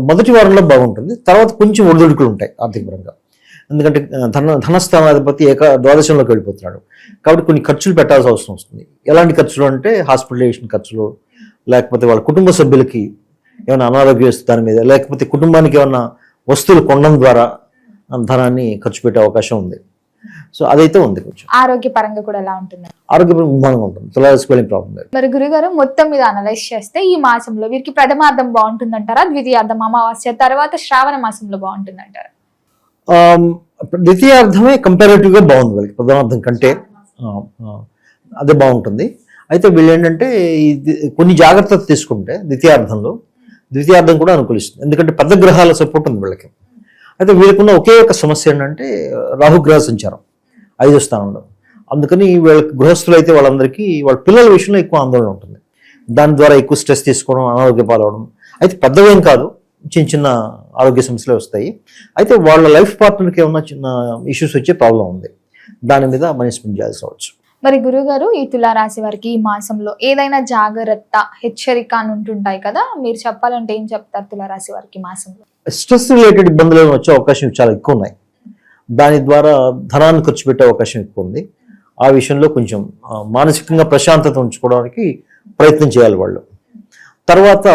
D: మొదటి వారంలో బాగుంటుంది, తర్వాత కొంచెం ఒడిదుడుకులు ఉంటాయి ఆర్థిక పరంగా. ఎందుకంటే ధనస్థానాధిపతి ద్వాదశంలోకి వెళ్ళిపోతున్నాడు కాబట్టి కొన్ని ఖర్చులు పెట్టాల్సిన అవసరం వస్తుంది. ఎలాంటి ఖర్చులు అంటే హాస్పిటలైజేషన్ ఖర్చులు, లేకపోతే వాళ్ళ కుటుంబ సభ్యులకి ఏమైనా అనారోగ్యం వస్తే దాని మీద, లేకపోతే కుటుంబానికి ఏమైనా వస్తువులు కొనడం ద్వారా ధనాన్ని ఖర్చు పెట్టే అవకాశం ఉంది. సో అదైతే ఉంది. కొంచెం
B: ఆరోగ్యపరంగా కూడా ఎలా ఉంటుంది?
D: ఆరోగ్యపరంగా ఉంటుంది, తులారాశి ప్రాబ్లం లేదు.
B: మరి గురుగారు, మొత్తం మీద అనలైజ్ చేస్తే ఈ మాసంలో వీరికి ప్రథమార్థం బాగుంటుందంటారా, ద్వితీయార్థం అమావాస్య తర్వాత శ్రావణ మాసంలో బాగుంటుందంటారా?
D: ద్వితీయార్థమే కంపారేటివ్ గా బాగుంది వాళ్ళకి, ప్రథమార్థం కంటే అదే బాగుంటుంది. అయితే వీళ్ళు ఏంటంటే కొన్ని జాగ్రత్తలు తీసుకుంటే ద్వితీయార్థం కూడా అనుకూలిస్తుంది, ఎందుకంటే పెద్ద గ్రహాల సపోర్ట్ ఉంది వీళ్ళకి. అయితే వీళ్ళకున్న ఒకే ఒక సమస్య ఏంటంటే రాహుగ్రహ సంచారం 5వ స్థానంలో. అందుకని వీళ్ళకి గృహస్థులు అయితే వాళ్ళందరికీ వాళ్ళ పిల్లల విషయంలో ఎక్కువ ఆందోళన ఉంటుంది, దాని ద్వారా ఎక్కువ స్ట్రెస్ తీసుకోవడం, అనారోగ్య పాలవడం. అయితే పెద్దవేం కాదు, చిన్న చిన్న ఆరోగ్య సమస్యలు వస్తాయి. అయితే వాళ్ళ లైఫ్ పార్ట్నర్కి ఏమన్నా చిన్న ఇష్యూస్ వచ్చే ప్రాబ్లం ఉంది, దాని మీద మేనేజ్మెంట్ చేయాల్సి రావచ్చు.
B: మరి గురుగారు, ఈ తులారాశి వారికి ఈ మాసంలో ఏదైనా జాగ్రత్త, హెచ్చరిక అని ఉంటుంటాయి కదా, మీరు చెప్పాలంటే ఏం చెప్తారు తులారాశి వారికి మాసంలో?
D: స్ట్రెస్ రిలేటెడ్ ఇబ్బందులు వచ్చే అవకాశం చాలా ఎక్కువ ఉన్నాయి, దాని ద్వారా ధనాన్ని ఖర్చు పెట్టే అవకాశం ఎక్కువ ఉంది. ఆ విషయంలో కొంచెం మానసికంగా ప్రశాంతత ఉంచుకోవడానికి ప్రయత్నం చేయాలి వాళ్ళు. తర్వాత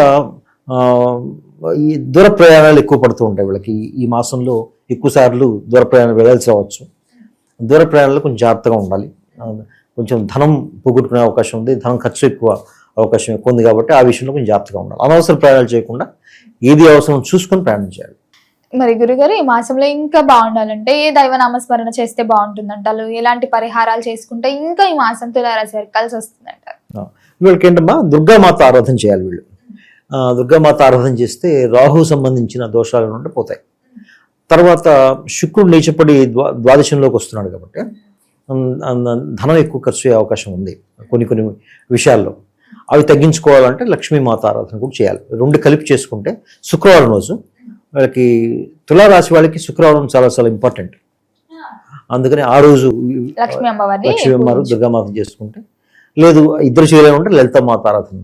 D: ఈ దూర ప్రయాణాలు ఎక్కువ పడుతూ ఉంటాయి వీళ్ళకి. ఈ మాసంలో ఎక్కువ సార్లు దూర ప్రయాణం వెళ్ళాల్సి రావచ్చు. దూర ప్రయాణాలు కొంచెం జాగ్రత్తగా ఉండాలి, కొంచెం ధనం పోగొట్టుకునే అవకాశం ఉంది, ధనం ఖర్చు అవకాశం ఎక్కువ ఉంది కాబట్టి ఆ విషయంలో కొంచెం జాగ్రత్తగా ఉండాలి. అనవసర ప్రయాణాలు చేయకుండా ఏది అవసరం చూసుకొని ప్రయాణం చేయాలి.
B: మరి గురుగారు, ఈ మాసంలో ఇంకా బాగుండాలంటే ఏ దైవ నామస్మరణ చేస్తే బాగుంటుందంటారు, ఎలాంటి పరిహారాలు చేసుకుంటే ఇంకా ఈ మాసం తులారాశి వారికి కలిసి వస్తుందంటారు?
D: వీళ్ళకి ఏంటమ్మా, దుర్గామాత ఆరాధన చేయాలి వీళ్ళు. దుర్గామాత ఆరాధన చేస్తే రాహు సంబంధించిన దోషాలు నుండి పోతాయి. తర్వాత శుక్రుడు నీచపడి ద్వాదశంలోకి వస్తున్నాడు కాబట్టి ధనం ఎక్కువ ఖర్చు అయ్యే అవకాశం ఉంది కొన్ని విషయాల్లో. అవి తగ్గించుకోవాలంటే లక్ష్మీమాత ఆరాధన కూడా చేయాలి. 2 కలిపి చేసుకుంటే శుక్రవారం రోజు వాళ్ళకి, తులారాశి వాళ్ళకి శుక్రవారం చాలా చాలా ఇంపార్టెంట్. అందుకని ఆ రోజు లక్ష్మీ అమ్మవారు దుర్గామాత చేసుకుంటే, లేదు ఇద్దరు చేయాలంటే లలితామాత ఆరాధన,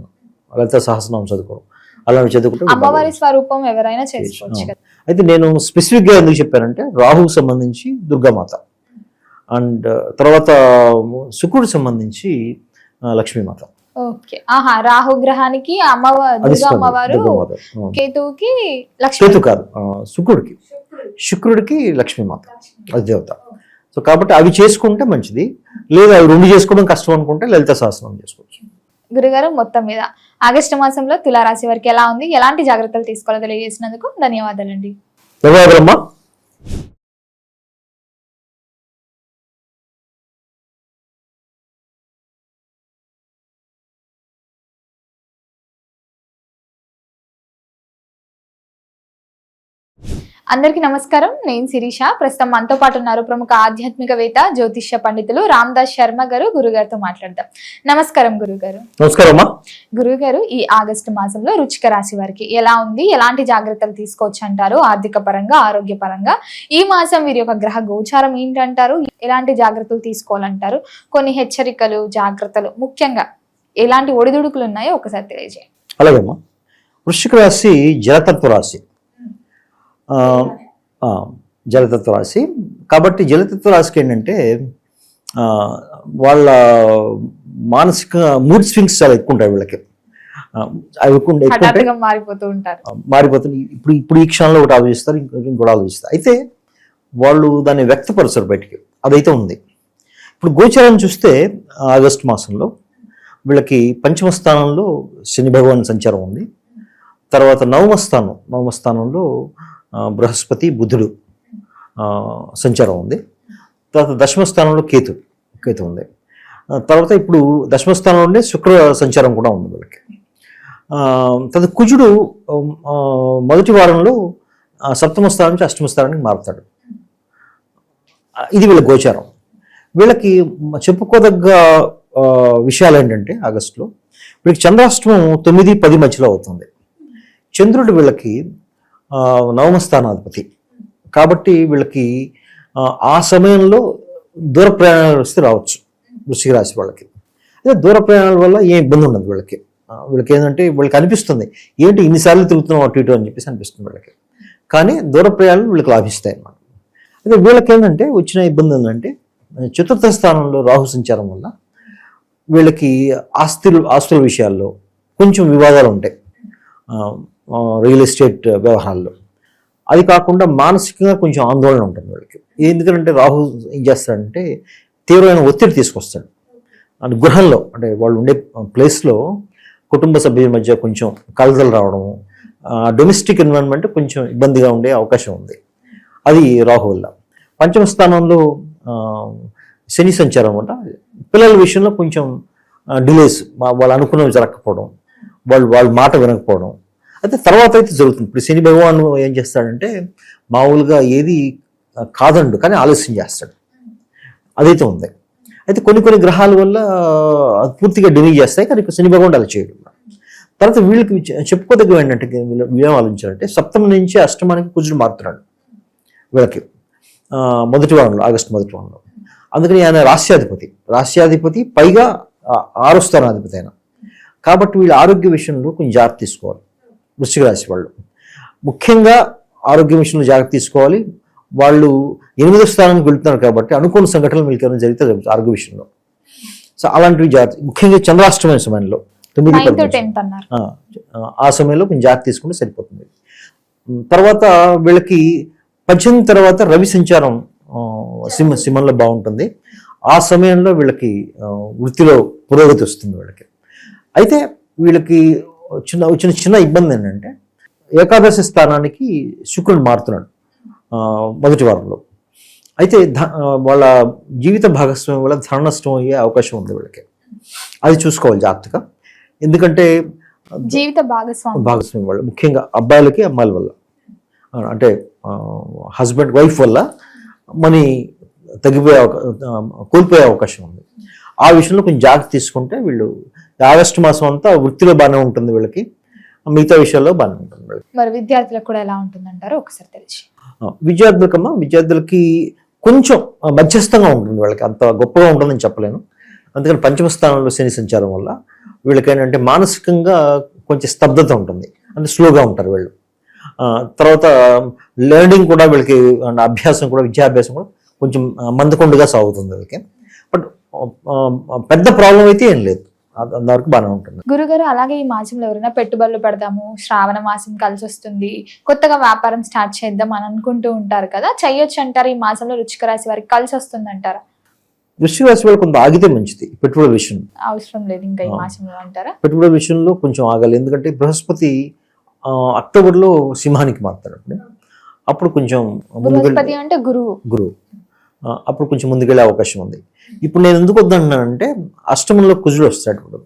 D: లలిత సహస్రనామం చదువుకోవడం, అలాంటి చదువుకుంటే
B: అమ్మవారి స్వరూపం ఎవరైనా చేసుకోవచ్చు.
D: అయితే నేను స్పెసిఫిక్ గా ఎందుకు చెప్పానంటే రాహుకు సంబంధించి దుర్గామాత, అండ్ తర్వాత శుక్రుడికి సంబంధించి లక్ష్మీమాత.
B: ఓకే, రాహు గ్రహానికి దుర్గా అమ్మవారు, కేతువుకి
D: కేతు కాదు, శుక్రుడికి లక్ష్మీమాత అది దేవత. సో కాబట్టి అవి చేసుకుంటే మంచిది, లేదా అవి 2 చేసుకోవడం కష్టం అనుకుంటే లలిత సహస్రనామం చేసుకోవచ్చు.
B: గురుగారు, మొత్తం మీద ఆగస్టు మాసంలో తులారాశి వారికి ఎలా ఉంది, ఎలాంటి జాగ్రత్తలు తీసుకోవాలో తెలియజేసినందుకు ధన్యవాదాలండి.
D: ధన్యవాదాలమ్మా.
B: అందరికీ నమస్కారం. నేను శిరీష. ప్రస్తుతం మనతో పాటు ఉన్నారు ప్రముఖ ఆధ్యాత్మికవేత్త జ్యోతిష్య పండితులు రామదాస్ శర్మ గారు. గురుగారితో మాట్లాడదాం. నమస్కారం గురుగారు.
D: నమస్కారం.
B: గురుగారు, ఈ ఆగస్టు మాసంలో వృశ్చిక రాశి వారికి ఎలా ఉంది, ఎలాంటి జాగ్రత్తలు తీసుకోవచ్చు అంటారు? ఆర్థిక పరంగా, ఆరోగ్య పరంగా ఈ మాసం వీరి యొక్క గ్రహ గోచారం ఏంటంటారు? ఎలాంటి జాగ్రత్తలు తీసుకోవాలంటారు? కొన్ని హెచ్చరికలు, జాగ్రత్తలు, ముఖ్యంగా ఎలాంటి ఒడిదుడుకులు ఉన్నాయో ఒకసారి తెలియజేయండి.
D: అలాగేమ్మా. వృశ్చిక రాశి జలతత్వ రాశి. జలతత్వ రాశి కాబట్టి జలతత్వ రాశికి ఏంటంటే వాళ్ళ మానసిక మూడ్ స్వింగ్స్ చాలా ఎక్కువ ఉంటాయి వీళ్ళకి. అవి మారిపోతుంది. ఇప్పుడు ఈ క్షణంలో ఒకటి ఆలోచిస్తారు, ఇంకోటి ఆలోచిస్తారు. అయితే వాళ్ళు దాన్ని వ్యక్తపరుస్తారు బయటికి. అదైతే ఉంది. ఇప్పుడు గోచారం చూస్తే ఆగస్టు మాసంలో వీళ్ళకి పంచమ స్థానంలో శని భగవాన్ సంచారం ఉంది. తర్వాత నవమ స్థానంలో బృహస్పతి బుధుడు సంచారం ఉంది. తర్వాత దశమ స్థానంలో కేతు ఉంది. తర్వాత ఇప్పుడు దశమ స్థానంలో శుక్ర సంచారం కూడా ఉంది వీళ్ళకి. తర్వాత కుజుడు మొదటి వారంలో సప్తమ స్థానం నుంచి అష్టమ స్థానానికి మారుతాడు. ఇది వీళ్ళ గోచారం. వీళ్ళకి చెప్పుకోదగ్గ విషయాలు ఏంటంటే ఆగస్టులో వీళ్ళకి చంద్రాష్టమం 9-10 మధ్యలో అవుతుంది. చంద్రుడు వీళ్ళకి నవమ స్థానాధిపతి కాబట్టి వీళ్ళకి ఆ సమయంలో దూర ప్రయాణాలు వస్తే రావచ్చు వృశ్చిక రాశి వాళ్ళకి. అదే దూర ప్రయాణాల వల్ల ఏం ఇబ్బంది ఉండదు వీళ్ళకి. ఏంటంటే వీళ్ళకి అనిపిస్తుంది ఏంటి ఇన్నిసార్లు తిరుగుతున్నాం అటు ఇటు అని చెప్పేసి అనిపిస్తుంది వీళ్ళకి. కానీ దూర ప్రయాణాలు వీళ్ళకి లాభిస్తాయి అన్నమాట. అదే వీళ్ళకి ఏంటంటే వచ్చిన ఇబ్బంది ఏంటంటే చతుర్థ స్థానంలో రాహు సంచారం వల్ల వీళ్ళకి ఆస్తుల విషయాల్లో కొంచెం వివాదాలు ఉంటాయి, రియల్ ఎస్టేట్ వ్యవహారాల్లో. అది కాకుండా మానసికంగా కొంచెం ఆందోళన ఉంటుంది వీళ్ళకి. ఎందుకంటే రాహు ఏం చేస్తాడంటే తీవ్రమైన ఒత్తిడి తీసుకొస్తాడు. అంటే గృహంలో అంటే వాళ్ళు ఉండే ప్లేస్లో కుటుంబ సభ్యుల మధ్య కొంచెం కలతలు రావడము, డొమెస్టిక్ ఎన్విరాన్మెంట్ కొంచెం ఇబ్బందిగా ఉండే అవకాశం ఉంది. అది రాహు వల్ల. పంచమ స్థానంలో శని సంచారం వల్ల పిల్లల విషయంలో కొంచెం డిలేస్, వాళ్ళు అనుకున్నవి జరగకపోవడం, వాళ్ళ మాట వినకపోవడం. అయితే తర్వాత అయితే జరుగుతుంది. ఇప్పుడు శని భగవాన్ ఏం చేస్తాడంటే మామూలుగా ఏది కాదండు కానీ ఆలస్యం చేస్తాడు. అదైతే ఉంది. అయితే కొన్ని గ్రహాల వల్ల పూర్తిగా డిలే చేస్తాయి, కానీ శని భగవాన్ అలా చేయడం. తర్వాత వీళ్ళకి చెప్పుకోదగ్గ ఏంటంటే వీళ్ళేం ఆలోచించాలంటే సప్తమ నుంచి అష్టమానికి కుజుడు మారుతున్నాడు వీళ్ళకి మొదటి వారంలో, ఆగస్టు మొదటి వారంలో. అందుకని ఆయన రాష్ట్రాధిపతి పైగా 6వ స్థానాధిపతి అయినా. కాబట్టి వీళ్ళ ఆరోగ్య విషయంలో కొంచెం జాగ్రత్త తీసుకోవాలి వృశ్చిక రాశి వాళ్ళు. ముఖ్యంగా ఆరోగ్య విషయంలో జాగ్రత్త తీసుకోవాలి. వాళ్ళు 8వ స్థానానికి వెళ్తున్నారు కాబట్టి అనుకోని సంఘటనలు మీకు ఏమైనా జరిగితే ఆరోగ్య విషయంలో. సో అలాంటివి జాగ్రత్త, ముఖ్యంగా చంద్రాష్టమైన సమయంలో 9-10 ఆ సమయంలో కొంచెం జాగ్రత్త తీసుకుంటే సరిపోతుంది. తర్వాత వీళ్ళకి 18 తర్వాత రవి సంచారం సింహంలో బాగుంటుంది. ఆ సమయంలో వీళ్ళకి వృత్తిలో పురోగతి వస్తుంది వీళ్ళకి. అయితే వీళ్ళకి చిన్న ఇబ్బంది ఏంటంటే ఏకాదశి స్థానానికి శుక్రుడు మారుతున్నాడు మొదటి వారంలో. అయితే వాళ్ళ జీవిత భాగస్వామ్యం వల్ల ధన నష్టం అయ్యే అవకాశం ఉంది వీళ్ళకి. అది చూసుకోవాలి జాగ్రత్తగా. ఎందుకంటే
B: జీవిత భాగస్వామ్యం
D: వల్ల ముఖ్యంగా అబ్బాయిలకి అమ్మాయిల వల్ల అంటే హస్బెండ్ వైఫ్ వల్ల మనీ కోల్పోయే అవకాశం ఉంది. ఆ విషయంలో కొంచెం జాగ్రత్త తీసుకుంటే వీళ్ళు ఆగస్టు మాసం అంతా వృత్తిలో బాగానే ఉంటుంది వీళ్ళకి, మిగతా విషయాల్లో బాగానే ఉంటుంది.
B: మరి విద్యార్థులకు కూడా ఎలా ఉంటుందంటారు ఒకసారి తెలిసి?
D: విద్యార్థులకి కొంచెం మధ్యస్థంగా ఉంటుంది వాళ్ళకి, అంత గొప్పగా ఉంటుందని చెప్పలేను. అందుకని పంచమ స్థానంలో శని సంచారం వల్ల వీళ్ళకి ఏంటంటే మానసికంగా కొంచెం స్తబ్దత ఉంటుంది, అంటే స్లోగా ఉంటారు వీళ్ళు. తర్వాత లెర్నింగ్ కూడా వీళ్ళకి విద్యాభ్యాసం కూడా కొంచెం మందకొండగా సాగుతుంది వీళ్ళకి. బట్ పెద్ద ప్రాబ్లం అయితే ఏం లేదు, అంతవరకు బాగానే ఉంటుంది.
B: గురుగారు, అలాగే ఈ మాసంలో ఎవరైనా పెట్టుబడులు పెడదాము, శ్రావణ మాసం కలిసి వస్తుంది, కొత్తగా వ్యాపారం స్టార్ట్ చేద్దాం అని అనుకుంటూ ఉంటారు కదా, చెయ్యొచ్చు అంటారు? ఈ మాసంలో వృశ్చిక రాశి వారికి కలిసి వస్తుంది అంటారా?
D: వృశ్చిక రాశి వాళ్ళు కొంత ఆగితే మంచిది. పెట్టుబడి విషయం
B: అవసరం లేదు ఇంకా ఈ మాసంలో అంటారా?
D: పెట్టుబడి విషయంలో కొంచెం ఆగాలి. ఎందుకంటే బృహస్పతి అక్టోబర్లో సింహానికి మారుతాడు. అప్పుడు కొంచెం
B: బృహస్పతి అంటే గురువు
D: అప్పుడు కొంచెం ముందుకెళ్ళే అవకాశం ఉంది. ఇప్పుడు నేను ఎందుకు వద్దంటున్నానంటే అష్టమంలో కుజుడు వస్తాడు. ఇప్పుడు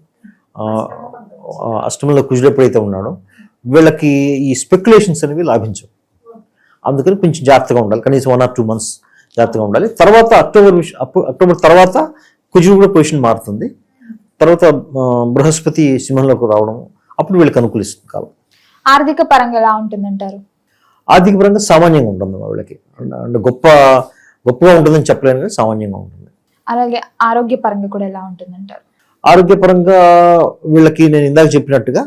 D: అష్టమంలో కుజుడు ఎప్పుడైతే ఉన్నాడో వీళ్ళకి ఈ స్పెక్యులేషన్స్ అనేవి లాభించవు. అందుకని కొంచెం జాగ్రత్తగా ఉండాలి, కనీసం 1 or 2 months జాగ్రత్తగా ఉండాలి. తర్వాత అక్టోబర్ తర్వాత కుజుడు కూడా పొజిషన్ మారుతుంది. తర్వాత బృహస్పతి సింహంలోకి రావడం, అప్పుడు వీళ్ళకి అనుకూలిస్తుంది కాలం.
B: ఆర్థిక పరంగా ఎలా ఉంటుందంటారు?
D: ఆర్థిక పరంగా సామాన్యంగా ఉంటుంది వీళ్ళకి, అంటే గొప్పగా ఉంటుందని చెప్పలేను కానీ సామాన్యంగా ఉంటుంది.
B: అలాగే ఆరోగ్య పరంగా కూడా ఎలా ఉంటుందంటారు?
D: ఆరోగ్యపరంగా వీళ్ళకి నేను ఇందాక చెప్పినట్టుగా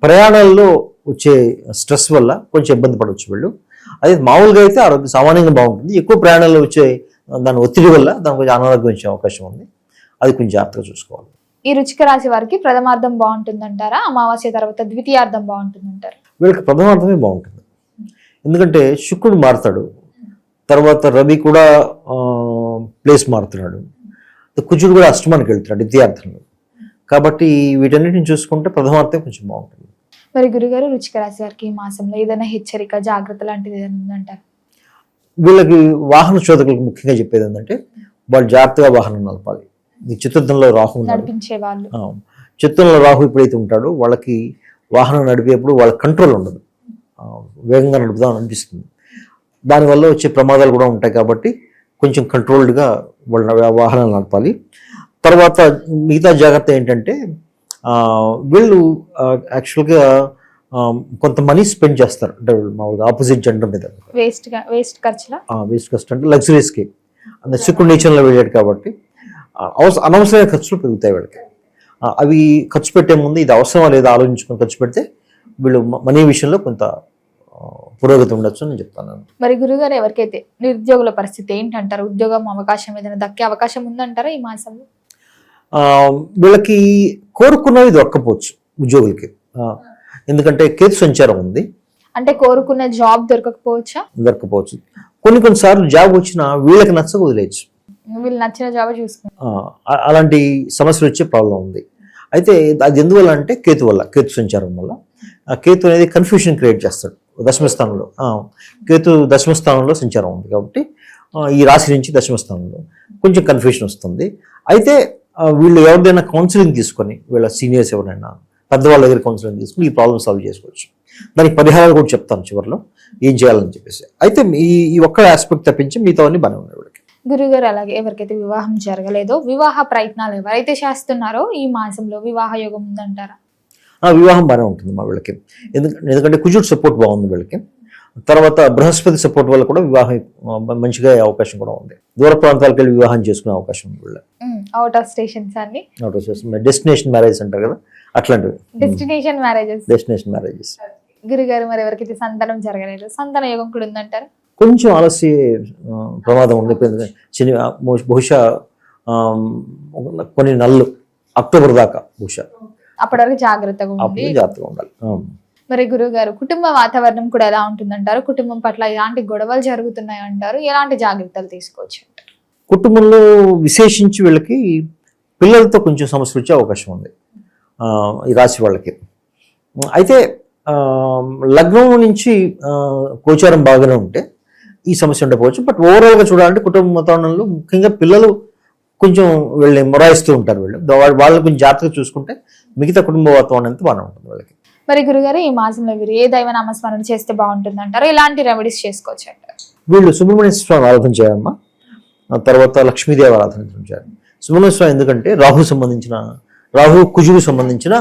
D: ప్రయాణాల్లో వచ్చే స్ట్రెస్ వల్ల కొంచెం ఇబ్బంది పడవచ్చు వీళ్ళు. అదే మామూలుగా అయితే ఆరోగ్యం సామాన్యంగా బాగుంటుంది. ఎక్కువ ప్రయాణాల్లో వచ్చే దాని ఒత్తిడి వల్ల దానికి కొంచెం అనారోగ్యం వచ్చే అవకాశం ఉంది. అది కొంచెం జాగ్రత్తగా చూసుకోవాలి.
B: ఈ వృశ్చిక రాశి వారికి ప్రథమార్థం బాగుంటుందంటారా, అమావాస్య తర్వాత ద్వితీయార్థం బాగుంటుందంటారా?
D: వీళ్ళకి ప్రథమార్థమే బాగుంటుంది. ఎందుకంటే శుక్రుడు మారుతాడు, తర్వాత రవి కూడా ప్లేస్ మారుతున్నాడు, కుజుడు కూడా అష్టమానికి వెళ్తున్నాడు ద్వితీయార్థంలో. కాబట్టి వీటన్నిటిని చూసుకుంటే ప్రథమార్థం కొంచెం బాగుంటుంది.
B: మరి గురుగారు, వృశ్చిక రాశి వారికి ఈ మాసంలో ఏదైనా హెచ్చరిక, జాగ్రత్త లాంటిది ఏదైనా ఉందంటారు?
D: వీళ్ళకి వాహన చోదకులకు ముఖ్యంగా చెప్పేది ఏంటంటే వాళ్ళు జాగ్రత్తగా వాహనం నడపాలి. ఈ చతుర్థంలో రాహు ఉన్నాడు,
B: నడిపించే వాళ్ళు.
D: చతుర్థంలో రాహు ఎప్పుడైతే ఉంటాడో వాళ్ళకి వాహనం నడిపేప్పుడు వాళ్ళ కంట్రోల్ ఉండదు, వేగంగా నడుపుదాం అనిపిస్తుంది. దానివల్ల వచ్చే ప్రమాదాలు కూడా ఉంటాయి. కాబట్టి కొంచెం కంట్రోల్డ్గా వాళ్ళ వాహనాలు నడపాలి. తర్వాత మిగతా జాగ్రత్త ఏంటంటే వీళ్ళు యాక్చువల్గా కొంత మనీ స్పెండ్ చేస్తారు, అంటే మామూలుగా ఆపోజిట్ జెండర్ మీద
B: వేస్ట్
D: ఖర్చు అంటే లగ్జరీస్కి అంటే శుక్రుడు నేచర్లో వెళ్ళాడు కాబట్టి అనవసరమైన ఖర్చులు పెరుగుతాయి వీళ్ళకి. అవి ఖర్చు పెట్టే ముందు ఇది అవసరమా లేదా ఆలోచించుకొని ఖర్చు పెడితే వీళ్ళు మనీ విషయంలో కొంత పురోగతి ఉండొచ్చు అని చెప్తాను.
B: మరి గురుగారు, ఎవరికైతే నిరుద్యోగుల పరిస్థితి ఏంటంటారు? ఉద్యోగం అవకాశం ఏదైనా దక్కే అవకాశం ఉందంటారా ఈ మాసంలో?
D: వీళ్ళకి కోరుకున్నవి దొరకపోవచ్చు ఉద్యోగులకి, ఎందుకంటే కేతు సంచారం ఉంది.
B: అంటే కోరుకున్న జాబ్ దొరకపోవచ్చు.
D: కొన్నిసార్లు జాబ్ వచ్చినా వీళ్ళకి నచ్చక వదిలేయచ్చు,
B: వీళ్ళు నచ్చిన జాబ్ చూసుకుంటారు.
D: అలాంటి సమస్యలు వచ్చే ప్రాబ్లం ఉంది. అయితే అది ఎందువల్ల అంటే కేతు సంచారం వల్ల. కేతు అనేది కన్ఫ్యూషన్ క్రియేట్ చేస్తాడు దశమస్థానంలో. కేతు దశమస్థానంలో సంచారం ఉంది కాబట్టి ఈ రాశి నుంచి దశమస్థానంలో కొంచెం కన్ఫ్యూషన్ వస్తుంది. అయితే వీళ్ళు ఎవరిదైనా కౌన్సిలింగ్ తీసుకొని, వీళ్ళ సీనియర్స్ ఎవరైనా పెద్దవాళ్ళ దగ్గర కౌన్సిలింగ్ తీసుకుని ఈ ప్రాబ్లమ్ సాల్వ్ చేసుకోవచ్చు. దానికి పరిహారాలు కూడా చెప్తాను చివరిలో ఏం చేయాలని చెప్పేసి. అయితే ఈ ఒక్క ఆస్పెక్ట్ తప్పించి మిగతావన్నీ బాగానే ఉన్నాయి వీళ్ళకి.
B: గురుగారు, అలాగే ఎవరికైతే వివాహం జరగలేదో, వివాహ ప్రయత్నాలు ఎవరైతే చేస్తున్నారో ఈ మాసంలో వివాహ యోగం ఉందంటారా?
D: వివాహం బాగానే ఉంటుంది మా వీళ్ళకి. ఎందుకంటే కుజుడు సపోర్ట్ బాగుంది వీళ్ళకి. తర్వాత బృహస్పతి సపోర్ట్ వల్ల కూడా వివాహం మంచిగా అయ్యే అవకాశం కూడా ఉంది. దూర ప్రాంతాలకు వెళ్ళి వివాహం చేసుకునే అవకాశం ఉంది వీళ్ళకి.
B: అవుట్ ఆఫ్ స్టేషన్స్ అన్ని,
D: డెస్టినేషన్ మ్యారేజ్ అంటారు కదా, అట్లాంటివి.
B: Destination
D: marriages.
B: గురుగారు, మరి ఎవరికైతే సంతానం జరగలేదు, సంతాన యోగం కూడా ఉందంటారు?
D: కొంచెం ఆలస్య ప్రమాదం ఉంది. బహుశా కొన్ని నెలలు, అక్టోబర్ దాకా బహుశా.
B: అప్పటి వరకు జాగ్రత్తగా
D: ఉండాలి.
B: మరి గురువు గారు, కుటుంబ వాతావరణం కూడా ఎలా ఉంటుందంటారు? కుటుంబం పట్ల ఎలాంటి గొడవలు జరుగుతున్నాయి అంటారు? ఎలాంటి జాగ్రత్తలు తీసుకోవచ్చు?
D: కుటుంబంలో విశేషించి వీళ్ళకి పిల్లలతో కొంచెం సమస్యలు వచ్చే అవకాశం ఉంది ఈ రాశి వాళ్ళకి. అయితే లగ్నం నుంచి గోచారం బాగానే ఉంటే ఈ సమస్య ఉండకపోవచ్చు. బట్ ఓవరాల్గా చూడాలంటే కుటుంబ వాతావరణంలో ముఖ్యంగా పిల్లలు కొంచెం వీళ్ళని మొరాయిస్తూ ఉంటారు. వాళ్ళు కొంచెం జాగ్రత్తగా చూసుకుంటే మిగతా కుటుంబ వాతావరణం అంతా బాగానే ఉంటుంది వాళ్ళకి.
B: మరి గురుగారు, ఈ మాసంలో వీరు ఏ దైవ నామస్మరణ చేస్తే బాగుంటుంది అంటారు? ఎలాంటి రెమెడీస్ చేసుకోవచ్చు అంటారు?
D: వీళ్ళు సుబ్రహ్మణ్య స్వామి ఆరాధన చేయాలమ్మా. తర్వాత లక్ష్మీదేవి ఆరాధన చేయాలి. సుబ్రహ్మణ్య స్వామి ఎందుకంటే రాహు కుజుడు సంబంధించిన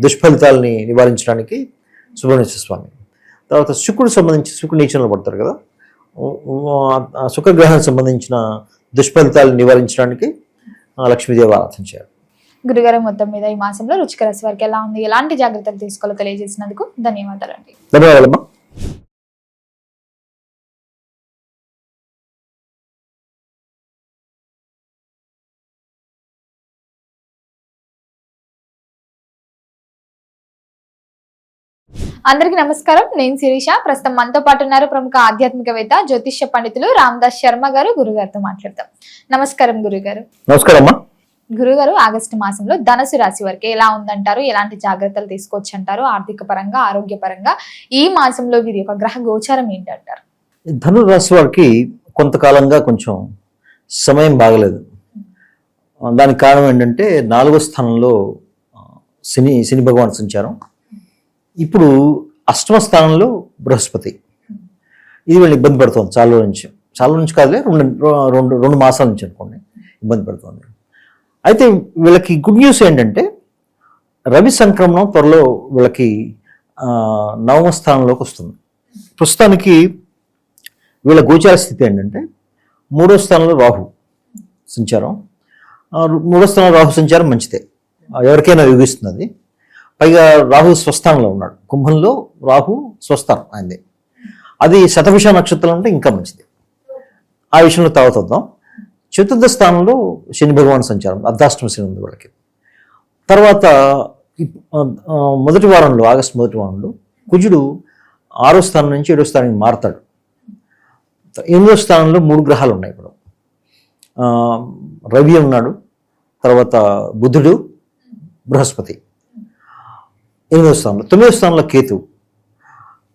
D: దుష్ఫలితాలని నివారించడానికి సుబ్రహ్మణ్య స్వామి. తర్వాత శుక్రుడు నీచంలో పడతారు కదా, శుక్రగ్రహానికి సంబంధించిన దుష్ఫలితాలను నివారించడానికి లక్ష్మీదేవి ఆరాధన చేయాలి.
B: గురుగారు, మొత్తం మీద ఈ మాసంలో వృశ్చిక రాశి వారికి ఎలా ఉంది, ఎలాంటి జాగ్రత్తలు తీసుకోవాలో తెలియజేసినందుకు ధన్యవాదాలండి.
D: ధన్యవాదాలమ్మా.
B: అందరికీ నమస్కారం. నేను శిరీష. ప్రస్తుతం మనతో పాటు ఉన్నారు ప్రముఖ ఆధ్యాత్మికవేత్త, జ్యోతిష్య పండితులు రామదాస్ శర్మ గారు. గురుగారితో మాట్లాడతాం. నమస్కారం గురుగారు.
D: నమస్కారం.
B: గురుగారు, ఆగస్టు మాసంలో ధనుసు రాశి వారికి ఎలా ఉందంటారు? ఎలాంటి జాగ్రత్తలు తీసుకోవచ్చు అంటారు? ఆర్థిక పరంగా, ఆరోగ్య పరంగా ఈ మాసంలో వీరి యొక్క గ్రహ గోచారం ఏంటంటారు?
D: ధను రాశి వారికి కొంతకాలంగా కొంచెం సమయం బాగలేదు. దానికి కారణం ఏంటంటే 4వ స్థానంలో శని భగవాన్ సంచారం. ఇప్పుడు అష్టమ స్థానంలో బృహస్పతి. ఇది వీళ్ళు ఇబ్బంది పడుతుంది చాలా నుంచి కాదులే, రెండు మాసాల నుంచి అనుకోండి ఇబ్బంది పడుతుంది. అయితే వీళ్ళకి గుడ్ న్యూస్ ఏంటంటే రవి సంక్రమణం త్వరలో వీళ్ళకి నవమ స్థానంలోకి వస్తుంది. ప్రస్తుతానికి వీళ్ళ గోచార స్థితి ఏంటంటే 3వ స్థానంలో రాహు సంచారం. 3వ స్థానంలో రాహు సంచారం మంచిదే, ఎవరికైనా యోగిస్తుంది అది. పైగా రాహు స్వస్థానంలో ఉన్నాడు, కుంభంలో రాహు స్వస్థానం ఆయనది. అది శతభిష నక్షత్రం అంటే ఇంకా మంచిది. ఆ విషయంలో తర్వాత వద్దాం. 4వ స్థానంలో శని భగవాన్ సంచారం, అర్ధాష్టమ శని ఉంది వాళ్ళకి. తర్వాత మొదటి వారంలో, ఆగస్టు మొదటి వారంలో కుజుడు 6వ స్థానం నుంచి 7వ స్థానానికి మారుతాడు. 8వ స్థానంలో 3 గ్రహాలు ఉన్నాయి ఇప్పుడు. రవి ఉన్నాడు, తర్వాత బుధుడు, బృహస్పతి 8వ స్థానంలో. 9వ స్థానంలో కేతువు,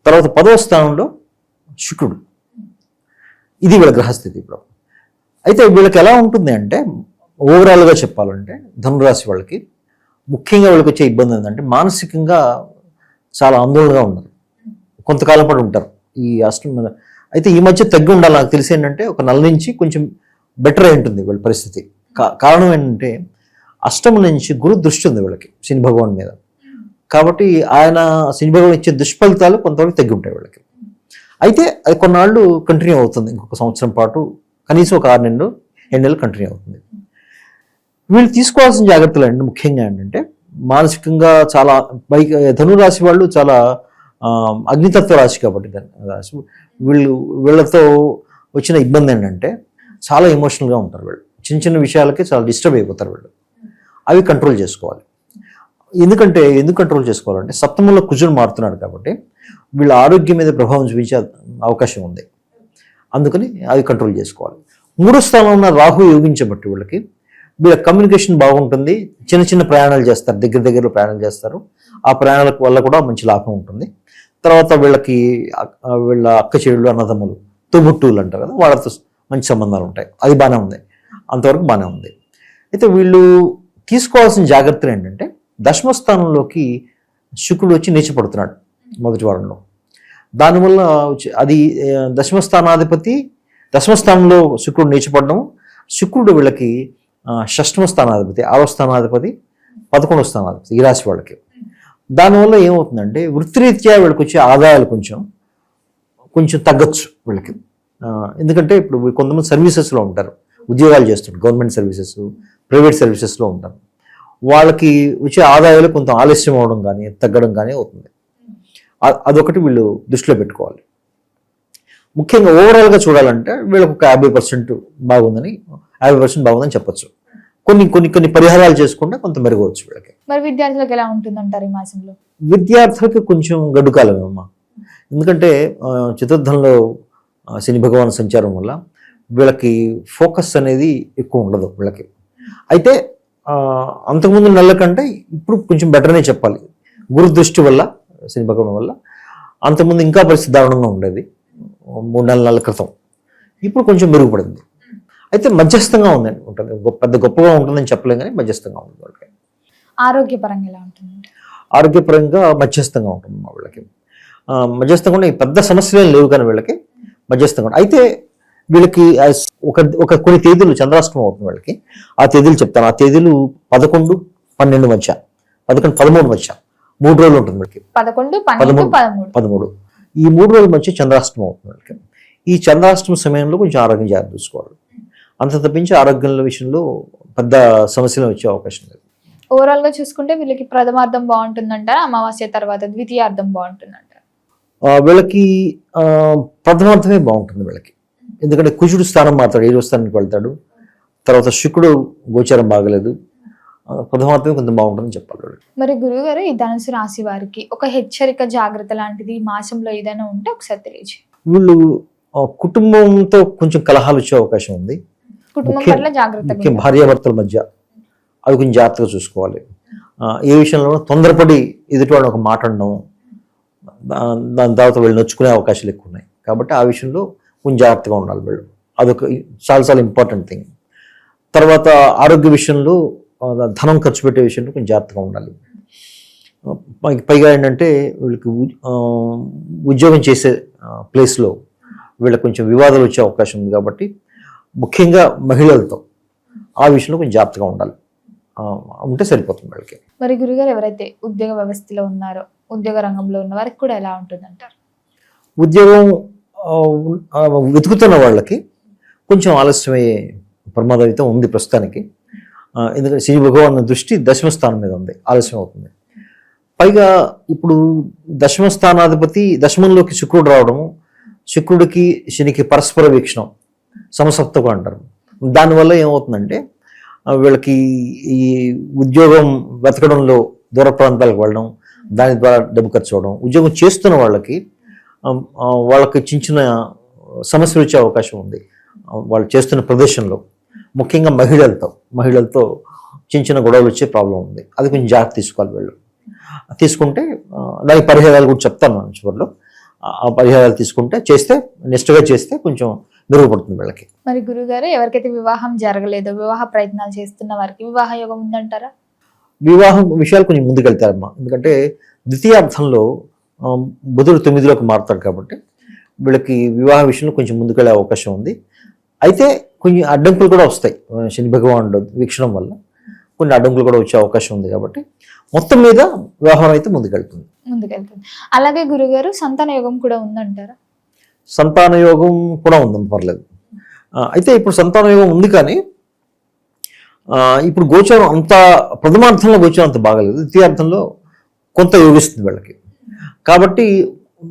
D: తర్వాత 10వ స్థానంలో శుక్రుడు. ఇది వీళ్ళ గ్రహస్థితి ఇప్పుడు. అయితే వీళ్ళకి ఎలా ఉంటుంది అంటే ఓవరాల్గా చెప్పాలంటే ధనురాశి వాళ్ళకి ముఖ్యంగా వీళ్ళకి వచ్చే ఇబ్బంది ఏంటంటే మానసికంగా చాలా ఆందోళనగా ఉన్నారు, కొంతకాలం పాటు ఉంటారు ఈ అష్టమ. అయితే ఈ మధ్య తగ్గి ఉండాలి, నాకు తెలిసి ఏంటంటే ఒక నెల నుంచి కొంచెం బెటర్ అయి ఉంటుంది వీళ్ళ పరిస్థితి. కారణం ఏంటంటే అష్టమ నుంచి గురు దృష్టి ఉంది వీళ్ళకి శని భగవాన్ మీద. కాబట్టి ఆయన శని భగవాన్ ఇచ్చే దుష్ఫలితాలు కొంతవరకు తగ్గి ఉంటాయి వీళ్ళకి. అయితే అది కొన్నాళ్ళు కంటిన్యూ అవుతుంది, ఇంకొక సంవత్సరం పాటు, కనీసం ఒక 6 నెలలు 7 నెలలు కంటిన్యూ అవుతుంది. వీళ్ళు తీసుకోవాల్సిన జాగ్రత్తలు అండి ముఖ్యంగా ఏంటంటే మానసికంగా చాలా ధనురాశి వాళ్ళు చాలా అగ్నితత్వ రాశి కాబట్టి రాశి వీళ్ళతో వచ్చిన ఇబ్బంది ఏంటంటే చాలా ఎమోషనల్గా ఉంటారు వీళ్ళు. చిన్న చిన్న విషయాలకి చాలా డిస్టర్బ్ అయిపోతారు వీళ్ళు. అవి కంట్రోల్ చేసుకోవాలి. ఎందుకు కంట్రోల్ చేసుకోవాలంటే సప్తమంలో కుజుడు మారుతున్నాడు కాబట్టి వీళ్ళ ఆరోగ్యం మీద ప్రభావం చూపించే అవకాశం ఉంది. అందుకని అవి కంట్రోల్ చేసుకోవాలి. 3వ స్థానంలో ఉన్న రాహు యోగించబట్టి వీళ్ళ కమ్యూనికేషన్ బాగుంటుంది. చిన్న చిన్న ప్రయాణాలు చేస్తారు, దగ్గరలో ప్రయాణాలు చేస్తారు. ఆ ప్రయాణాల వల్ల కూడా మంచి లాభం ఉంటుంది. తర్వాత వీళ్ళ అక్క చెల్లెళ్ళు, అన్నదమ్ములు, తోబుట్టువులు అంటారు కదా, వాళ్ళతో మంచి సంబంధాలు ఉంటాయి. అది బాగానే ఉంది, అంతవరకు బాగానే ఉంది. అయితే వీళ్ళు తీసుకోవాల్సిన జాగ్రత్తలు ఏంటంటే దశమ స్థానంలోకి శుక్రుడు వచ్చి నీచపడుతున్నాడు మొదటి వారంలో. దానివల్ల అది దశమ స్థానంలో శుక్రుడు నీచపడడం. శుక్రుడు వీళ్ళకి షష్టమ స్థానాధిపతి, 6వ స్థానాధిపతి, 11వ స్థానాధిపతి ఈ రాశి వాళ్ళకి. దానివల్ల ఏమవుతుందంటే వృత్తిరీత్యా వీళ్ళకి వచ్చే ఆదాయాలు కొంచెం తగ్గచ్చు వీళ్ళకి. ఎందుకంటే ఇప్పుడు కొంతమంది సర్వీసెస్లో ఉంటారు, ఉద్యోగాలు చేస్తుంటారు, గవర్నమెంట్ సర్వీసెస్, ప్రైవేట్ సర్వీసెస్లో ఉంటారు. వాళ్ళకి వచ్చే ఆదాయాలు కొంత ఆలస్యం అవడం కానీ తగ్గడం కానీ అవుతుంది. అదొకటి వీళ్ళు దృష్టిలో పెట్టుకోవాలి. ముఖ్యంగా ఓవరాల్గా చూడాలంటే వీళ్ళకి ఒక 50% బాగుందని 50% బాగుందని చెప్పొచ్చు. కొన్ని పరిహారాలు చేసుకుంటే కొంత మెరుగవచ్చు వీళ్ళకి.
B: మరి విద్యార్థులకు ఎలా ఉంటుందంటారు ఈ మాసంలో?
D: విద్యార్థులకి కొంచెం గడ్డుకాలమేమ్మా. ఎందుకంటే చతుర్థంలో శని భగవాన్ సంచారం వల్ల వీళ్ళకి ఫోకస్ అనేది ఎక్కువ ఉండదు వీళ్ళకి. అయితే అంతకుముందు నెలల కంటే ఇప్పుడు కొంచెం బెటర్నే చెప్పాలి. గురు దృష్టి వల్ల, శని భగవాన్ వల్ల. అంతకుముందు ఇంకా పరిస్థితి దారుణంగా ఉండేది 3-4 నెలల క్రితం. ఇప్పుడు కొంచెం మెరుగుపడింది. అయితే మధ్యస్థంగా ఉందండి, ఉంటుంది. పెద్ద గొప్పగా ఉంటుందని చెప్పలేం కానీ మధ్యస్థంగా ఉంటుంది వాళ్ళకి.
B: ఆరోగ్యపరంగా ఎలా ఉంటుంది?
D: ఆరోగ్యపరంగా మధ్యస్థంగా ఉంటుంది మా వీళ్ళకి. మధ్యస్థంగా ఉంటే పెద్ద సమస్యలు లేవు కానీ వీళ్ళకి మధ్యస్థంగా. అయితే వీళ్ళకి కొన్ని తేదీలు చంద్రాష్టమం అవుతుంది వీళ్ళకి. ఆ తేదీలు చెప్తాను. ఆ తేదీలు 11, 12 మధ్య, 11, 13 మధ్య 3 రోజులు ఉంటుంది వీళ్ళకి.
B: 11, 12, 13
D: ఈ 3 రోజుల మధ్య చంద్రాష్టమం అవుతుంది వీళ్ళకి. ఈ చంద్రాష్టమ సమయంలో కొంచెం ఆరోగ్యం జాగ్రత్త చూసుకోవాలి. అంత తప్పించి ఆరోగ్యం విషయంలో పెద్ద సమస్యలు వచ్చే అవకాశం లేదు.
B: ఓవరాల్ గా చూసుకుంటే వీళ్ళకి ప్రథమార్థం బాగుంటుందంటారా, అమావాస్య తర్వాత ద్వితీయార్థం బాగుంటుందంటారా?
D: వీళ్ళకి ప్రథమార్థమే బాగుంటుంది వీళ్ళకి. ఎందుకంటే కుజుడు స్థానం మాత్రం 7వ స్థానానికి వెళ్తాడు. తర్వాత శుక్రుడు గోచారం బాగలేదు. ప్రథమార్థమే కొంచెం బాగుంటుందని చెప్పాలి.
B: మరి గురువు గారు, ఈ ధనుసు రాశి వారికి ఒక హెచ్చరిక జాగ్రత్త లాంటిది ఈ మాసంలో ఏదైనా ఉంటే ఒకసారి తెలియజేయండి.
D: వీళ్ళు కుటుంబంతో కొంచెం కలహాలు వచ్చే అవకాశం ఉంది.
B: కుటుంబం పట్ల జాగ్రత్త,
D: భార్యాభర్తల మధ్య అవి కొంచెం జాగ్రత్తగా చూసుకోవాలి. ఏ విషయంలో తొందరపడి ఎదుటి వాళ్ళని ఒక మాట అనడం, దాని తర్వాత వీళ్ళు నొచ్చుకునే అవకాశాలు ఎక్కువ ఉన్నాయి. కాబట్టి ఆ విషయంలో కొంచెం జాగ్రత్తగా ఉండాలి వీళ్ళు. అదొక చాలా ఇంపార్టెంట్ థింగ్. తర్వాత ఆరోగ్య విషయంలో, ధనం ఖర్చు పెట్టే విషయంలో కొంచెం జాగ్రత్తగా ఉండాలి. పైగా ఏంటంటే వీళ్ళకి ఉద్యోగం చేసే ప్లేస్లో వీళ్ళకి కొంచెం వివాదాలు వచ్చే అవకాశం ఉంది కాబట్టి ముఖ్యంగా మహిళలతో ఆ విషయంలో కొంచెం జాగ్రత్తగా ఉండాలి. ఉంటే సరిపోతుంది వాళ్ళకి.
B: మరి గురుగారు ఎవరైతే ఉద్యోగ వ్యవస్థలో ఉన్నారో, ఉద్యోగ రంగంలో ఉన్న వారికి కూడా ఎలా ఉంటుందంటారు?
D: ఉద్యోగం వెతుకుతున్న వాళ్ళకి కొంచెం ఆలస్యమయ్యే ప్రమాదం అయితే ఉంది ప్రస్తుతానికి. ఎందుకంటే శని భగవాన్ దృష్టి దశమ స్థానం మీద ఉంది, ఆలస్యం అవుతుంది. పైగా ఇప్పుడు దశమ స్థానాధిపతి దశమంలోకి శుక్రుడు రావడము, శుక్రుడికి శనికి పరస్పర వీక్షణం సమసప్తకం అంటారు. దానివల్ల ఏమవుతుందంటే వీళ్ళకి ఈ ఉద్యోగం వెతకడంలో దూర ప్రాంతాలకు వెళ్ళడం, దాని ద్వారా డబ్బు ఖర్చు అవ్వడం, ఉద్యోగం చేస్తున్న వాళ్ళకి చిన్న చిన్న సమస్యలు వచ్చే అవకాశం ఉంది. వాళ్ళు చేస్తున్న ప్రదేశంలో ముఖ్యంగా మహిళలతో చిన్న చిన్న గొడవలు వచ్చే ప్రాబ్లం ఉంది. అది కొంచెం జాగ్రత్త తీసుకోవాలి. వీళ్ళు తీసుకుంటే దానికి పరిహారాలు కూడా చెప్తాను మనం చివరిలో. ఆ పరిహారాలు తీసుకుంటే నిష్ఠగా చేస్తే కొంచెం మెరుగుపడుతుంది వీళ్ళకి.
B: మరి గురుగారు ఎవరికైతే వివాహం జరగలేదో, వివాహ ప్రయత్నాలు చేస్తున్న వారికి వివాహ యోగం ఉందంటారా?
D: వివాహం విషయాలు కొంచెం ముందుకెళ్తారమ్మా. ఎందుకంటే ద్వితీయార్థంలో బుధుడు 9లోకి మారుతాడు కాబట్టి వీళ్ళకి వివాహ విషయంలో కొంచెం ముందుకెళ్ళే అవకాశం ఉంది. అయితే కొన్ని అడ్డంకులు కూడా వస్తాయి. శని భగవానుడు వీక్షణం వల్ల కొన్ని అడ్డంకులు కూడా వచ్చే అవకాశం ఉంది కాబట్టి మొత్తం మీద వ్యవహారం అయితే ముందుకెళ్తుంది.
B: అలాగే గురుగారు సంతాన యోగం కూడా ఉందంటారా?
D: సంతాన యోగం కూడా ఉందని పర్లేదు. అయితే ఇప్పుడు సంతాన యోగం ఉంది, కానీ ఇప్పుడు గోచారం అంత ప్రథమార్థంలో గోచారం అంత బాగలేదు, ద్వితీయార్థంలో కొంత యోగిస్తుంది వీళ్ళకి. కాబట్టి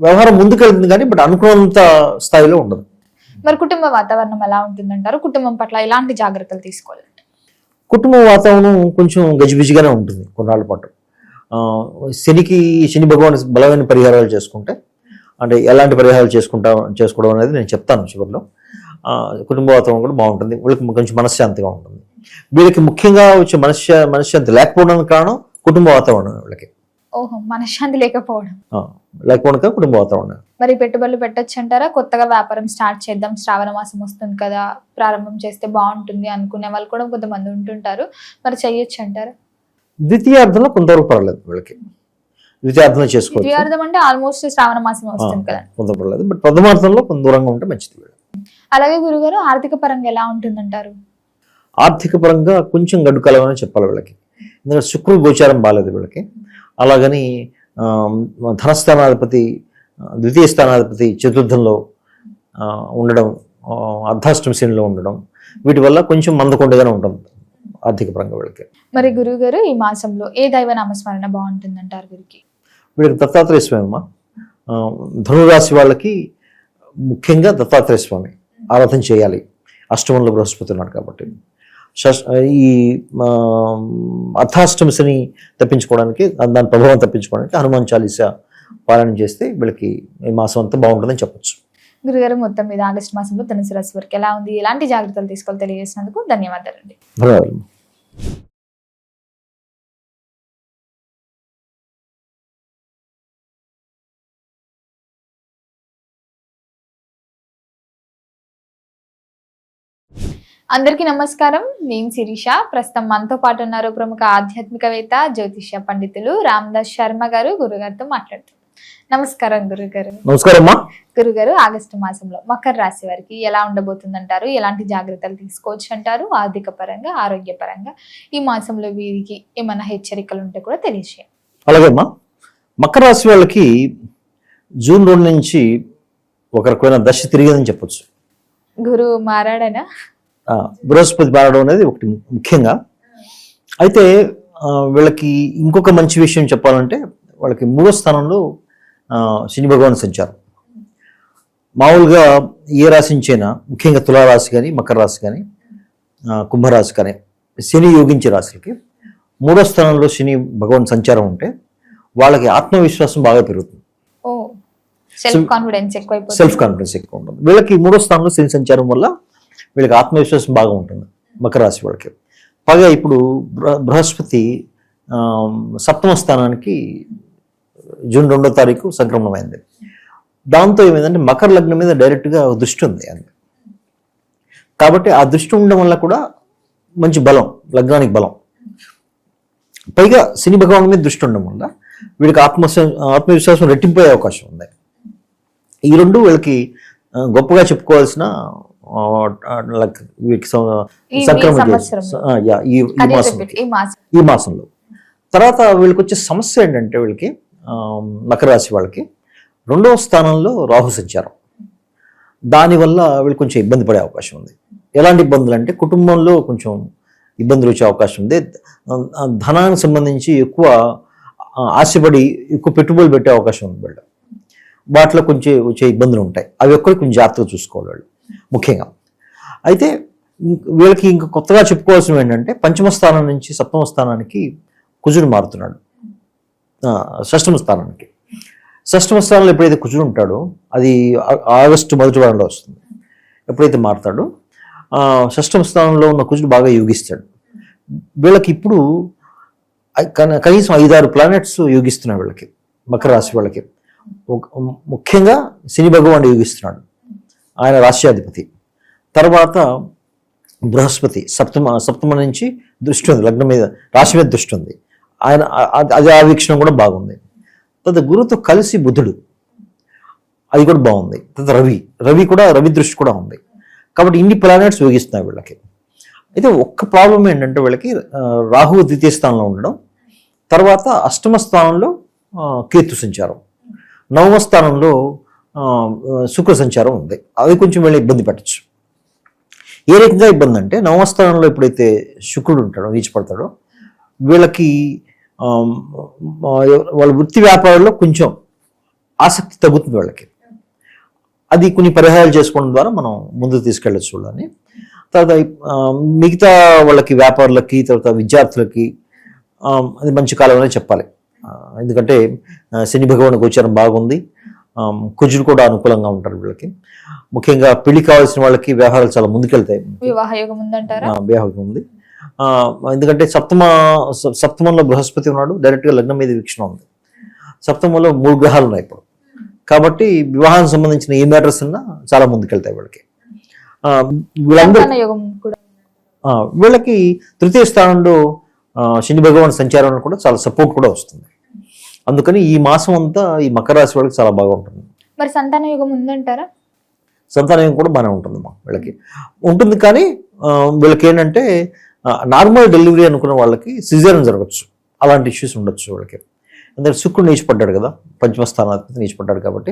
D: వ్యవహారం ముందుకెళ్తుంది, కానీ బట్ అనుకున్నంత స్థాయిలో ఉండదు.
B: మరి కుటుంబ వాతావరణం ఎలా ఉంటుందంటారు? కుటుంబం పట్ల ఎలాంటి జాగ్రత్తలు తీసుకోవాలి?
D: కుటుంబ వాతావరణం కొంచెం గజిబిజిగానే ఉంటుంది కొన్నాళ్ళ పాటు. శని భగవాన్ బలమైన పరిహారాలు చేసుకుంటే, అంటే ఎలాంటి పరిహారాలు చేసుకోవడం అనేది నేను చెప్తాను చివరిలో. కుటుంబ వాతావరణం కూడా బాగుంటుంది, వీళ్ళకి కొంచెం మనశ్శాంతిగా ఉంటుంది. వీళ్ళకి ముఖ్యంగా వచ్చే మనశ్శాంతి లేకపోవడానికి కారణం కుటుంబ వాతావరణం. వీళ్ళకి
B: మనశ్శాంతి లేకపోవడం
D: కుటుంబ వాతావరణం.
B: మరి పెట్టుబడులు పెట్టొచ్చు అంటారా? కొత్తగా వ్యాపారం స్టార్ట్ చేద్దాం, శ్రావణ మాసం వస్తుంది కదా, ప్రారంభం చేస్తే బాగుంటుంది అనుకునే వాళ్ళు కూడా కొంతమంది ఉంటుంటారు. మరి చెయ్యొచ్చు అంటారా?
D: ద్వితీయార్థంలో కొంతవరకు పర్లేదు వీళ్ళకి. ద్వితీయార్థంలో చేసుకోవచ్చు.
B: ద్వితీయార్థం అంటే ఆల్మోస్ట్ శ్రావణ మాసం వస్తుంది కదా,
D: కొంత పర్లేదు. బట్ ప్రథమార్థంలో కొంత దూరంగా ఉంటే మంచిది.
B: అలాగే గురుగారు ఆర్థిక పరంగా ఎలా ఉంటుందంటారు?
D: ఆర్థిక పరంగా కొంచెం గడ్డుకాలమని చెప్పాలి వీళ్ళకి. ఎందుకంటే శుక్రుడు గోచారం బాగాలేదు వీళ్ళకి. అలాగని ధనస్థానాధిపతి ద్వితీయ స్థానాధిపతి చతుర్థంలో ఉండడం, అర్ధాష్టమి శనిలో ఉండడం, వీటి వల్ల కొంచెం మందకొండగానే ఉంటుంది ఆర్థిక పరంగా వీళ్ళకి.
B: మరి గురువు గారు ఈ మాసంలో ఏ దైవ నామస్మరణ బాగుంటుందంటారు వీరికి?
D: వీళ్ళకి దత్తాత్రేయ స్వామి అమ్మ. ధనురాశి వాళ్ళకి ముఖ్యంగా దత్తాత్రేయ స్వామి ఆరాధన చేయాలి. అష్టమంలో బృహస్పతి ఉన్నాడు కాబట్టి. ఈ అర్ధాష్టమి శని తప్పించుకోవడానికి, దాని ప్రభావం తప్పించుకోవడానికి హనుమాన్ చాలీసా పారాయణ చేస్తే వీళ్ళకి ఈ మాసం అంతా బాగుంటుందని చెప్పొచ్చు.
B: గురుగారు మొత్తం మీద ఆగస్టు మాసంలో ధనుసు రాశి వారికి ఎలా ఉంది, ఎలాంటి జాగ్రత్తలు తీసుకోవాలి తెలియజేసినందుకు ధన్యవాదాలండి.
D: ధన్యవాదాలు.
B: అందరికీ నమస్కారం. నేను శిరీష. ప్రస్తుతం మనతో పాటు ఉన్నారు ప్రముఖ ఆధ్యాత్మికవేత్త, జ్యోతిష్య పండితులు రామదాస్ శర్మ గారు. గురుగారితో మాట్లాడుతాం. నమస్కారం గురుగారు.
D: నమస్కారం.
B: గురుగారు ఆగస్టు మాసంలో మకర రాశి వారికి ఎలా ఉండబోతుందంటారు? ఎలాంటి జాగ్రత్తలు తీసుకోవచ్చు అంటారు? ఆర్థిక పరంగా, ఆరోగ్య పరంగా ఈ మాసంలో వీరికి ఏమైనా హెచ్చరికలు ఉంటే కూడా తెలియజేయండి.
D: అలాగేమ్మా, మకర రాశి వాళ్ళకి జూన్ 2 నుంచి ఒక రకమైన దశ తిరిగిందని చెప్పొచ్చు.
B: గురువు మారాడనా?
D: బృహస్పతి మారడం అనేది ఒకటి ముఖ్యంగా. అయితే వీళ్ళకి ఇంకొక మంచి విషయం చెప్పాలంటే, వాళ్ళకి 3వ స్థానంలో శని భగవాన్ సంచారం. మామూలుగా ఏ రాశి నుంచైనా, ముఖ్యంగా తులారాశి కానీ, మకర రాశి కానీ, కుంభరాశి కానీ, శని యోగించే రాశులకి 3వ స్థానంలో శని భగవాన్ సంచారం ఉంటే వాళ్ళకి ఆత్మవిశ్వాసం బాగా పెరుగుతుంది.
B: సెల్ఫ్ కాన్ఫిడెన్స్ ఎక్కువ
D: ఉంటుంది. వీళ్ళకి 3వ స్థానంలో శని సంచారం వల్ల వీళ్ళకి ఆత్మవిశ్వాసం బాగా ఉంటుంది మకర రాశి వాళ్ళకి. పైగా ఇప్పుడు బృహస్పతి 7వ స్థానానికి జూన్ 2వ తారీఖు సంక్రమణమైంది. దాంతో ఏమైందంటే మకర లగ్నం మీద డైరెక్ట్గా దృష్టి ఉంది అని. కాబట్టి ఆ దృష్టి ఉండడం వల్ల కూడా మంచి బలం, లగ్నానికి బలం. పైగా శని భగవాన్ మీద దృష్టి ఉండడం వల్ల వీళ్ళకి ఆత్మవిశ్వాసం రెట్టింపోయే అవకాశం ఉంది. ఈ రెండు వీళ్ళకి గొప్పగా చెప్పుకోవాల్సిన like వీళ్ళకి సంక్రమణ ఈ మాసంలో. తర్వాత వీళ్ళకి వచ్చే సమస్య ఏంటంటే వీళ్ళకి మకర రాశి వాళ్ళకి 2వ స్థానంలో రాహు సంచారం. దానివల్ల వీళ్ళు కొంచెం ఇబ్బంది పడే అవకాశం ఉంది. ఎలాంటి ఇబ్బందులు అంటే కుటుంబంలో కొంచెం ఇబ్బందులు వచ్చే అవకాశం ఉంది. ధనానికి సంబంధించి ఎక్కువ ఆశపడి ఎక్కువ పెట్టుబడులు పెట్టే అవకాశం ఉంది వీళ్ళు. వాటిలో కొంచెం వచ్చే ఇబ్బందులు ఉంటాయి. అవి ఒక్కటి కొంచెం జాగ్రత్తగా చూసుకోవాలి వాళ్ళు ముఖ్యంగా. అయితే వీళ్ళకి ఇంకా కొత్తగా చెప్పుకోవాల్సిన ఏంటంటే 5వ స్థానం నుంచి 7వ స్థానానికి కుజుడు మారుతున్నాడు. 6వ స్థానానికి. 6వ స్థానంలో ఎప్పుడైతే కుజుడు ఉంటాడో అది ఆగస్టు మొదటి వారంలో వస్తుంది. ఎప్పుడైతే మారుతాడో 6వ స్థానంలో ఉన్న కుజుడు బాగా యోగిస్తాడు. వీళ్ళకి ఇప్పుడు కనీసం 5-6 ప్లానెట్స్ యోగిస్తున్నాయి వీళ్ళకి, మకర రాశి వాళ్ళకి. ముఖ్యంగా శని భగవానుడు యోగిస్తున్నాడు, ఆయన రాశ్యాధిపతి. తర్వాత బృహస్పతి సప్తమ నుంచి దృష్టి ఉంది, లగ్నం మీద రాశి మీద దృష్టి ఉంది, ఆయన అది ఆ వీక్షణం కూడా బాగుంది. తర్వాత గురువుతో కలిసి బుధుడు, అది కూడా బాగుంది. తర్వాత రవి దృష్టి కూడా ఉంది. కాబట్టి ఇన్ని ప్లానెట్స్ యోగిస్తున్నాయి వీళ్ళకి. అయితే ఒక్క ప్రాబ్లం ఏంటంటే వీళ్ళకి రాహువు 2వ స్థానంలో ఉండడం, తర్వాత 8వ స్థానంలో కేతు సంచారం, 9వ స్థానంలో శుక్ర సంచారం ఉంది. అది కొంచెం వీళ్ళని ఇబ్బంది పెట్టచ్చు. ఏ రకంగా ఇబ్బంది అంటే 9వ స్థానంలో ఎప్పుడైతే శుక్రుడు ఉంటాడో, నీచపడతాడో, వీళ్ళకి వాళ్ళ వృత్తి వ్యాపారాల్లో కొంచెం ఆసక్తి తగ్గుతుంది వాళ్ళకి. అది కొన్ని పరిహారాలు చేసుకోవడం ద్వారా మనం ముందుకు తీసుకెళ్ళచ్చు వాళ్ళని. తర్వాత మిగతా వాళ్ళకి వ్యాపారులకి, తర్వాత విద్యార్థులకి అది మంచి కాలం అనే చెప్పాలి. ఎందుకంటే శని భగవాన్ గోచారం బాగుంది, కుజుడు కూడా అనుకూలంగా ఉంటారు వీళ్ళకి. ముఖ్యంగా పెళ్లి కావాల్సిన వాళ్ళకి వ్యవహారాలు చాలా ముందుకెళ్తాయి.
B: వివాహయోగం
D: ఉంది. ఎందుకంటే సప్తమంలో బృహస్పతి ఉన్నాడు, డైరెక్ట్గా లగ్నం మీద వీక్షణ ఉంది. సప్తమంలో 3 గ్రహాలు ఉన్నాయి ఇప్పుడు. కాబట్టి వివాహానికి సంబంధించిన ఏ మ్యాటర్స్ ఉన్నా చాలా ముందుకెళ్తాయి వీళ్ళకి. వీళ్ళకి 3వ స్థానంలో శని భగవాన్ సంచారం కూడా చాలా సపోర్ట్ కూడా వస్తుంది. అందుకని ఈ మాసం అంతా ఈ మకర రాశి వాళ్ళకి చాలా బాగా ఉంటుంది.
B: మరి సంతాన యోగం ఉందంటారా?
D: సంతాన యోగం కూడా బాగానే ఉంటుంది వీళ్ళకి ఉంటుంది. కానీ వీళ్ళకి ఏంటంటే నార్మల్ డెలివరీ అనుకున్న వాళ్ళకి సిజేరియన్ జరగచ్చు, అలాంటి ఇష్యూస్ ఉండొచ్చు వీళ్ళకి. ఎందుకంటే శుక్రుడు నీచిపడ్డాడు కదా, 5వ స్థానాధిపతి నీచిపడ్డాడు కాబట్టి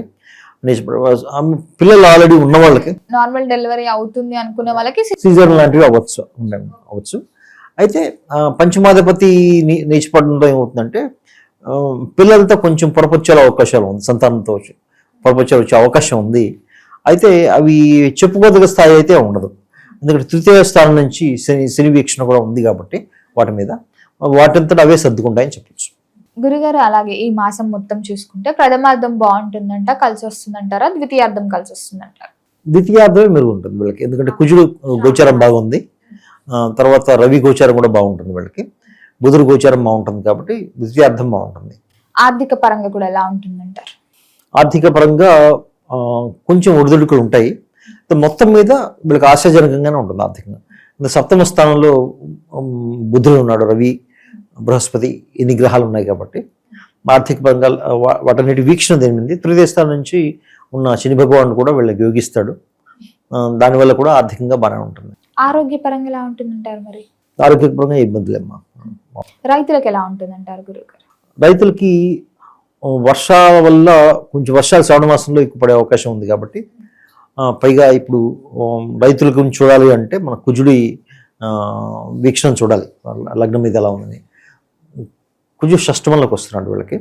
D: పిల్లలు ఆల్రెడీ ఉన్న వాళ్ళకి
B: నార్మల్ డెలివరీ అవుతుంది అనుకునే వాళ్ళకి
D: సిజేరియన్ లాంటివి అవ్వచ్చు. అయితే పంచమాధిపతి నీచిపడడంతో ఏమవుతుందంటే పిల్లలతో కొంచెం పొరపొచ్చే అవకాశాలు ఉంది, సంతానంతో పొరపొచ్చే వచ్చే అవకాశం ఉంది. అయితే అవి చెప్పుకోదగ్గ స్థాయి అయితే ఉండదు. ఎందుకంటే 3వ స్థానం నుంచి శని వీక్షణ కూడా ఉంది కాబట్టి వాటింతటా అవే సర్దుకుంటాయని చెప్పచ్చు.
B: గురుగారు, అలాగే ఈ మాసం మొత్తం చూసుకుంటే ప్రథమార్థం బాగుంటుందంట, కలిసి వస్తుందంటారా? ద్వితీయార్థం కలిసి వస్తుందంటారా?
D: ద్వితీయార్థమే మెరుగు ఉంటుంది వీళ్ళకి. ఎందుకంటే కుజుడు గోచారం బాగుంది, తర్వాత రవి గోచారం కూడా బాగుంటుంది వీళ్ళకి, బుధుడు గోచారం బాగుంటుంది కాబట్టి ద్వితీయార్థం బాగుంటుంది.
B: ఆర్థిక పరంగా కూడా ఎలా ఉంటుందంటారు?
D: ఆర్థిక పరంగా కొంచెం ఒడిదుడుకులు ఉంటాయి. మొత్తం మీద వీళ్ళకి ఆశాజనకంగానే ఉంటుంది ఆర్థికంగా. 7వ స్థానంలో బుధుడు ఉన్నాడు, రవి, బృహస్పతి, ఇన్ని గ్రహాలు ఉన్నాయి కాబట్టి ఆర్థిక పరంగా వాటన్నిటి వీక్షణ దేనింది. 3వ స్థానం నుంచి ఉన్న శని భగవానుడు కూడా వీళ్ళకి యోగిస్తాడు. దానివల్ల కూడా ఆర్థికంగా బాగానే ఉంటుంది.
B: ఆరోగ్యపరంగా ఎలా ఉంటుందంటారు? మరి
D: ఆరోగ్యపరంగా ఇబ్బందులేమ్మా.
B: రైతులకు ఎలా ఉంటుందంటారు గురుగారు?
D: రైతులకి వర్షాల వల్ల కొంచెం వర్షాలు శ్రావణ మాసంలో ఎక్కువ పడే అవకాశం ఉంది కాబట్టి, పైగా ఇప్పుడు రైతుల గురించి చూడాలి అంటే మన కుజుడి వీక్షణ చూడాలి, లగ్నం మీద ఎలా ఉందని. కుజుడు షష్టమంలోకి వస్తున్నాడు వీళ్ళకి.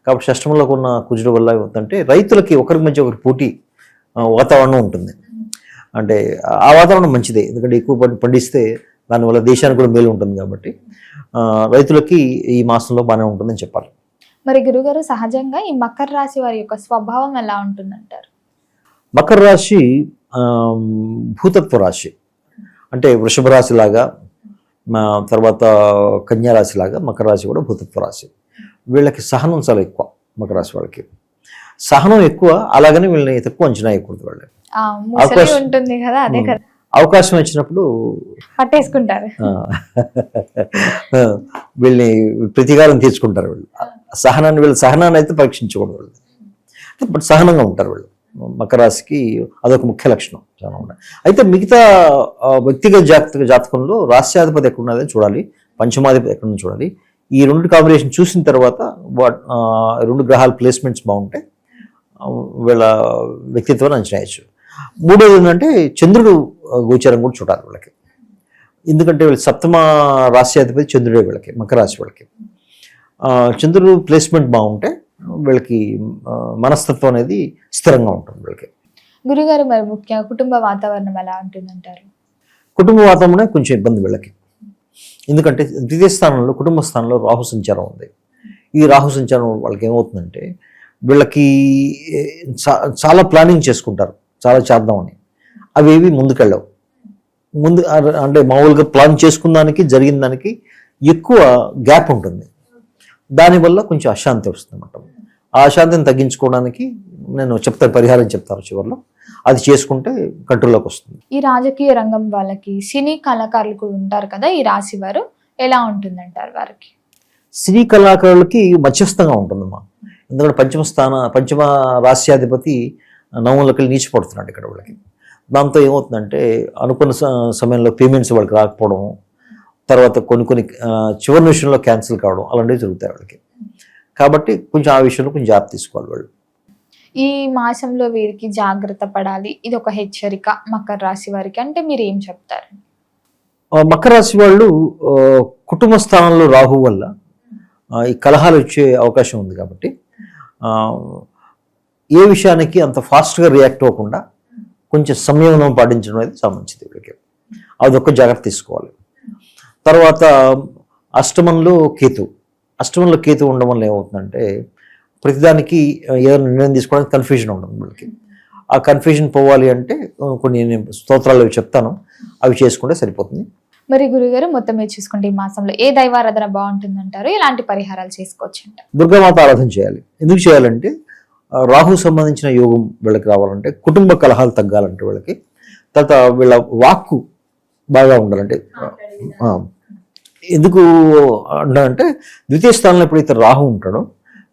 D: కాబట్టి షష్టమంలోకి ఉన్న కుజుడు వల్ల ఏమవుతుందంటే రైతులకి ఒకరికి మధ్య ఒకరి పోటీ వాతావరణం ఉంటుంది. అంటే ఆ వాతావరణం మంచిదే, ఎందుకంటే ఎక్కువ పండిస్తే దానివల్ల దేశానికి కూడా మేలు ఉంటుంది. కాబట్టి రైతులకి ఈ మాసంలో బాగానే ఉంటుందని చెప్పాలి.
B: మరి గురుగారు, సహజంగా ఈ మకర రాశి వారి యొక్క స్వభావం ఎలా ఉంటుందంటారు?
D: మకర రాశి భూతత్వ రాశి, అంటే వృషభ రాశి లాగా, తర్వాత కన్యా రాశి లాగా మకర రాశి కూడా భూతత్వ రాశి. వీళ్ళకి సహనం చాలా ఎక్కువ. మకర రాశి వాళ్ళకి సహనం ఎక్కువ, అలాగని వీళ్ళని తక్కువ అంచనా వేయకూడదు. వాళ్ళకి అవకాశం వచ్చినప్పుడు
B: పట్టేసుకుంటారు,
D: వీళ్ళని ప్రతీకారం తీర్చుకుంటారు వీళ్ళు. వీళ్ళ సహనాన్ని అయితే పరీక్షించకూడదు వాళ్ళు. బట్ సహనంగా ఉంటారు వీళ్ళు. మకర రాశికి అదొక ముఖ్య లక్షణం చాలా ఉన్నాయి. అయితే మిగతా వ్యక్తిగత జాతకంలో రాశ్యాధిపతి ఎక్కడున్నదని చూడాలి, పంచమాధిపతి ఎక్కడున్నా చూడాలి. ఈ రెండు కాంబినేషన్ చూసిన తర్వాత రెండు గ్రహాల ప్లేస్మెంట్స్ బాగుంటే వీళ్ళ వ్యక్తిత్వాన్ని అంచనా వేయచ్చు. మూడోది ఏంటంటే చంద్రుడు గోచారం కూడా చూడాలి వీళ్ళకి. ఎందుకంటే వీళ్ళ సప్తమ రాశ్యాధిపతి చంద్రుడే వీళ్ళకి, మకర రాశి వాళ్ళకి. చంద్రుడు ప్లేస్మెంట్ బాగుంటే వీళ్ళకి మనస్తత్వం అనేది స్థిరంగా ఉంటుంది వీళ్ళకి.
B: గురుగారు, మరి ముఖ్యంగా కుటుంబ వాతావరణం ఎలా ఉంటుందంటారు?
D: కుటుంబ వాతావరణం కొంచెం ఇబ్బంది వీళ్ళకి. ఎందుకంటే ద్వితీయ స్థానంలో కుటుంబ స్థానంలో రాహు సంచారం ఉంది. ఈ రాహు సంచారం వాళ్ళకి ఏమవుతుందంటే వీళ్ళకి చాలా ప్లానింగ్ చేసుకుంటారు, చాలా చేద్దామని. అవి ఏవి ముందుకెళ్ళవు. అంటే మామూలుగా ప్లాన్ చేసుకున్న దానికి జరిగిన దానికి ఎక్కువ గ్యాప్ ఉంటుంది. దానివల్ల కొంచెం అశాంతి వస్తుంది అన్నమాట. ఆ అశాంతిని తగ్గించుకోవడానికి నేను పరిహారం చెప్తాను చివరిలో. అది చేసుకుంటే కంట్రోల్లోకి వస్తుంది.
B: ఈ రాజకీయ రంగం వాళ్ళకి, సినీ కళాకారులు కూడా ఉంటారు కదా, ఈ రాశి వారు ఎలా ఉంటుందంటారు వారికి?
D: సినీ కళాకారులకి మధ్యస్థంగా ఉంటుందమ్మా. ఎందుకంటే పంచమ రాశ్యాధిపతి నవములకి నీచిపడుతున్నాడు ఇక్కడ వీళ్ళకి. దాంతో ఏమవుతుందంటే అనుకున్న సమయంలో పేమెంట్స్ వాళ్ళకి రాకపోవడం, తర్వాత కొన్ని చివరి నిమిషంలో క్యాన్సిల్ కావడం అలాంటివి జరుగుతాయి వాళ్ళకి. కాబట్టి కొంచెం ఆ విషయంలో కొంచెం జాగ్రత్త తీసుకోవాలి వాళ్ళు.
B: ఈ మాసంలో వీరికి జాగ్రత్త పడాలి, ఇది ఒక హెచ్చరిక మకర రాశి వారికి అంటే మీరు ఏం చెప్తారు?
D: మకర రాశి వాళ్ళు కుటుంబ స్థానంలో రాహు వల్ల ఈ కలహాలు వచ్చే అవకాశం ఉంది. కాబట్టి ఏ విషయానికి అంత ఫాస్ట్గా రియాక్ట్ అవ్వకుండా కొంచెం సంయమనం పాటించడం అనేది చాలా మంచిది వీళ్ళకి. అదొక జాగ్రత్త తీసుకోవాలి. తర్వాత అష్టమంలో కేతు ఉండడం వల్ల ఏమవుతుందంటే ప్రతిదానికి ఏదైనా నిర్ణయం తీసుకోవడానికి కన్ఫ్యూజన్ ఉంటుంది వీళ్ళకి. ఆ కన్ఫ్యూజన్ పోవాలి అంటే కొన్ని నేను స్తోత్రాలు అవి చెప్తాను, అవి చేసుకుంటే సరిపోతుంది.
B: మరి గురుగారు, మొత్తం మీద చూసుకుంటే ఈ మాసంలో ఏ దైవారాధన బాగుంటుందంటారు? ఎలాంటి పరిహారాలు చేసుకోవచ్చు అంటారు?
D: దుర్గామాత ఆరాధన చేయాలి. ఎందుకు చేయాలంటే రాహు సంబంధించిన యోగం వీళ్ళకి రావాలంటే, కుటుంబ కలహాలు తగ్గాలంటే వీళ్ళకి, తర్వాత వీళ్ళ వాక్కు బాగా ఉండాలంటే. ఎందుకు అంటే ద్వితీయ స్థానంలో ఎప్పుడైతే రాహు ఉంటాడో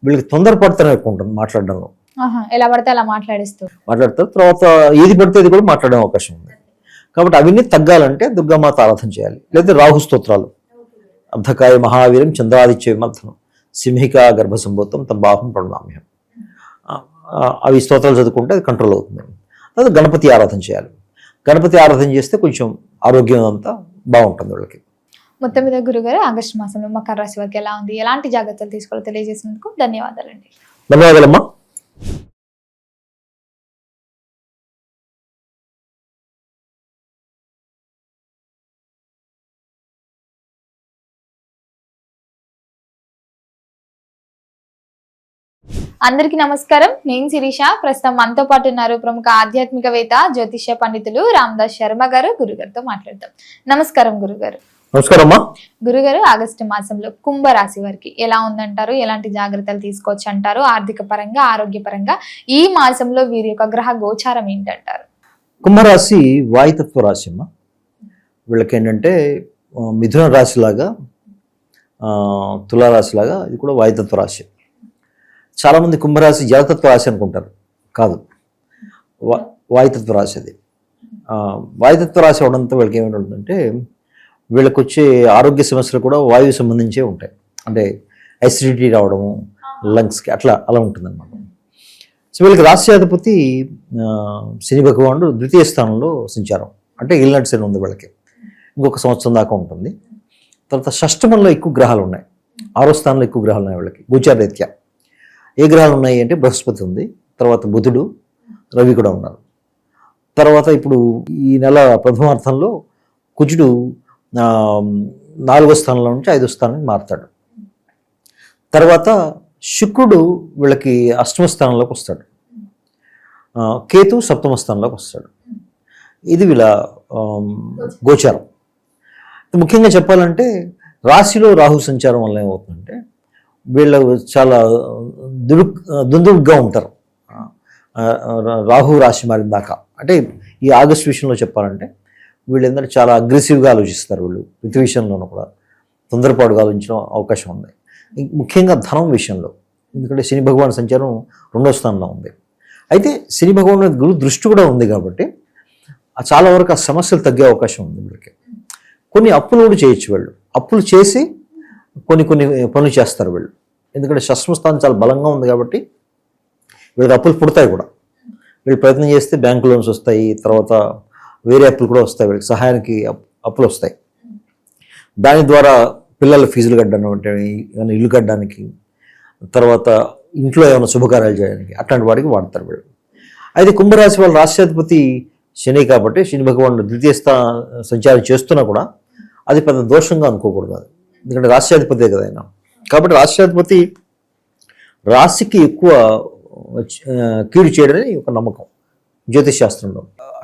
D: వీళ్ళకి తొందరపడతానే ఎక్కువ ఉంటుంది మాట్లాడడంలో.
B: ఎలా పడితే అలా మాట్లాడతారు.
D: తర్వాత ఏది పడితే అది కూడా మాట్లాడే అవకాశం ఉంది. కాబట్టి అవన్నీ తగ్గాలంటే దుర్గామాత ఆరాధన చేయాలి. లేదా రాహు స్తోత్రాలు, అర్ధకాయ మహావీరం చంద్రాదిత్య విమర్ధనం సింహికా గర్భసంభూతం తబాహం ప్రణామ్యం, అవి స్తోత్రాలు చదువుకుంటే అది కంట్రోల్ అవుతుంది. తర్వాత గణపతి ఆరాధన చేయాలి. గణపతి ఆరాధన చేస్తే కొంచెం ఆరోగ్యం అంతా బాగుంటుంది వాళ్ళకి.
B: మొత్తం మీద గురుగారు, ఆగస్టు మాసంలో మకర రాశి వారికి ఎలా ఉంది, ఎలాంటి జాగ్రత్తలు తీసుకోవాలో తెలియజేసినందుకు ధన్యవాదాలండి.
D: ధన్యవాదాలమ్మా.
B: అందరికీ నమస్కారం. నేను శిరీష. ప్రస్తుతం మనతో పాటు ఉన్నారు ప్రముఖ ఆధ్యాత్మికవేత్త, జ్యోతిష్య పండితులు రామదాస్ శర్మ గారు. గురుగారితో మాట్లాడతాం. నమస్కారం గురుగారు.
D: నమస్కారమ్మా.
B: గురుగారు, ఆగస్టు మాసంలో కుంభ రాశి వారికి ఎలా ఉందంటారు? ఎలాంటి జాగ్రత్తలు తీసుకోవచ్చు అంటారు? ఆర్థిక పరంగా, ఆరోగ్యపరంగా ఈ మాసంలో వీరి యొక్క గ్రహ గోచారం ఏంటంటారు?
D: కుంభరాశి వాయుతత్వ రాశి అమ్మా. వీళ్ళకి ఏంటంటే మిథున రాశిలాగా, తులారాశిలాగా ఇది కూడా వాయుతత్వ రాశి. చాలామంది కుంభరాశి జలతత్వ రాశి అనుకుంటారు. కాదు, వాయుతత్వ రాశి అది. వాయుతత్వ రాశి అవడంతో వీళ్ళకి ఏమైనా ఉంటుందంటే వీళ్ళకి వచ్చే ఆరోగ్య సమస్యలు కూడా వాయువు సంబంధించే ఉంటాయి. అంటే అసిడిటీ రావడము, లంగ్స్కి అలా ఉంటుందన్నమాట. సో వీళ్ళకి రాశ్యాధిపతి శని భగవానుడు ద్వితీయ స్థానంలో సంచారం, అంటే ఇల్నట్ శని ఉంది వీళ్ళకి. ఇంకొక సంవత్సరం దాకా ఉంటుంది. తర్వాత షష్టమంలో ఎక్కువ గ్రహాలు ఉన్నాయి, 6వ స్థానంలో ఎక్కువ గ్రహాలు ఉన్నాయి వీళ్ళకి గోచారరీత్యా. ఏ గ్రహాలు ఉన్నాయి అంటే బృహస్పతి ఉంది, తర్వాత బుధుడు, రవి కూడా ఉన్నారు. తర్వాత ఇప్పుడు ఈ నెల ప్రథమార్థంలో కుజుడు 4వ స్థానంలో నుంచి 5వ స్థానానికి మారుతాడు. తర్వాత శుక్రుడు వీళ్ళకి 8వ స్థానంలోకి వస్తాడు. కేతు 7వ స్థానంలోకి వస్తాడు. ఇది వీళ్ళ గోచారం. ముఖ్యంగా చెప్పాలంటే రాశిలో రాహు సంచారం వల్ల ఏమవుతుందంటే వీళ్ళు చాలా దుందుడుగ్గా ఉంటారు. రాహు రాశి మారిన దాకా, అంటే ఈ ఆగస్టు విషయంలో చెప్పాలంటే వీళ్ళు ఏంటంటే చాలా అగ్రెసివ్గా ఆలోచిస్తారు. వీళ్ళు ప్రతి విషయంలోనూ కూడా తొందరపాటుగా ఆలోచించడం అవకాశం ఉంది. ముఖ్యంగా ధనం విషయంలో. ఎందుకంటే శని భగవాన్ సంచారం 2వ స్థానంలో ఉంది. అయితే శని భగవాన్ మీద గురు దృష్టి కూడా ఉంది కాబట్టి చాలా వరకు ఆ సమస్యలు తగ్గే అవకాశం ఉంది వీళ్ళకి. కొన్ని అప్పులు కూడా చేయొచ్చు వీళ్ళు. అప్పులు చేసి కొన్ని పనులు చేస్తారు వీళ్ళు. ఎందుకంటే షష్ఠమ స్థానం చాలా బలంగా ఉంది కాబట్టి వీళ్ళకి అప్పులు పుడతాయి కూడా. వీళ్ళు ప్రయత్నం చేస్తే బ్యాంకు లోన్స్ వస్తాయి, తర్వాత వేరే అప్పులు కూడా వస్తాయి, వీళ్ళకి సహాయానికి అప్పులు వస్తాయి. దాని ద్వారా పిల్లల ఫీజులు కట్టడానికి, ఏమైనా ఇల్లు కట్టడానికి, తర్వాత ఇంట్లో ఏమైనా శుభకార్యాలు చేయడానికి అట్లాంటి వాటికి వాడతారు వీళ్ళు. అయితే కుంభరాశి వాళ్ళ రాష్ట్రాధిపతి శని కాబట్టి శని భగవానుడు ద్వితీయ సంచారం చేస్తున్నా కూడా అది పెద్ద దోషంగా అనుకోకూడదు. అది ఎందుకంటే రాష్ట్రాధిపతే కదా ఆయన. కాబట్టి రాష్ట్రాధిపతి రాశికి ఎక్కువ కీడు చేయడమే ఒక నమ్మకం జ్యోతిష్ శాస్త్రంలో.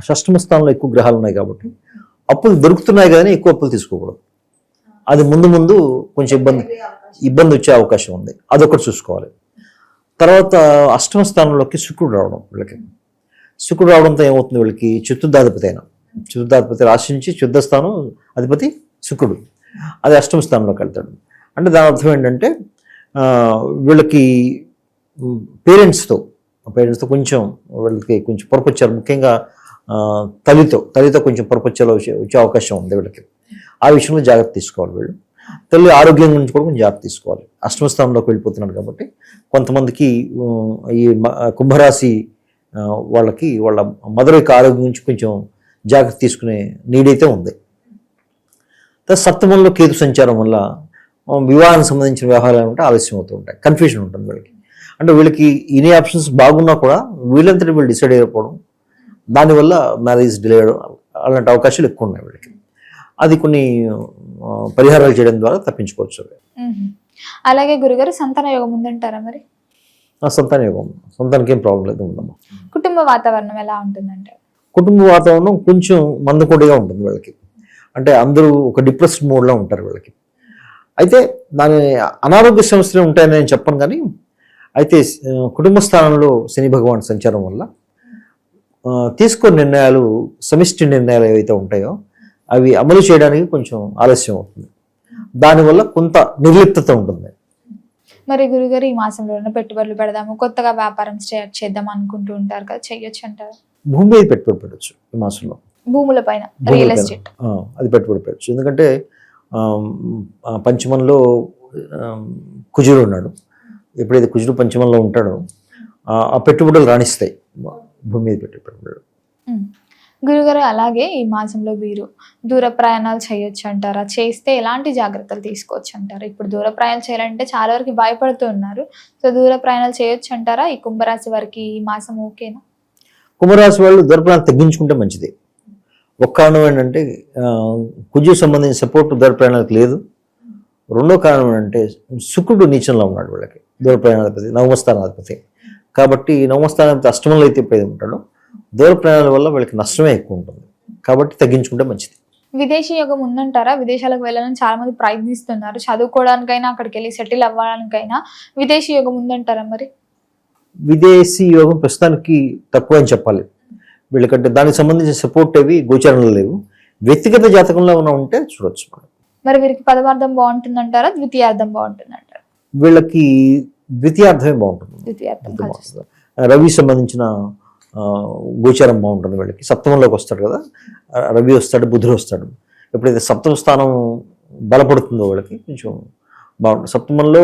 D: షష్టమ స్థానంలో ఎక్కువ గ్రహాలు ఉన్నాయి కాబట్టి అప్పులు దొరుకుతున్నాయి కానీ ఎక్కువ అప్పులు తీసుకోకూడదు. అది ముందు కొంచెం ఇబ్బంది వచ్చే అవకాశం ఉంది. అదొకటి చూసుకోవాలి. తర్వాత అష్టమ స్థానంలోకి శుక్రుడు రావడం వీళ్ళకి. శుక్రుడు రావడంతో ఏమవుతుంది వీళ్ళకి చతుర్థాధిపతి అయినా, చతుర్థాధిపతి రాశి నుంచి చతుర్థ స్థానం అధిపతి శుక్రుడు, అది అష్టమ స్థానంలోకి వెళ్తాడు. అంటే దాని అర్థం ఏంటంటే వీళ్ళకి పేరెంట్స్తో కొంచెం వీళ్ళకి కొంచెం పొరపచ్చారు. ముఖ్యంగా తల్లితో కొంచెం పొరపచ్చాలు వచ్చే అవకాశం ఉంది వీళ్ళకి. ఆ విషయంలో జాగ్రత్త తీసుకోవాలి వీళ్ళు. తల్లి ఆరోగ్యం గురించి కూడా కొంచెం జాగ్రత్త తీసుకోవాలి. అష్టమ స్థానంలోకి వెళ్ళిపోతున్నాడు కాబట్టి కొంతమందికి ఈ కుంభరాశి వాళ్ళకి వాళ్ళ మదర్ యొక్క ఆరోగ్యం గురించి కొంచెం జాగ్రత్త తీసుకునే నీడైతే ఉంది. సప్తమంలో కేతు సంచారం వల్ల వివాహానికి సంబంధించిన వ్యవహారాలు ఏమంటే ఆలస్యం అవుతూ ఉంటాయి, కన్ఫ్యూజన్ ఉంటుంది వీళ్ళకి. అంటే వీళ్ళకి ఇన్ని ఆప్షన్స్ బాగున్నా కూడా వీళ్ళంతటి వీళ్ళు డిసైడ్ అయిపోవడం, దానివల్ల మ్యారేజ్ డిలే అవ్వడం అలాంటి అవకాశాలు ఎక్కువ ఉన్నాయి వీళ్ళకి. అది కొన్ని పరిహారాలు చేయడం ద్వారా తప్పించుకోవచ్చు.
B: అలాగే గురుగారు సంతాన యోగం ఉందంటారా మరి?
D: సంతాన యోగం, సంతానికి ఏం ప్రాబ్లం లేదు, ఉందమ్మా.
B: కుటుంబ వాతావరణం ఎలా ఉంటుందంటే?
D: కుటుంబ వాతావరణం కొంచెం మందకొడిగా ఉంటుంది వీళ్ళకి. అంటే అందరూ ఒక డిప్రెస్డ్ మోడ్లో ఉంటారు వీళ్ళకి. అయితే దాని అనారోగ్య సమస్యలు ఉంటాయని నేను చెప్పను కానీ, అయితే కుటుంబ స్థానంలో శని భగవాన్ సంచారం వల్ల తీసుకునే నిర్ణయాలు, సమిష్టి నిర్ణయాలు ఏవైతే ఉంటాయో అవి అమలు చేయడానికి కొంచెం ఆలస్యం అవుతుంది. దానివల్ల కొంత నిర్లిప్తత ఉంటుంది.
B: మరి గురుగారు ఈ మాసంలో పెట్టుబడులు పెడదాము, కొత్తగా వ్యాపారం స్టార్ట్ చేద్దాం అనుకుంటూ ఉంటారు కదా, చెయ్యొచ్చు అంటారు?
D: భూమి మీద పెట్టుబడి పెట్టచ్చు ఈ మాసంలో.
B: భూముల పైన రియల్ ఎస్టేట్
D: అది పెట్టుబడి పెట్టచ్చు. ఎందుకంటే పంచమంలో కుజుడు ఉన్నాడు. ఎప్పుడైతే కుజుడు పంచమంలో ఉంటాడో ఆ పెట్టుబడులు రాణిస్తాయి భూమి మీద పెట్టుబడులు.
B: గురుగారు అలాగే ఈ మాసంలో వీరు దూర ప్రయాణాలు చేయొచ్చు అంటారా? చేస్తే ఎలాంటి జాగ్రత్తలు తీసుకోవచ్చు అంటారు? ఇప్పుడు దూర ప్రయాణాలు చేయాలంటే చాలా వరకు భయపడుతూ ఉన్నారు. సో దూర ప్రయాణాలు చేయొచ్చు అంటారా? ఈ కుంభరాశి వారికి ఈ మాసం ఓకేనా?
D: కుంభరాశి వాళ్ళు దూర ప్రయాణాలు తగ్గించుకుంటే మంచిది. ఒక కారణం ఏంటంటే కుజుకు సంబంధించిన సపోర్ట్ దూర ప్రయాణాలకు లేదు. రెండో కారణం ఏంటంటే శుక్రుడు నీచంలో ఉన్నాడు వీళ్ళకి, దూర ప్రయాణాధిపతి, నవమస్థానాధిపతి. కాబట్టి నవమస్థానాధిపతి అష్టమంలో అయితే ఎప్పుడైతే ఉంటాడో దూర ప్రయాణాల వల్ల వీళ్ళకి నష్టమే ఎక్కువ ఉంటుంది. కాబట్టి తగ్గించుకుంటే మంచిది.
B: విదేశీ యోగం ఉందంటారా? విదేశాలకు వెళ్ళాలని చాలా మంది ప్రయత్నిస్తున్నారు. చదువుకోవడానికైనా, అక్కడికి వెళ్ళి సెటిల్ అవ్వడానికైనా విదేశీ యోగం ఉందంటారా మరి?
D: విదేశీ యోగం ప్రస్తుతానికి తక్కువ అని చెప్పాలి వీళ్ళకంటే. దానికి సంబంధించిన సపోర్ట్ అవి గోచారంలో లేవు. వ్యక్తిగత జాతకంలో ఏమైనా ఉంటే చూడొచ్చు.
B: మరి వీరికి పదవార్థం బాగుంటుందంటారా, ద్వితీయార్థం బాగుంటుందంటారా?
D: వీళ్ళకి ద్వితీయార్థమే బాగుంటుంది.
B: ద్వితీయార్థం
D: రవి సంబంధించిన గోచారం బాగుంటుంది వీళ్ళకి. సప్తమంలోకి వస్తాడు కదా, రవి వస్తాడు, బుధుడు వస్తాడు. ఎప్పుడైతే సప్తమ స్థానం బలపడుతుందో వాళ్ళకి కొంచెం బాగుంటుంది. సప్తమంలో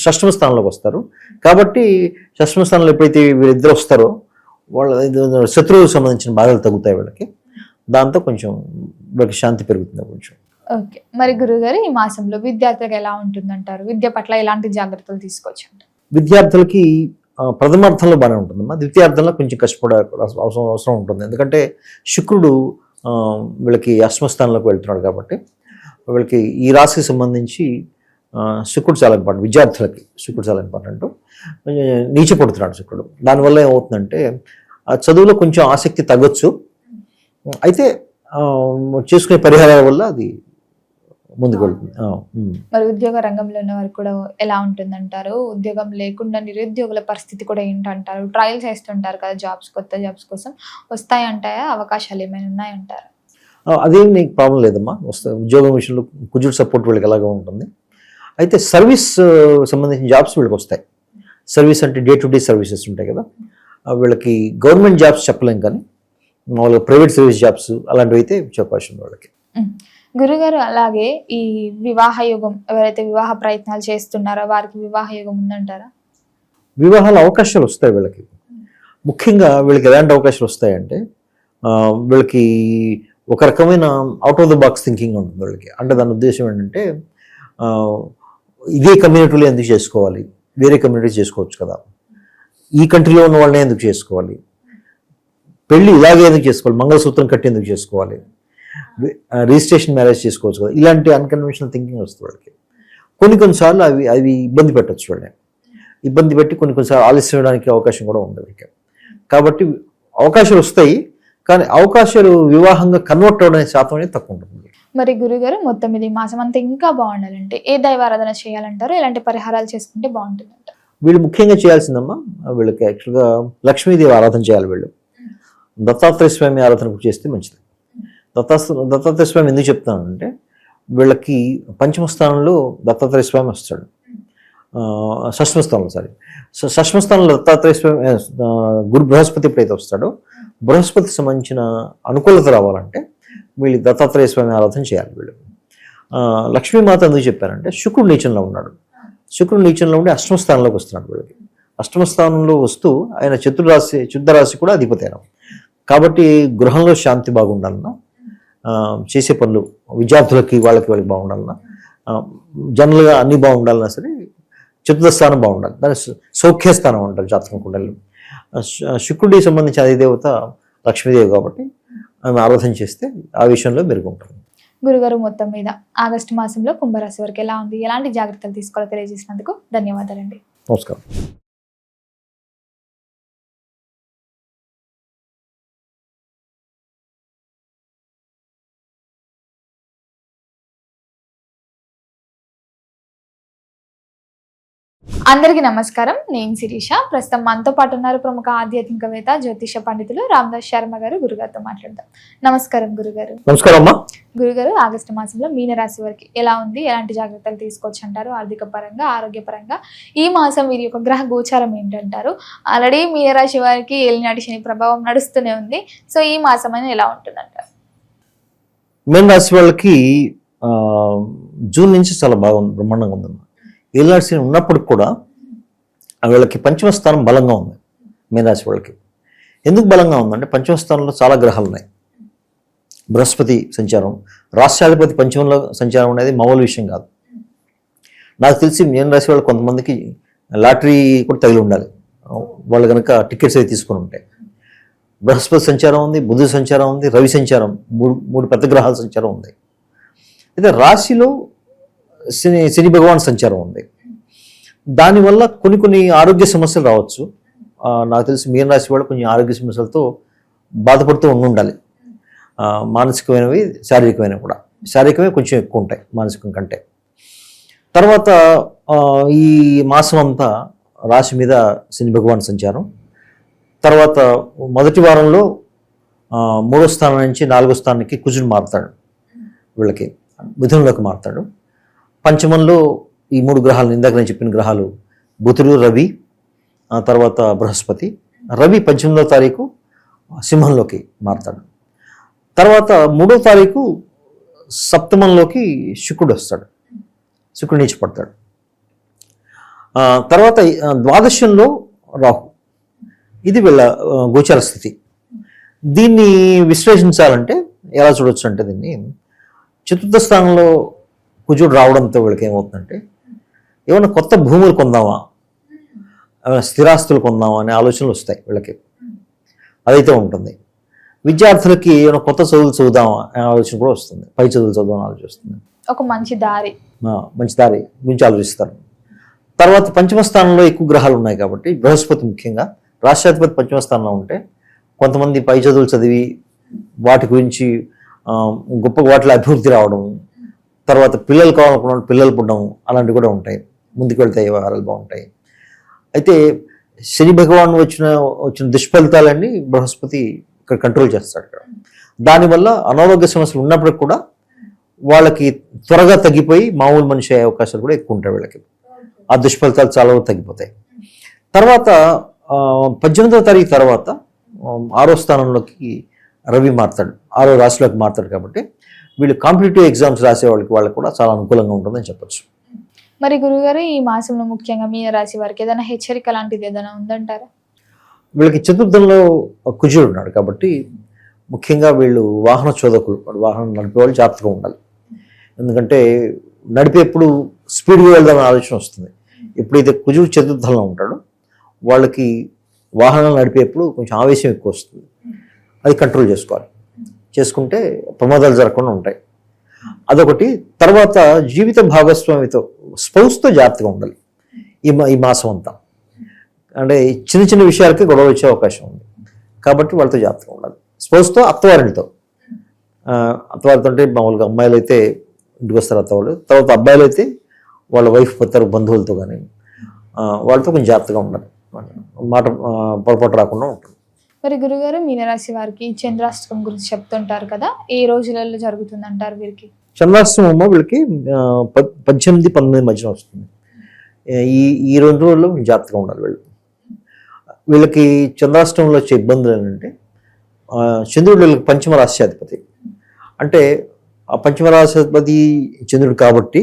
D: షష్టమ స్థానంలోకి వస్తారు కాబట్టి షష్టమ స్థానంలో ఎప్పుడైతే వీళ్ళిద్దరు వస్తారో వాళ్ళ శత్రువులకు సంబంధించిన బాధలు తగ్గుతాయి వీళ్ళకి. దాంతో కొంచెం వీళ్ళకి శాంతి పెరుగుతుంది కొంచెం.
B: ఓకే. మరి గురుగారు ఈ మాసంలో విద్యార్థులకు ఎలా ఉంటుందంటారు? విద్య పట్ల ఎలాంటి జాగ్రత్తలు తీసుకోవచ్చు అంటారు?
D: విద్యార్థులకి ప్రథమార్థంలో బాగానే ఉంటుందమ్మా. ద్వితీయార్థంలో కొంచెం కష్టపడే అవసరం ఉంటుంది. ఎందుకంటే శుక్రుడు వీళ్ళకి అష్టమస్థానంలోకి వెళ్తున్నాడు కాబట్టి వీళ్ళకి ఈ రాశికి సంబంధించి శుక్రుడు చాలా ఇంపార్టెంట్. విద్యార్థులకి శుక్రుడు చాలా ఇంపార్టెంట్. నీచపడుతున్నాడు శుక్రుడు. దానివల్ల ఏమవుతుందంటే చదువులో కొంచెం ఆసక్తి తగ్గొచ్చు. అయితే చేసుకునే పరిహారాల వల్ల అది ముందుకు వెళ్తుంది.
B: మరి ఉద్యోగ రంగంలో ఉన్న వారికి కూడా ఎలా ఉంటుందంటారు? ఉద్యోగం లేకుండా నిరుద్యోగుల పరిస్థితి కూడా ఏంటంటారు? ట్రయల్స్ వేస్తుంటారు కదా జాబ్స్, కొత్త జాబ్స్ కోసం వస్తాయంటాయా? అవకాశాలు ఏమైనా ఉన్నాయంటారా?
D: అదేం నీకు ప్రాబ్లం లేదమ్మా, వస్తాయి. ఉద్యోగం విషయంలో కుజుడు సపోర్ట్ వీళ్ళకి ఎలాగా ఉంటుంది. అయితే సర్వీస్ సంబంధించిన జాబ్స్ వీళ్ళకి వస్తాయి. సర్వీస్ అంటే డే టు డే సర్వీసెస్ ఉంటాయి కదా, వీళ్ళకి గవర్నమెంట్ జాబ్స్ చెప్పలేం, కానీ మామూలుగా ప్రైవేట్ సర్వీస్ జాబ్స్ అలాంటివి అయితే వచ్చే అవకాశం ఉంది వాళ్ళకి.
B: గురుగారు, అలాగే ఈ వివాహ యోగం ఎవరైతే వివాహ ప్రయత్నాలు చేస్తున్నారో వారికి వివాహ యోగం ఉందంటారా?
D: వివాహాల అవకాశాలు వస్తాయి వీళ్ళకి. ముఖ్యంగా వీళ్ళకి ఎలాంటి అవకాశాలు వస్తాయంటే వీళ్ళకి ఒక రకమైన out of the box thinking ఉంటుంది వీళ్ళకి. అంటే దాని ఉద్దేశం ఏంటంటే ఇదే కమ్యూనిటీలో ఎందుకు చేసుకోవాలి, వేరే కమ్యూనిటీ చేసుకోవచ్చు కదా, ఈ కంట్రీలో ఉన్న వాళ్ళని ఎందుకు చేసుకోవాలి, పెళ్ళి ఇలాగే ఎందుకు చేసుకోవాలి, మంగళసూత్రం కట్టి ఎందుకు చేసుకోవాలి, రిజిస్ట్రేషన్ మ్యారేజ్ చేసుకోవచ్చు కదా, ఇలాంటి అన్కన్వెన్షనల్ థింకింగ్ వస్తుంది వాళ్ళకి. కొన్నిసార్లు అవి ఇబ్బంది పెట్టచ్చు వాళ్ళని. ఇబ్బంది పెట్టి కొన్నిసార్లు ఆలస్యం చేయడానికి అవకాశం కూడా ఉంది వీళ్ళకి. కాబట్టి అవకాశాలు వస్తాయి, కానీ అవకాశాలు వివాహంగా కన్వర్ట్ అవ్వడం శాతం అనేది తక్కువ ఉంటుంది.
B: మరి గురుగారు, మొత్తం ఇది మాసం అంతా ఇంకా బాగుండాలంటే ఏ దైవారాధన చేయాలంటారు, ఎలాంటి పరిహారాలు చేసుకుంటే బాగుంటుందంట?
D: వీళ్ళు ముఖ్యంగా చేయాల్సిందమ్మా, వీళ్ళకి యాక్చువల్గా లక్ష్మీదేవి ఆరాధన చేయాలి. వీళ్ళు దత్తాత్రేయ స్వామి ఆరాధన చేస్తే మంచిది. దత్తాత్రేయ స్వామి ఎందుకు చెప్తానంటే వీళ్ళకి పంచమ స్థానంలో దత్తాత్రేయ స్వామి వస్తాడు, షష్ఠమ స్థానంలో షష్ఠమ స్థానంలో దత్తాత్రేయ స్వామి గురు బృహస్పతి ఎప్పుడైతే వస్తాడో, బృహస్పతికి సంబంధించిన అనుకూలత రావాలంటే వీళ్ళు దత్తాత్రేయ స్వామి ఆరాధన చేయాలి. వీళ్ళు లక్ష్మీమాత ఎందుకు చెప్పారంటే శుక్రుడు నీచంలో ఉన్నాడు, శుక్రుడు నీచంలో ఉండి అష్టమ స్థానంలోకి వస్తున్నాడు. వీళ్ళకి అష్టమ స్థానంలో వస్తూ ఆయన శుద్ధ రాశి కూడా అధిపతి అయిన, కాబట్టి గృహంలో శాంతి బాగుండాలన్నా, చేసే పనులు విద్యార్థులకి వాళ్ళకి బాగుండాలన్నా, జనరల్గా అన్ని బాగుండాలన్నా సరే చతుర్థ స్థానం బాగుండాలి, దాని సౌఖ్యస్థానం అంటారు జాతకం కుండలు. శుక్రుడికి సంబంధించిన అధిదేవత లక్ష్మీదేవి కాబట్టి ఆమె ఆరాధన చేస్తే ఆ విషయంలో మెరుగుంటుంది.
B: గురుగారు, మొత్తం మీద ఆగస్టు మాసంలో కుంభరాశి వరకు ఎలా ఉంది, ఎలాంటి జాగ్రత్తలు తీసుకోవాలో తెలియజేసినందుకు ధన్యవాదాలండి.
D: నమస్కారం.
B: అందరికీ నమస్కారం. నేను శిరీష. ప్రస్తుతం మనతో పాటు ఉన్నారు ప్రముఖ ఆధ్యాత్మికవేత్త, జ్యోతిష పండితులు రామదాస్ శర్మ గారు. గురుగారితో మాట్లాడదాం. నమస్కారం గురుగారు.
D: నమస్కారం అమ్మా.
B: గురుగారు, ఆగస్టు మాసంలో మీనరాశి వరకు ఎలా ఉంది, ఎలాంటి జాగ్రత్తలు తీసుకోవచ్చు అంటారు? ఆర్థిక పరంగా, ఆరోగ్యపరంగా ఈ మాసం వీరి యొక్క గ్రహ గోచారం ఏంటంటారు? ఆల్రెడీ మీనరాశి వారికి ఏలినాటి శని ప్రభావం నడుస్తూనే ఉంది. సో ఈ మాసం అనేది ఎలా ఉంటుందంటారు?
D: మీనరాశి వాళ్ళకి జూన్ నుంచి చాలా బాగుంది, బ్రహ్మాండంగా ఉందమ్మా. ఏలినాటి శని ఉన్నప్పటికి కూడా వీళ్ళకి పంచమ స్థానం బలంగా ఉంది. మీనరాశి వాళ్ళకి ఎందుకు బలంగా ఉందంటే పంచమ స్థానంలో చాలా గ్రహాలు ఉన్నాయి. బృహస్పతి సంచారం, రాష్ట్రాధిపతి పంచమంలో సంచారం అనేది మామూలు విషయం కాదు. నాకు తెలిసి మీనరాశి వాళ్ళు కొంతమందికి లాటరీ కూడా తగిలి ఉండాలి, వాళ్ళు కనుక టికెట్స్ అవి తీసుకుని ఉంటాయి. బృహస్పతి సంచారం ఉంది, బుధుడి సంచారం ఉంది, రవి సంచారం, మూడు పెద్ద గ్రహాల సంచారం ఉంది. అయితే రాశిలో శని భగవాన్ సంచారం ఉంది. దానివల్ల కొన్ని ఆరోగ్య సమస్యలు రావచ్చు. నాకు తెలిసి మీనరాశి వాళ్ళు కొంచెం ఆరోగ్య సమస్యలతో బాధపడుతూ ఉండాలి. మానసికమైనవి, శారీరకమైనవి కూడా. శారీరకమే కొంచెం ఎక్కువ ఉంటాయి మానసికం కంటే. తర్వాత ఈ మాసం అంతా రాశి మీద శని భగవాన్ సంచారం. తర్వాత మొదటి వారంలో 3వ స్థానం నుంచి 4వ స్థానానికి కుజుడు మారుతాడు, వీళ్ళకి మిథునంలోకి మారుతాడు. పంచమంలో ఈ 3 గ్రహాలు, ఇందాక నేను చెప్పిన గ్రహాలు బుధుడు, రవి, తర్వాత బృహస్పతి. రవి 18వ తారీఖు సింహంలోకి మారుతాడు. తర్వాత 3వ తారీఖు సప్తమంలోకి శుక్రుడు వస్తాడు, శుక్రుడు నీచపడతాడు. తర్వాత ద్వాదశంలో రాహు. ఇది వీళ్ళ గోచార స్థితి. దీన్ని విశ్లేషించాలంటే ఎలా చూడొచ్చు అంటే దీన్ని చతుర్థ స్థానంలో కుజుడు రావడంతో వీళ్ళకి ఏమవుతుందంటే ఏమైనా కొత్త భూములు కొందామా, ఏమైనా స్థిరాస్తులు కొందామా అనే ఆలోచనలు వస్తాయి వీళ్ళకి. అదైతే ఉంటుంది. విద్యార్థులకి ఏమైనా కొత్త చదువులు చదువుదామా అనే ఆలోచన కూడా వస్తుంది, పై చదువులు చదువుదామని ఆలోచన వస్తుంది.
B: ఒక మంచి దారి
D: గురించి ఆలోచిస్తారు. తర్వాత పంచమ స్థానంలో ఎక్కువ గ్రహాలు ఉన్నాయి కాబట్టి బృహస్పతి ముఖ్యంగా రాష్ట్రాధిపతి పంచమ స్థానంలో ఉంటే కొంతమంది పై చదువులు చదివి వాటి గురించి గొప్ప వాటిలో అభివృద్ధి రావడం, తర్వాత పిల్లలు కావాలనుకున్న పిల్లలు పుట్టడం, అలాంటివి కూడా ఉంటాయి. ముందుకు వెళ్తాయి, వ్యవహారాలు బాగుంటాయి. అయితే శని భగవాన్ వచ్చిన దుష్ఫలితాలన్నీ బృహస్పతి ఇక్కడ కంట్రోల్ చేస్తాడు. దానివల్ల అనారోగ్య సమస్యలు ఉన్నప్పటికి కూడా వాళ్ళకి త్వరగా తగ్గిపోయి మామూలు మనిషి అయ్యే అవకాశాలు కూడా ఎక్కువ ఉంటాయి వీళ్ళకి. ఆ దుష్ఫలితాలు చాలా వరకు తగ్గిపోతాయి. తర్వాత 18వ తారీఖు తర్వాత 6వ స్థానంలోకి రవి మారుతాడు, 6వ రాశిలోకి మారుతాడు. కాబట్టి వీళ్ళు కాంపిటేటివ్ ఎగ్జామ్స్ రాసే వాళ్ళకి కూడా చాలా అనుకూలంగా ఉంటుందని చెప్పొచ్చు.
B: మరి గురుగారు ఈ మాసంలో ముఖ్యంగా మీన రాశి వారికి ఏదైనా హెచ్చరిక లాంటిది ఏదైనా ఉందంటారా?
D: వీళ్ళకి చతుర్థంలో కుజుడు ఉన్నాడు కాబట్టి ముఖ్యంగా వీళ్ళు వాహన చోదకులు, వాహనం నడిపేవాళ్ళు జాగ్రత్తగా ఉండాలి. ఎందుకంటే నడిపేప్పుడు స్పీడ్గా వెళ్దామనే ఆలోచన వస్తుంది. ఎప్పుడైతే కుజుడు చతుర్థంలో ఉంటాడో వాళ్ళకి వాహనాలు నడిపేప్పుడు కొంచెం ఆవేశం ఎక్కువ వస్తుంది. అది కంట్రోల్ చేసుకోవాలి. చేసుకుంటే ప్రమాదాలు జరగకుండా ఉంటాయి. అదొకటి. తర్వాత జీవిత భాగస్వామితో, స్పౌస్తో జాగ్రత్తగా ఉండాలి ఈ మాసం అంతా. అంటే చిన్న చిన్న విషయాలకి గొడవ వచ్చే అవకాశం ఉంది కాబట్టి వాళ్ళతో జాగ్రత్తగా ఉండాలి. స్పౌస్తో, అత్తవారితో అంటే మామూలుగా అమ్మాయిలు అయితే ఇంటికి వస్తారు అత్తవాళ్ళు, తర్వాత అబ్బాయిలు అయితే వాళ్ళ వైఫ్ పోతారు బంధువులతో, కానీ వాళ్ళతో కొంచెం జాగ్రత్తగా ఉండాలి. మాట పొరపాటు రాకుండా ఉంటుంది.
B: మరి గురుగారు మీనరాశి వారికి చంద్రాష్టకం గురించి చెప్తుంటారు కదా, ఏ రోజులలో జరుగుతుందంటారు వీరికి?
D: చంద్రాష్టమం వీళ్ళకి 18-19 మధ్యన వస్తుంది. ఈ 2 రోజుల్లో జాగ్రత్తగా ఉండాలి. వీళ్ళకి చంద్రాష్టమంలో వచ్చే ఇబ్బందులు ఏంటంటే చంద్రుడు వీళ్ళకి పంచమ రాశ్యాధిపతి. అంటే ఆ పంచమ రాశ్యాధిపతి చంద్రుడు కాబట్టి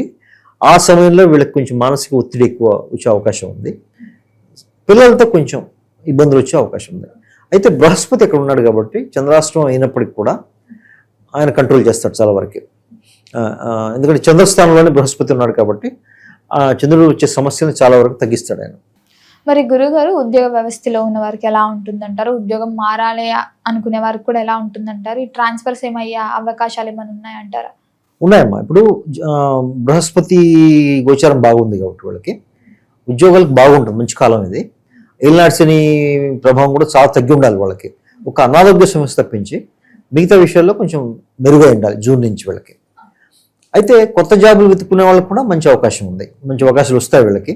D: ఆ సమయంలో వీళ్ళకి కొంచెం మానసిక ఒత్తిడి ఎక్కువ వచ్చే అవకాశం ఉంది. పిల్లలతో కొంచెం ఇబ్బందులు వచ్చే అవకాశం ఉంది. అయితే బృహస్పతి ఇక్కడ ఉన్నాడు కాబట్టి చంద్రాష్టమం అయినప్పటికి కూడా ఆయన కంట్రోల్ చేస్తాడు చాలా వరకు. ఎందుకంటే చంద్రస్థానంలోనే బృహస్పతి ఉన్నాడు కాబట్టి ఆ చంద్రుడు వచ్చే సమస్యను చాలా వరకు తగ్గిస్తాడు ఆయన.
B: మరి గురుగారు ఉద్యోగ వ్యవస్థలో ఉన్న వారికి ఎలా ఉంటుందంటారు? ఉద్యోగం మారాలి అనుకునే వారికి కూడా ఎలా ఉంటుందంటారు? ఈ ట్రాన్స్ఫర్స్ ఏమయ్యే అవకాశాలు ఏమైనా ఉన్నాయంటారా?
D: ఉన్నాయమ్మా. ఇప్పుడు బృహస్పతి గోచారం బాగుంది కాబట్టి వాళ్ళకి ఉద్యోగాలకు బాగుంటుంది, మంచి కాలం ఇది. ఏలినాడ్సని ప్రభావం కూడా చాలా తగ్గి ఉండాలి వాళ్ళకి. ఒక అనారోగ్య సమస్య తప్పించి మిగతా విషయాల్లో కొంచెం మెరుగై ఉండాలి జూన్ నుంచి వీళ్ళకి. అయితే కొత్త జాబులు వెతుక్కునే వాళ్ళకి కూడా మంచి అవకాశం ఉంది, మంచి అవకాశాలు వస్తాయి వీళ్ళకి.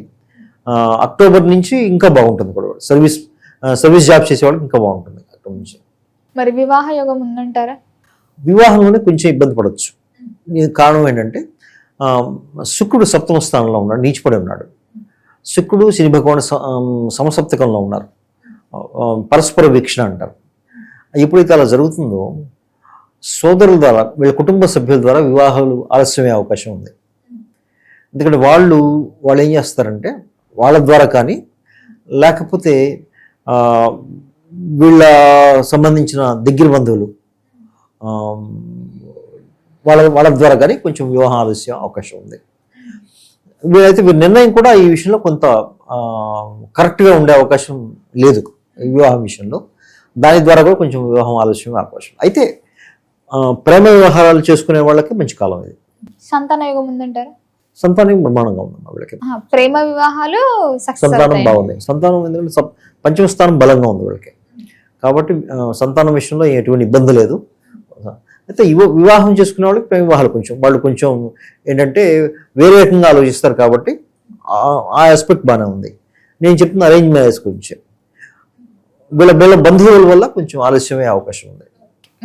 D: అక్టోబర్ నుంచి ఇంకా బాగుంటుంది కూడా. సర్వీస్ జాబ్ చేసే వాళ్ళకి ఇంకా బాగుంటుంది అక్టోబర్ నుంచి.
B: మరి వివాహ యోగం ఉందంటారా?
D: వివాహంలోనే కొంచెం ఇబ్బంది పడవచ్చు. కారణం ఏంటంటే శుక్రుడు 7వ స్థానంలో ఉన్నాడు, నీచిపడి ఉన్నాడు. శుక్రుడు శని భగవాను సమసప్తకంలో ఉన్నారు. పరస్పర వీక్షణ అంటారు. ఎప్పుడైతే అలా జరుగుతుందో సోదరుల ద్వారా, వీళ్ళ కుటుంబ సభ్యుల ద్వారా వివాహాలు ఆలస్యమయ్యే అవకాశం ఉంది. ఎందుకంటే వాళ్ళు ఏం చేస్తారంటే వాళ్ళ ద్వారా కానీ లేకపోతే వీళ్ళ సంబంధించిన దగ్గర బంధువులు వాళ్ళ ద్వారా కానీ కొంచెం వివాహం ఆలస్యం అవకాశం ఉంది. వీళ్ళైతే వీరి నిర్ణయం కూడా ఈ విషయంలో కొంత కరెక్ట్గా ఉండే అవకాశం లేదు వివాహం విషయంలో. దాని ద్వారా కూడా కొంచెం వివాహం ఆలస్యం అవకాశం. అయితే ప్రేమ వ్యవహారాలు చేసుకునే వాళ్ళకి మంచి కాలం ఇది.
B: సంతాన యోగం ఉందంటారా?
D: సంతానం బ్రహ్మాండంగా ఉందమ్మా వీళ్ళకి.
B: ప్రేమ వివాహాలు
D: సంతానం బాగుంది. సంతానం ఎందుకంటే పంచమ స్థానం బలంగా ఉంది వీళ్ళకి కాబట్టి సంతానం విషయంలో ఎటువంటి ఇబ్బంది లేదు. అయితే వివాహం చేసుకునే వాళ్ళకి ప్రేమ వివాహాలు వాళ్ళు కొంచెం ఏంటంటే వేరే రకంగా ఆలోచిస్తారు కాబట్టి ఆ ఆస్పెక్ట్ బాగానే ఉంది. నేను చెప్తున్న అరేంజ్ మ్యారేజ్ గురించి వీళ్ళ బంధువుల వల్ల కొంచెం ఆలస్యమయ్యే అవకాశం ఉంది.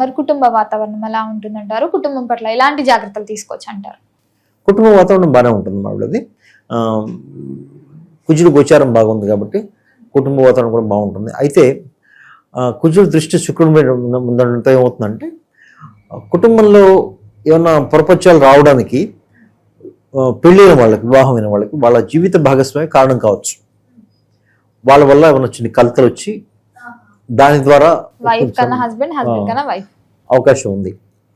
B: మరి కుటుంబ వాతావరణం ఎలా ఉంటుందంటారు? కుటుంబం పట్ల ఎలాంటి జాగ్రత్తలు తీసుకోవచ్చు అంటారు?
D: కుటుంబ వాతావరణం బాగానే ఉంటుంది మా వాళ్ళది. కుజుడు గోచారం బాగుంది కాబట్టి కుటుంబ వాతావరణం కూడా బాగుంటుంది. అయితే కుజుడు దృష్టి శుక్రుడి మీద ఉండడంతో ఏమవుతుందంటే కుటుంబంలో ఏమన్నా పొరపత్యాలు రావడానికి పెళ్ళైన వాళ్ళకి, వివాహమైన వాళ్ళకి వాళ్ళ జీవిత భాగస్వామి కారణం కావచ్చు. వాళ్ళ వల్ల ఏమైనా చిన్న కలతలు వచ్చి దాని ద్వారా అవకాశం ఉంది.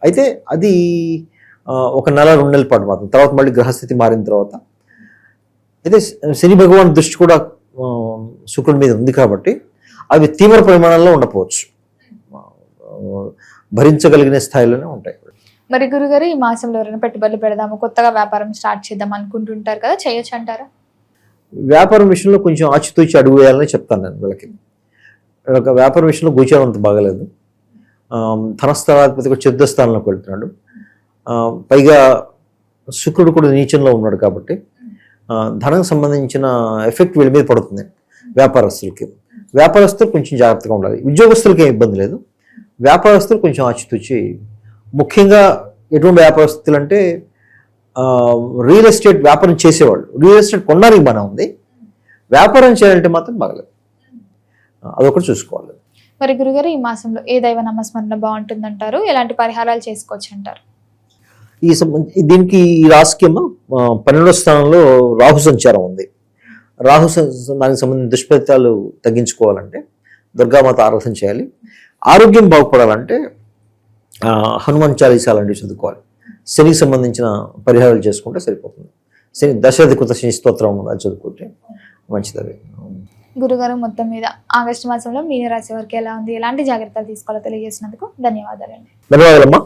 D: అయితే అది ఒక 1-2 నెలల పాటు మాత్రం. తర్వాత మళ్ళీ గ్రహస్థితి మారిన తర్వాత అయితే శని భగవాన్ దృష్టి కూడా శుక్రుడి మీద ఉంది కాబట్టి అవి తీవ్ర పరిమాణంలో ఉండకపోవచ్చు, భరించగలిగిన స్థాయిలోనే ఉంటాయి.
B: మరి గురుగారు ఈ మాసంలో ఎవరైనా పెట్టుబడులు పెడదాము, కొత్తగా వ్యాపారం స్టార్ట్ చేద్దాం అనుకుంటుంటారు కదా, చేయొచ్చు అంటారా?
D: వ్యాపారం విషయంలో కొంచెం ఆచితూచి అడుగు వేయాలని చెప్తాను నేను వీళ్ళకి. వ్యాపారం విషయంలో గోచారం అంత బాగలేదు. ధనస్థానాధిపతి కూడా చతుర్థ స్థానంలోకి వెళ్తున్నాడు. పైగా శుక్రుడు కూడా నీచంలో ఉన్నాడు కాబట్టి ధనం సంబంధించిన ఎఫెక్ట్ వీళ్ళ మీద పడుతుంది వ్యాపారస్తులకి. వ్యాపారస్తులు కొంచెం జాగ్రత్తగా ఉండాలి. ఉద్యోగస్తులకి ఏం ఇబ్బంది లేదు, వ్యాపారస్తులు కొంచెం ఆచితూచి. ముఖ్యంగా ఎటువంటి వ్యాపారస్తులు అంటే రియల్ ఎస్టేట్ వ్యాపారం చేసేవాళ్ళు, రియల్ ఎస్టేట్ కొనడానికి బాగానే ఉంది, వ్యాపారం చేయాలంటే మాత్రం బాగలేదు. అదొకటి చూసుకోవాలి.
B: మరి గురుగారు, ఈ మాసంలో ఏ దైవ నామస్మరణ బాగుంటుందంటారు? ఎలాంటి పరిహారాలు చేసుకోవచ్చు అంటారు?
D: దీనికి ఈ రాశికి ఏమో 12వ స్థానంలో రాహు సంచారం ఉంది. దానికి సంబంధించిన దుష్ఫలితాలు తగ్గించుకోవాలంటే దుర్గామాత ఆరాధన చేయాలి. ఆరోగ్యం బాగుపడాలంటే హనుమాన్ చాలీసా లాంటివి చదువుకోవాలి. శనికి సంబంధించిన పరిహారాలు చేసుకుంటే సరిపోతుంది. శని దశాధికృత శని స్తోత్రం అది చదువుకుంటే మంచిది. అవి
B: గురుగారు, మొత్తం మీద ఆగస్టు మాసంలో మీనరాశి వారికి ఎలా ఉంది, ఎలాంటి జాగ్రత్తలు తీసుకోవాలో తెలియజేసినందుకు ధన్యవాదాలండి.
D: ధన్యవాదాలమ్మా.